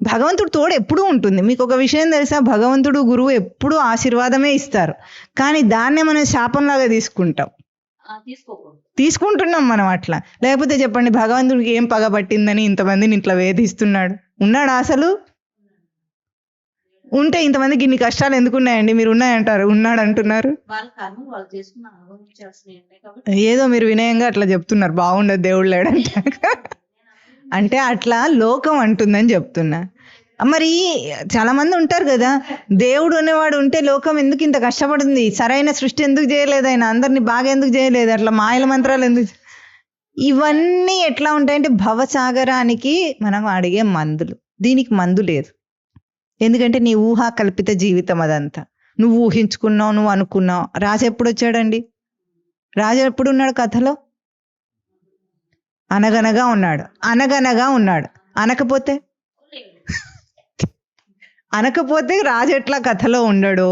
[SPEAKER 1] భగవంతుడు తోడు ఎప్పుడూ ఉంటుంది. మీకు ఒక విషయం తెలుసా? భగవంతుడు గురువు ఎప్పుడూ ఆశీర్వాదమే ఇస్తారు, కానీ దాన్నే మనం శాపంలాగా తీసుకుంటున్నాం మనం. అట్లా లేకపోతే చెప్పండి, భగవంతుడికి ఏం పగబట్టిందని ఇంతమందిని ఇట్లా వేధిస్తున్నాడు? ఉన్నాడా అసలు? ఉంటే ఇంతమందికి ఇన్ని కష్టాలు ఎందుకున్నాయండి? మీరు ఉన్నాయంటారు, ఉన్నాడు అంటున్నారు. ఏదో మీరు వినయంగా అట్లా చెప్తున్నారు, బాగుండదు దేవుడు లేడంట. అంటే అట్లా లోకం అంటుందని చెప్తున్నా. మరి చాలా మంది ఉంటారు కదా, దేవుడు అనేవాడు ఉంటే లోకం ఎందుకు ఇంత కష్టపడుతుంది, సరైన సృష్టి ఎందుకు చేయలేదు, ఆయన అందరినీ బాగా ఎందుకు చేయలేదు, అట్లా మాయల మంత్రాలు ఎందుకు? ఇవన్నీ ఎట్లా ఉంటాయంటే భవసాగరానికి మనం అడిగే మందులు. దీనికి మందు లేదు, ఎందుకంటే నీ ఊహా కల్పిత జీవితం అదంతా. నువ్వు ఊహించుకున్నావు, నువ్వు అనుకున్నావు. రాజు ఎప్పుడు వచ్చాడండి? రాజు ఎప్పుడు ఉన్నాడు కథలో? అనగనగా ఉన్నాడు. అనకపోతే రాజు ఎట్లా కథలో ఉండడు?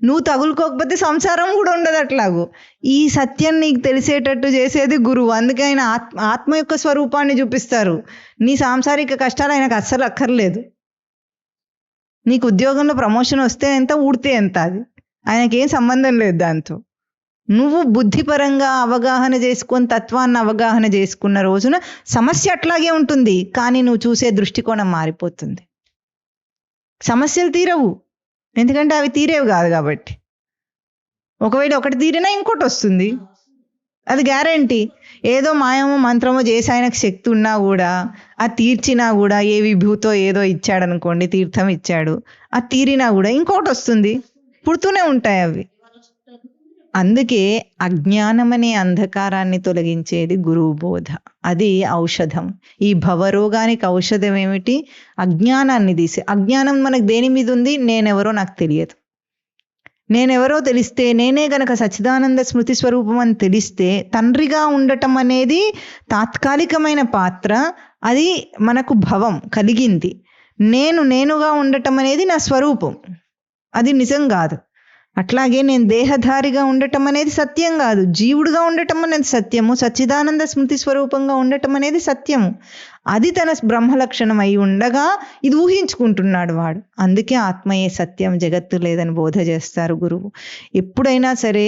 [SPEAKER 1] నువ్వు తగులుకోకపోతే సంసారం కూడా ఉండదు. అట్లాగూ ఈ సత్యం నీకు తెలిసేటట్టు చేసేది గురువు. అందుకే ఆయన ఆత్మ యొక్క స్వరూపాన్ని చూపిస్తారు. నీ సాంసారిక కష్టాలు ఆయనకు అస్సలు అక్కర్లేదు. నీకు ఉద్యోగంలో ప్రమోషన్ వస్తే ఎంత, ఊడితే ఎంత, అది ఆయనకేం సంబంధం లేదు దాంతో. నువ్వు బుద్ధిపరంగా అవగాహన చేసుకొని తత్వాన్ని అవగాహన చేసుకున్న రోజున సమస్య అట్లాగే ఉంటుంది, కానీ నువ్వు చూసే దృష్టికోణం మారిపోతుంది. సమస్యలు తీరవు, ఎందుకంటే అవి తీరేవి కాదు కాబట్టి. ఒకవేళ ఒకటి తీరినా ఇంకోటి వస్తుంది, అది గ్యారంటీ. ఏదో మాయమో మంత్రమో చేసి ఆయనకు శక్తి ఉన్నా కూడా, అది తీర్చినా కూడా, ఏ విభూతో ఏదో ఇచ్చాడు అనుకోండి, తీర్థం ఇచ్చాడు, అది తీరినా కూడా ఇంకోటి వస్తుంది, పుడుతూనే ఉంటాయి అవి. అందుకే అజ్ఞానమనే అంధకారాన్ని తొలగించేది గురువు బోధ, అది ఔషధం. ఈ భవరోగానికి ఔషధం ఏమిటి? అజ్ఞానాన్ని తీసి. అజ్ఞానం మనకు దేని మీద ఉంది? నేనెవరో నాకు తెలియదు. నేనెవరో తెలిస్తే, నేనే గనక సచ్చిదానంద స్మృతి స్వరూపం అని తెలిస్తే, తండ్రిగా ఉండటం అనేది తాత్కాలికమైన పాత్ర, అది మనకు భవం కలిగింది. నేనుగా ఉండటం అనేది నా స్వరూపం, అది నిజం కాదు. అట్లాగే నేను దేహధారిగా ఉండటం అనేది సత్యం కాదు, జీవుడుగా ఉండటం అనేది సత్యము, సచ్చిదానంద స్మృతి స్వరూపంగా ఉండటం అనేది సత్యము. అది తన బ్రహ్మలక్షణం అయి ఉండగా ఇది ఊహించుకుంటున్నాడు వాడు. అందుకే ఆత్మయే సత్యం, జగత్తు లేదని బోధ చేస్తారు గురువు. ఎప్పుడైనా సరే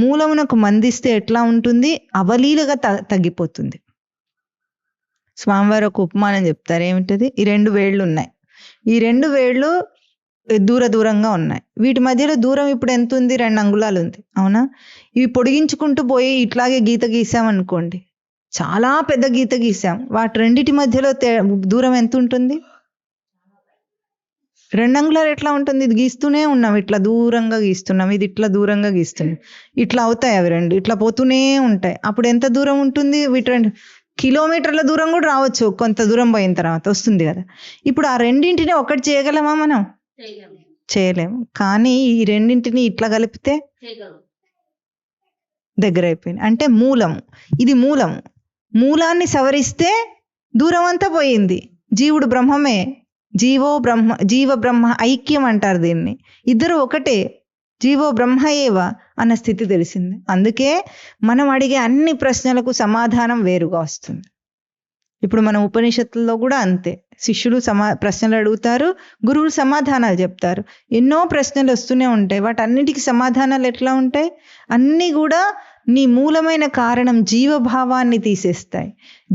[SPEAKER 1] మూలమునకు మందిస్తే ఎట్లా ఉంటుంది? అవలీలగా తగ్గిపోతుంది. స్వామివారు ఒక ఉపమానం చెప్తారు. ఏమిటది? ఈ 2 వేళ్ళు ఉన్నాయి, ఈ 2 వేళ్ళు దూరంగా ఉన్నాయి. వీటి మధ్యలో దూరం ఇప్పుడు ఎంత ఉంది? 2 అంగుళాలు ఉంది, అవునా? ఇవి పొడిగించుకుంటూ పోయి ఇట్లాగే గీత గీసామనుకోండి, చాలా పెద్ద గీత గీసాం, వాటి రెండిటి మధ్యలో దూరం ఎంత ఉంటుంది? 2 అంగుళాలు ఎట్లా ఉంటుంది? ఇది గీస్తూనే ఉన్నాం, ఇట్లా దూరంగా గీస్తున్నాం, ఇది ఇట్లా దూరంగా గీస్తున్నాం, ఇట్లా అవుతాయి అవి రెండు, ఇట్లా పోతూనే ఉంటాయి. అప్పుడు ఎంత దూరం ఉంటుంది? వీటి 2 కిలోమీటర్ల దూరం కూడా రావచ్చు, కొంత దూరం పోయిన తర్వాత వస్తుంది కదా. ఇప్పుడు ఆ రెండింటిని ఒకటి చేయగలమా మనం? చేయలేము. కానీ ఈ రెండింటిని ఇట్లా కలిపితే దగ్గర అయిపోయింది. అంటే మూలము, ఇది మూలము. మూలాన్ని సవరిస్తే దూరం అంతా పోయింది. జీవుడు బ్రహ్మమే, జీవ బ్రహ్మ ఐక్యం అంటారు దీన్ని. ఇద్దరు ఒకటే, జీవో బ్రహ్మ ఏవ అన్న స్థితి తెలిసింది. అందుకే మనం అడిగే అన్ని ప్రశ్నలకు సమాధానం వేరుగా వస్తుంది. ఇప్పుడు మన ఉపనిషత్తుల్లో కూడా అంతే, శిష్యులు ప్రశ్నలు అడుగుతారు, గురువులు సమాధానాలు చెప్తారు. ఎన్నో ప్రశ్నలు వస్తూనే ఉంటాయి. వాటన్నిటికీ సమాధానాలు ఎట్లా ఉంటాయి? అన్నీ కూడా నీ మూలమైన కారణం జీవభావాన్ని తీసేస్తాయి.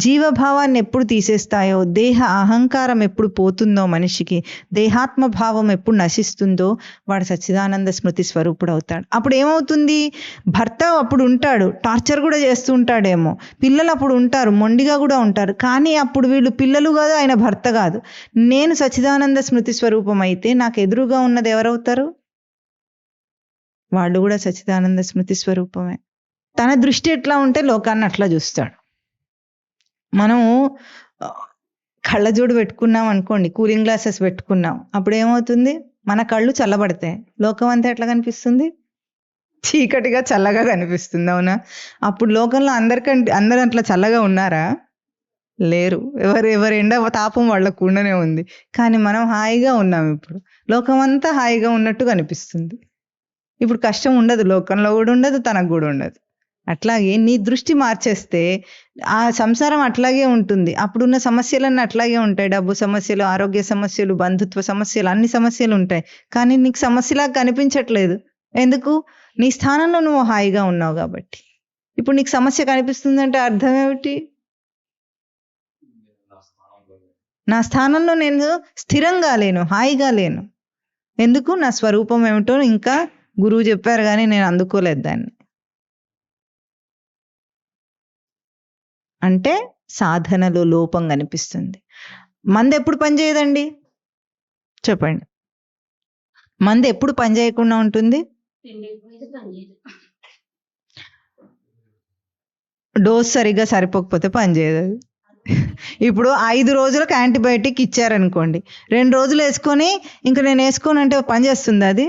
[SPEAKER 1] జీవభావాన్ని ఎప్పుడు తీసేస్తాయో, దేహ అహంకారం ఎప్పుడు పోతుందో, మనిషికి దేహాత్మ భావం ఎప్పుడు నశిస్తుందో, వాడు సచ్చిదానంద స్మృతి స్వరూపుడు అవుతాడు. అప్పుడు ఏమవుతుంది? భర్త అప్పుడు ఉంటాడు, టార్చర్ కూడా చేస్తూ ఉంటాడేమో, పిల్లలు అప్పుడు ఉంటారు, మొండిగా కూడా ఉంటారు. కానీ అప్పుడు వీళ్ళు పిల్లలు కాదు, ఆయన భర్త కాదు. నేను సచ్చిదానంద స్మృతి స్వరూపం అయితే నాకు ఎదురుగా ఉన్నది ఎవరవుతారు? వాళ్ళు కూడా సచ్చిదానంద స్మృతి స్వరూపమే. తన దృష్టి ఎట్లా ఉంటే లోకాన్ని అట్లా చూస్తాడు. మనము కళ్ళజోడు పెట్టుకున్నాం అనుకోండి, కూలింగ్ గ్లాసెస్ పెట్టుకున్నాం, అప్పుడు ఏమవుతుంది? మన కళ్ళు చల్లబడతాయి, లోకం అంతా ఎట్లా కనిపిస్తుంది? చీకటిగా చల్లగా కనిపిస్తుంది, అవునా? అప్పుడు లోకంలో అందరూ అట్లా చల్లగా ఉన్నారా? లేరు. ఎవరి ఎండ తాపం వాళ్ళకు ఉండనే ఉంది. కానీ మనం హాయిగా ఉన్నాం. ఇప్పుడు లోకం అంతా హాయిగా ఉన్నట్టు కనిపిస్తుంది. ఇప్పుడు కష్టం ఉండదు, లోకంలో కూడా ఉండదు, తనకు కూడా ఉండదు. అట్లాగే నీ దృష్టి మార్చేస్తే ఆ సంసారం అట్లాగే ఉంటుంది. అప్పుడున్న సమస్యలన్నీ అట్లాగే ఉంటాయి. డబ్బు సమస్యలు, ఆరోగ్య సమస్యలు, బంధుత్వ సమస్యలు, అన్ని సమస్యలు ఉంటాయి. కానీ నీకు సమస్యలాగా కనిపించట్లేదు. ఎందుకు? నీ స్థానంలో నువ్వు హాయిగా ఉన్నావు కాబట్టి. ఇప్పుడు నీకు సమస్య కనిపిస్తుందంటే అర్థం ఏమిటి? నా స్థానంలో నేను స్థిరంగా లేను, హాయిగా లేను. ఎందుకు? నా స్వరూపం ఏమిటో ఇంకా గురువు చెప్పారు కానీ నేను అందుకోలేదు దాన్ని. అంటే సాధనలో లోపం కనిపిస్తుంది. మంది ఎప్పుడు పనిచేయదండి? చెప్పండి. మంది ఎప్పుడు పని చేయకుండా ఉంటుంది? డోస్ సరిగ్గా సరిపోకపోతే పనిచేయదు. ఇప్పుడు 5 రోజులకు యాంటీబయాటిక్ ఇచ్చారనుకోండి, 2 రోజులు వేసుకొని ఇంకా నేను వేసుకోను అంటే పనిచేస్తుంది అది?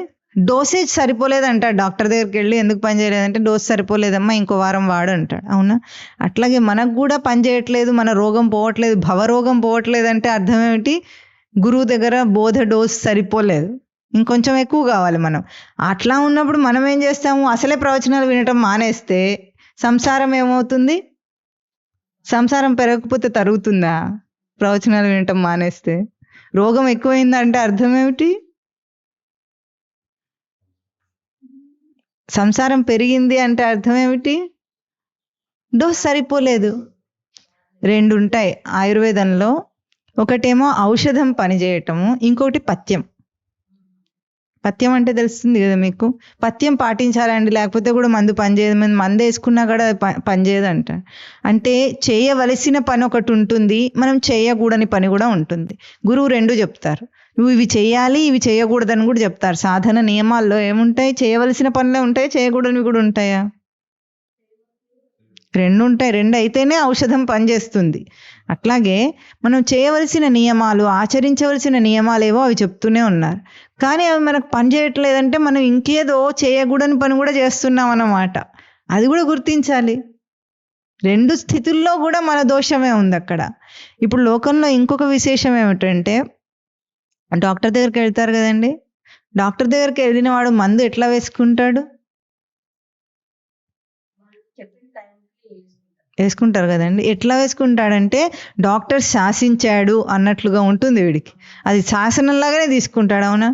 [SPEAKER 1] డోసేజ్ సరిపోలేదంట, డాక్టర్ దగ్గరికి వెళ్ళి ఎందుకు పని చేయలేదంటే డోస్ సరిపోలేదమ్మా, ఇంకో వారం వాడు అంటాడు, అవునా? అట్లాగే మనకు కూడా పని చేయట్లేదు, మన రోగం పోవట్లేదు, భవరోగం పోవట్లేదు అంటే అర్థం ఏమిటి? గురువు దగ్గర బోధ డోస్ సరిపోలేదు, ఇంకొంచెం ఎక్కువ కావాలి మనం. అట్లా ఉన్నప్పుడు మనం ఏం చేస్తాము? అసలే ప్రవచనాలు వినటం మానేస్తే సంసారం ఏమవుతుంది? సంసారం పెరగకపోతే తరుగుతుందా? ప్రవచనాలు వినటం మానేస్తే రోగం ఎక్కువైందంటే అర్థం ఏమిటి? సంసారం పెరిగింది అంటే అర్థం ఏమిటి? డోస్ సరిపోలేదు. 2 ఉంటాయి ఆయుర్వేదంలో, ఒకటేమో ఔషధం పనిచేయటము, ఇంకొకటి పథ్యం. పథ్యం అంటే తెలుస్తుంది కదా మీకు? పథ్యం పాటించాలండి, లేకపోతే కూడా మందు పనిచేయదు, మందు వేసుకున్నా కూడా పనిచేయదంట. అంటే చేయవలసిన పని ఒకటి ఉంటుంది, మనం చేయకూడని పని కూడా ఉంటుంది. గురువు 2 చెప్తారు. నువ్వు ఇవి చేయాలి, ఇవి చేయకూడదని కూడా చెప్తారు. సాధన నియమాల్లో ఏముంటాయి? చేయవలసిన పనులే ఉంటాయి, చేయకూడనివి కూడా ఉంటాయా? 2 ఉంటాయి. 2 అయితేనే ఔషధం పనిచేస్తుంది. అట్లాగే మనం చేయవలసిన నియమాలు, ఆచరించవలసిన నియమాలేవో అవి చెప్తూనే ఉన్నారు. కానీ అవి మనకు పని చేయట్లేదంటే మనం ఇంకేదో చేయకూడని పని కూడా చేస్తున్నాం అన్నమాట. అది కూడా గుర్తించాలి. 2 స్థితుల్లో కూడా మన దోషమే ఉంది అక్కడ. ఇప్పుడు లోకంలో ఇంకొక విశేషం ఏమిటంటే, డాక్టర్ దగ్గరికి వెళ్తారు కదండి, డాక్టర్ దగ్గరికి వెళ్ళిన వాడు మందు ఎట్లా వేసుకుంటాడు? వేసుకుంటారు కదండి. ఎట్లా వేసుకుంటాడంటే డాక్టర్ శాసించాడు అన్నట్లుగా ఉంటుంది వీడికి. అది శాసనంలాగానే తీసుకుంటాడు, అవునా?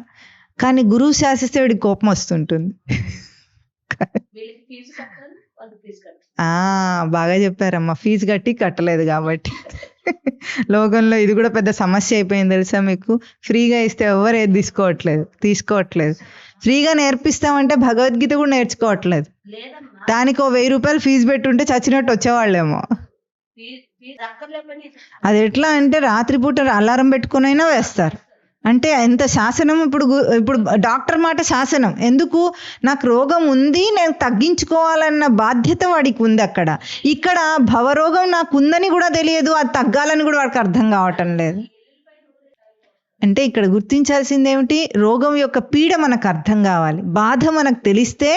[SPEAKER 1] కానీ గురువు శాసిస్తే వీడికి కోపం వస్తుంటుంది. బాగా చెప్పారమ్మా, ఫీజు కట్టలేదు కాబట్టి. లోకంలో ఇది కూడా పెద్ద సమస్య అయిపోయింది తెలుసా మీకు? ఫ్రీగా ఇస్తే ఎవరు ఏది తీసుకోవట్లేదు. ఫ్రీగా నేర్పిస్తామంటే భగవద్గీత కూడా నేర్చుకోవట్లేదు. దానికి 1000 రూపాయలు ఫీజు పెట్టుంటే చచ్చినట్టు వచ్చేవాళ్ళేమో. అది ఎట్లా అంటే రాత్రిపూట అలారం పెట్టుకునైనా వేస్తారు. అంటే ఎంత శాసనం. ఇప్పుడు డాక్టర్ మాట శాసనం. ఎందుకు? నాకు రోగం ఉంది, నేను తగ్గించుకోవాలన్న బాధ్యత వాడికి ఉంది. ఇక్కడ భవరోగం నాకు ఉందని కూడా తెలియదు, అది తగ్గాలని కూడా వాడికి అర్థం కావటం లేదు. అంటే ఇక్కడ గుర్తించాల్సింది ఏమిటి? రోగం యొక్క పీడ మనకు అర్థం కావాలి, బాధ మనకు తెలిస్తే,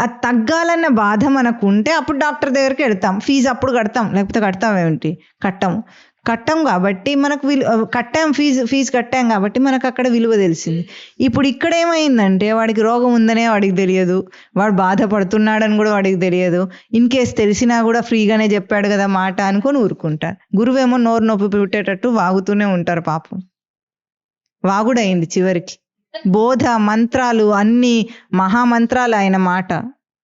[SPEAKER 1] అది తగ్గాలన్న బాధ మనకు ఉంటే అప్పుడు డాక్టర్ దగ్గరికి వెళ్తాం. ఫీజు అప్పుడు కడతాం, లేకపోతే కడతామేమిటి? కట్టం కాబట్టి మనకు కట్టాం, ఫీజు కట్టాం కాబట్టి మనకు అక్కడ విలువ తెలిసింది. ఇప్పుడు ఇక్కడ ఏమైందంటే వాడికి రోగం ఉందనే వాడికి తెలియదు, వాడు బాధపడుతున్నాడని కూడా వాడికి తెలియదు. ఇన్ కేస్ తెలిసినా కూడా ఫ్రీగానే చెప్పాడు కదా మాట అనుకొని ఊరుకుంటారు. గురువేమో నోరు నొప్పి పెట్టేటట్టు వాగుతూనే ఉంటారు. పాపం వాగుడైంది చివరికి. బోధ మంత్రాలు అన్ని మహామంత్రాలు ఆయన మాట.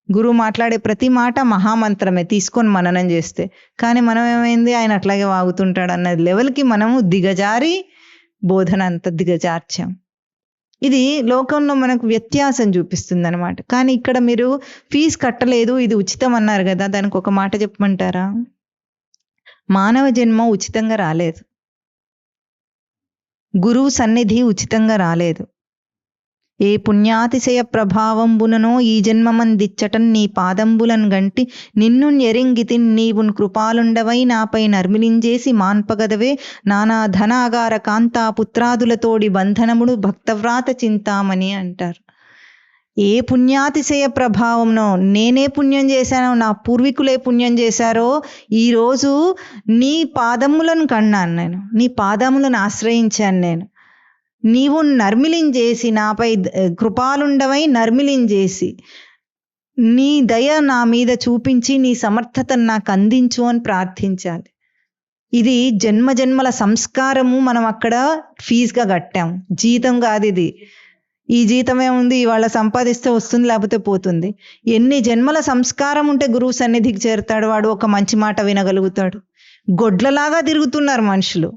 [SPEAKER 1] గురువు మాట్లాడే ప్రతి మాట మహామంత్రమే తీసుకొని మననం చేస్తే. కానీ మనం ఏమైంది, ఆయన అట్లాగే వాగుతుంటాడు అన్నది లెవెల్కి మనము దిగజారి బోధన అంత దిగజార్చాం. ఇది లోకంలో మనకు వ్యత్యాసం చూపిస్తుంది అనమాట. కానీ ఇక్కడ మీరు ఫీజు కట్టలేదు, ఇది ఉచితం అన్నారు కదా, దానికి ఒక మాట చెప్పమంటారా? మానవ జన్మ ఉచితంగా రాలేదు, గురువు సన్నిధి ఉచితంగా రాలేదు. ఏ పుణ్యాతిశయ ప్రభావంబుననో ఈ జన్మమందిచ్చటన్ నీ పాదంబులన్ గంటి నిన్ను ఎరింగితి నీవున్ కృపాలుండవై నాపై నర్మిలించేసి మాన్పగదవే నానా ధనాగార కాంతా పుత్రాదులతోడి బంధనముడు భక్తవ్రాత చింతామణి అంటారు. ఏ పుణ్యాతిశయ ప్రభావంలో నేనే పుణ్యం చేశానో, నా పూర్వీకులే పుణ్యం చేశారో, ఈరోజు నీ పాదములను కన్నాను నేను, నీ పాదములను ఆశ్రయించాను నేను. నీవు నర్మిలించేసి నాపై కృపాలుండవై నర్మిలించేసి నీ దయ నా మీద చూపించి నీ సమర్థతను నాకు అందించు అని ప్రార్థించాలి. ఇది జన్మ జన్మల సంస్కారము. మనం అక్కడ ఫీజుగా కట్టాం, జీతం కాదు ఇది. ఈ జీతమే ఉంది, ఇవాళ సంపాదిస్తే వస్తుంది, లేకపోతే పోతుంది. ఎన్ని జన్మల సంస్కారం ఉంటే గురువు సన్నిధికి చేరుతాడు వాడు, ఒక మంచి మాట వినగలుగుతాడు. గొడ్లలాగా తిరుగుతున్నారు మనుషులు.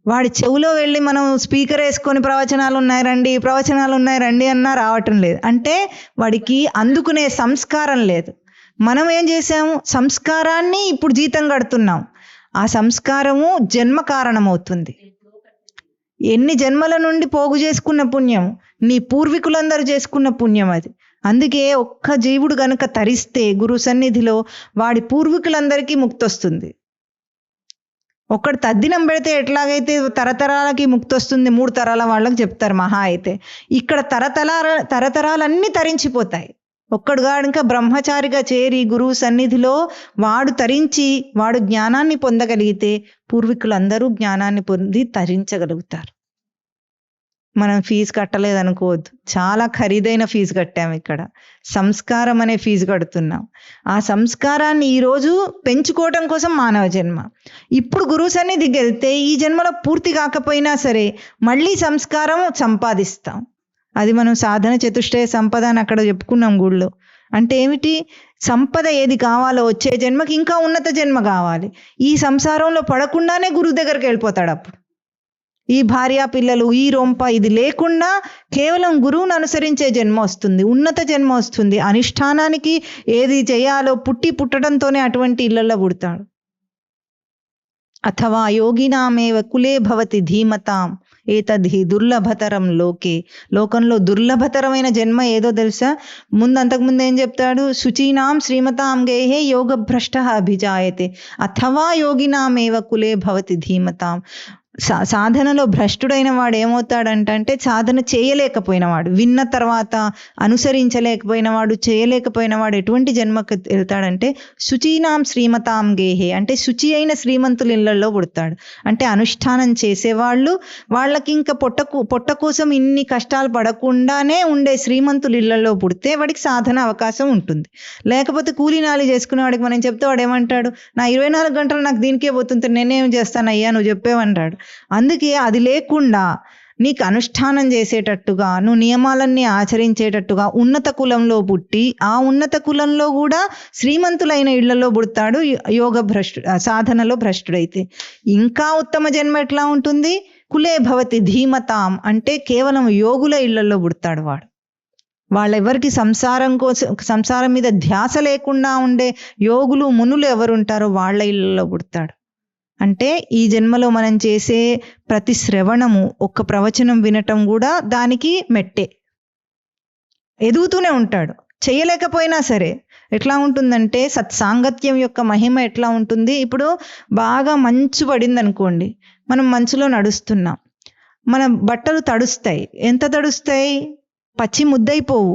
[SPEAKER 1] వాడి చెవులో వెళ్ళి మనం స్పీకర్ వేసుకొని ప్రవచనాలు ఉన్నాయి రండి అన్నా రావటం లేదు. అంటే వాడికి అందుకునే సంస్కారం లేదు. మనం ఏం చేసాము, సంస్కారాన్ని ఇప్పుడు జీతం కడుతున్నాం. ఆ సంస్కారము జన్మ కారణమవుతుంది. ఎన్ని జన్మల నుండి పోగు చేసుకున్న పుణ్యం, నీ పూర్వీకులందరూ చేసుకున్న పుణ్యం అది. అందుకే ఒక్క జీవుడు గనుక తరిస్తే గురు సన్నిధిలో వాడి పూర్వీకులందరికీ ముక్తి వస్తుంది. ఒక్కడు తద్దినం పెడితే ఎట్లాగైతే తరతరాలకి ముక్తి వస్తుంది, 3 తరాల వాళ్ళకి చెప్తారు మహా అయితే. ఇక్కడ తరతరాలన్నీ తరించిపోతాయి. ఒక్కడు ఇంకా బ్రహ్మచారిగా చేరి గురువు సన్నిధిలో వాడు తరించి వాడు జ్ఞానాన్ని పొందగలిగితే పూర్వీకులందరూ జ్ఞానాన్ని పొంది తరించగలుగుతారు. మనం ఫీజు కట్టలేదనుకోవద్దు, చాలా ఖరీదైన ఫీజు కట్టాము. ఇక్కడ సంస్కారం అనే ఫీజు కడుతున్నాం. ఆ సంస్కారాన్ని ఈరోజు పెంచుకోవటం కోసం మానవ జన్మ. ఇప్పుడు గురువు సన్నిధికి వెళ్తే ఈ జన్మలో పూర్తి కాకపోయినా సరే మళ్ళీ సంస్కారం సంపాదిస్తాం. అది మనం సాధన చతుష్టయ సంపద అని అక్కడ చెప్పుకున్నాం గుళ్ళో. అంటే ఏమిటి? సంపద ఏది కావాలో వచ్చే జన్మకి ఇంకా ఉన్నత జన్మ కావాలి. ఈ సంసారంలో పడకుండానే గురువు దగ్గరికి వెళ్ళిపోతాడు. అప్పుడు ఈ భార్య పిల్లలు ఈ రొంప ఇది లేకుండా కేవలం గురువును అనుసరించే జన్మ వస్తుంది, ఉన్నత జన్మ వస్తుంది. అనుష్ఠానానికి ఏది చేయాలో పుట్టడంతోనే అటువంటి ఇళ్లలో పుడతాడు. అథవా యోగినామేవ కులే భవతి ధీమతాం ఏతద్ధి దుర్లభతరం లోకంలో దుర్లభతరమైన జన్మ ఏదో తెలుసా? అంతకుముందు ఏం చెప్తాడు? శుచీనాం శ్రీమతాం గేహే యోగ భ్రష్ట అభిజాయతే అథవా యోగినామేవ కులే భవతి ధీమతాం. సాధనలో భ్రష్టుడైన వాడు ఏమవుతాడంటే సాధన చేయలేకపోయినవాడు, విన్న తర్వాత అనుసరించలేకపోయినవాడు, చేయలేకపోయినవాడు ఎటువంటి జన్మకు వెళ్తాడంటే శుచీనాం శ్రీమతాం గేహే, అంటే శుచి అయిన శ్రీమంతుల ఇళ్లలో పుడతాడు. అంటే అనుష్ఠానం చేసేవాళ్ళు, వాళ్ళకి ఇంకా పొట్ట కోసం ఇన్ని కష్టాలు పడకుండానే ఉండే శ్రీమంతుల ఇళ్లలో పుడితే వాడికి సాధన అవకాశం ఉంటుంది. లేకపోతే కూలీనాలి చేసుకునే వాడికి మనం చెప్తే వాడు ఏమంటాడు? నా 24 గంటలు నాకు దీనికే పోతుంది, నేనేం చేస్తాను అయ్యా నువ్వు చెప్పేవంటాడు. అందుకే అది లేకుండా నీకు అనుష్ఠానం చేసేటట్టుగా, నువ్వు నియమాలన్నీ ఆచరించేటట్టుగా ఉన్నత కులంలో పుట్టి ఆ ఉన్నత కులంలో కూడా శ్రీమంతులైన ఇళ్లలో పుడతాడు. సాధనలో భ్రష్టుడైతే ఇంకా ఉత్తమ జన్మ ఎట్లా ఉంటుంది? కులే భవతి ధీమతాం, అంటే కేవలం యోగుల ఇళ్లలో పుడతాడు వాడు. వాళ్ళెవరికి సంసారం మీద ధ్యాస లేకుండా ఉండే యోగులు మునులు ఎవరుంటారో వాళ్ళ ఇళ్లలో పుడతాడు. అంటే ఈ జన్మలో మనం చేసే ప్రతి శ్రవణము, ఒక్క ప్రవచనం వినటం కూడా దానికి మెట్టే. ఎదుగుతూనే ఉంటాడు. చేయలేకపోయినా సరే ఎట్లా ఉంటుందంటే సత్సాంగత్యం యొక్క మహిమ ఎట్లా ఉంటుంది. ఇప్పుడు బాగా మంచు పడింది అనుకోండి, మనం మంచులో నడుస్తున్నాం, మన బట్టలు తడుస్తాయి. ఎంత తడుస్తాయి? పచ్చి ముద్దయిపోవు,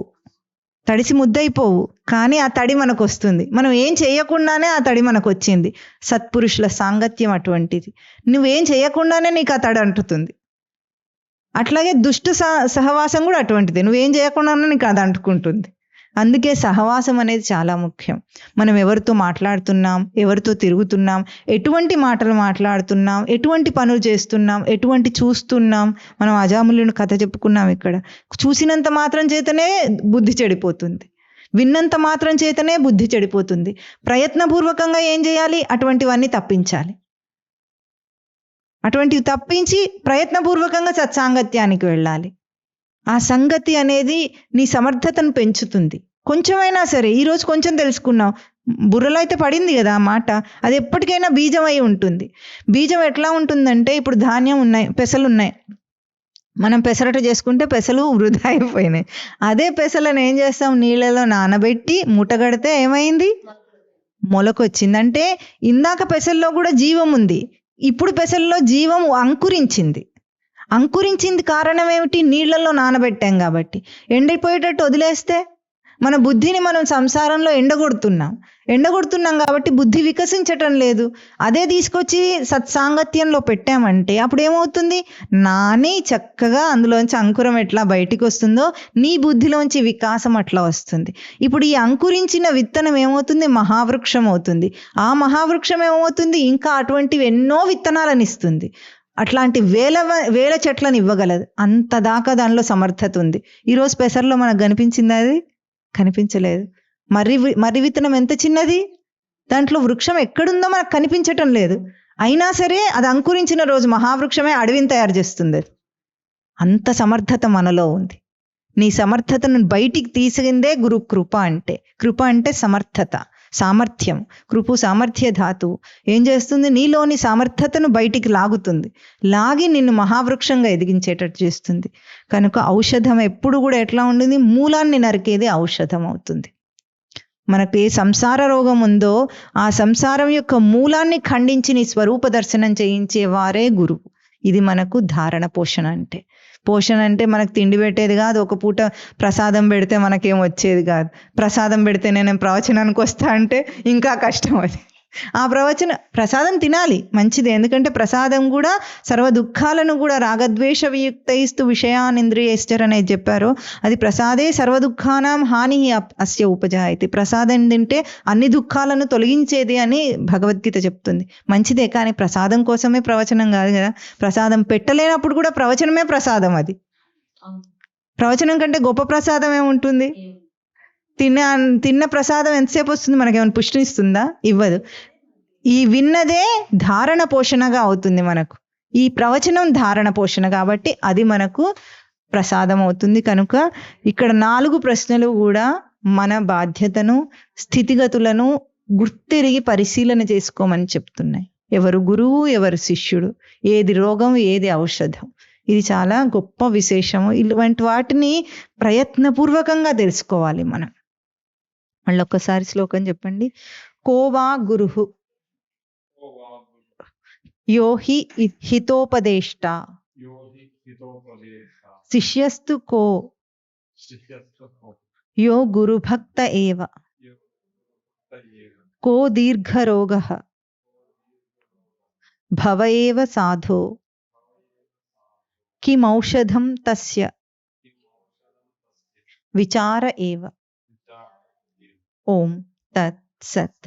[SPEAKER 1] తడిసి ముద్దయిపోవు, కానీ ఆ తడి మనకు వస్తుంది. మనం ఏం చేయకుండానే ఆ తడి మనకు వచ్చింది. సత్పురుషుల సాంగత్యం అటువంటిది. నువ్వేం చేయకుండానే నీకు ఆ తడి అంటుతుంది. అట్లాగే దుష్ట సహవాసం కూడా అటువంటిది. నువ్వేం చేయకుండానే నీకు అది అంటుకుంటుంది. అందుకే సహవాసం అనేది చాలా ముఖ్యం. మనం ఎవరితో మాట్లాడుతున్నాం, ఎవరితో తిరుగుతున్నాం, ఎటువంటి మాటలు మాట్లాడుతున్నాం, ఎటువంటి పనులు చేస్తున్నాం, ఎటువంటి చూస్తున్నాం. మనం అజాములుని కథ చెప్పుకున్నాం ఇక్కడ. చూసినంత మాత్రం చేతనే బుద్ధి చెడిపోతుంది, విన్నంత మాత్రం చేతనే బుద్ధి చెడిపోతుంది. ప్రయత్నపూర్వకంగా ఏం చేయాలి? అటువంటివన్నీ తప్పించాలి. అటువంటివి తప్పించి ప్రయత్నపూర్వకంగా సత్సాంగత్యానికి వెళ్ళాలి. ఆ సంగతి అనేది నీ సమర్థతను పెంచుతుంది. కొంచెమైనా సరే, ఈరోజు కొంచెం తెలుసుకున్నావు, బుర్రలో అయితే పడింది కదా ఆ మాట, అది ఎప్పటికైనా బీజం అయి ఉంటుంది. బీజం ఎట్లా ఉంటుందంటే, ఇప్పుడు ధాన్యం ఉన్నాయి, పెసలు ఉన్నాయి, మనం పెసరట చేసుకుంటే పెసలు వృధా అయిపోయినాయి. అదే పెసలను ఏం చేస్తాం? నీళ్ళలో నానబెట్టి మూటగడితే ఏమైంది? మొలకొచ్చింది. అంటే ఇందాక పెసల్లో కూడా జీవం ఉంది, ఇప్పుడు పెసల్లో జీవం అంకురించింది. అంకురించింది కారణం ఏమిటి? నీళ్లలో నానబెట్టాం కాబట్టి. ఎండిపోయేటట్టు వదిలేస్తే మన బుద్ధిని మనం సంసారంలో ఎండగొడుతున్నాం కాబట్టి బుద్ధి వికసించటం లేదు. అదే తీసుకొచ్చి సత్సాంగత్యంలో పెట్టామంటే అప్పుడు ఏమవుతుంది? నాని చక్కగా అందులోంచి అంకురం ఎట్లా బయటికి వస్తుందో నీ బుద్ధిలోంచి వికాసం అట్లా వస్తుంది. ఇప్పుడు ఈ అంకురించిన విత్తనం ఏమవుతుంది? మహావృక్షం అవుతుంది. ఆ మహావృక్షం ఏమవుతుంది? ఇంకా అటువంటివి ఎన్నో విత్తనాలను ఇస్తుంది. అట్లాంటి వేల చెట్లను ఇవ్వగలదు. అంత దాకా దానిలో సమర్థత ఉంది. ఈరోజు పెసర్లో మనకు కనిపించింది? అది కనిపించలేదు. మర్రి విత్తనం ఎంత చిన్నది, దాంట్లో వృక్షం ఎక్కడుందో మనకు కనిపించటం లేదు. అయినా సరే అది అంకురించిన రోజు మహావృక్షమే అడవిని తయారు చేస్తుంది. అంత సమర్థత మనలో ఉంది. నీ సమర్థతను బయటికి తీసిందే గురు కృప అంటే. కృప అంటే సమర్థత, సామర్థ్యం. కృపు సామర్థ్య ధాతువు. ఏం చేస్తుంది? నీలోని సామర్థ్యతను బయటికి లాగుతుంది, లాగి నిన్ను మహావృక్షంగా ఎదిగించేటట్టు చేస్తుంది. కనుక ఔషధం ఎప్పుడు కూడా ఎట్లా ఉంటుంది? మూలాన్ని నరికేది ఔషధం అవుతుంది. మనకు ఏ సంసార రోగం ఉందో ఆ సంసారం యొక్క మూలాన్ని ఖండించి నీ స్వరూప దర్శనం చేయించేవారే గురువు. ఇది మనకు ధారణ పోషణ అంటే. పోషణ అంటే మనకు తిండి పెట్టేది కాదు, ఒక పూట ప్రసాదం పెడితే మనకేం వచ్చేది కాదు. ప్రసాదం పెడితే నేను ప్రవచనానికి వస్తా అంటే ఇంకా కష్టం. అది ఆ ప్రసాదం తినాలి, మంచిది. ఎందుకంటే ప్రసాదం కూడా సర్వ దుఃఖాలను కూడా రాగద్వేష వియుక్తైస్తు విషయానింద్రియైశ్చర్ అనేది చెప్పారు. అది ప్రసాదే సర్వ దుఃఖానాం హాని అస్య ఉపజాయతి. ప్రసాదం తింటే అన్ని దుఃఖాలను తొలగించేది అని భగవద్గీత చెప్తుంది. మంచిదే, కానీ ప్రసాదం కోసమే ప్రవచనం కాదు కదా. ప్రసాదం పెట్టలేనప్పుడు కూడా ప్రవచనమే ప్రసాదం. అది ప్రవచనం కంటే గొప్ప ప్రసాదం ఏముంటుంది? తిన్న ప్రసాదం ఎంతసేపు వస్తుంది? మనకేమైనా పుష్టినిస్తుందా? ఇవ్వదు. ఈ విన్నదే ధారణ పోషణగా అవుతుంది మనకు. ఈ ప్రవచనం ధారణ పోషణ కాబట్టి అది మనకు ప్రసాదం అవుతుంది. కనుక ఇక్కడ 4 ప్రశ్నలు కూడా మన బాధ్యతను, స్థితిగతులను గుర్తిరిగి పరిశీలన చేసుకోమని చెప్తున్నాయి. ఎవరు గురువు, ఎవరు శిష్యుడు, ఏది రోగం, ఏది ఔషధం. ఇది చాలా గొప్ప విశేషము. ఇటువంటి వాటిని ప్రయత్నపూర్వకంగా తెలుసుకోవాలి మనం. మళ్ళీ ఒక్కసారి శ్లోకం చెప్పండి. కోవా గురుః యో హి హితోపదేష్ట శిష్యస్తు కో యో గురుభక్త ఏవ కో దీర్ఘరోగః భవ ఏవ సాధో కిమౌషధం తస్య విచార ఏవ. ఓం తత్ సత్.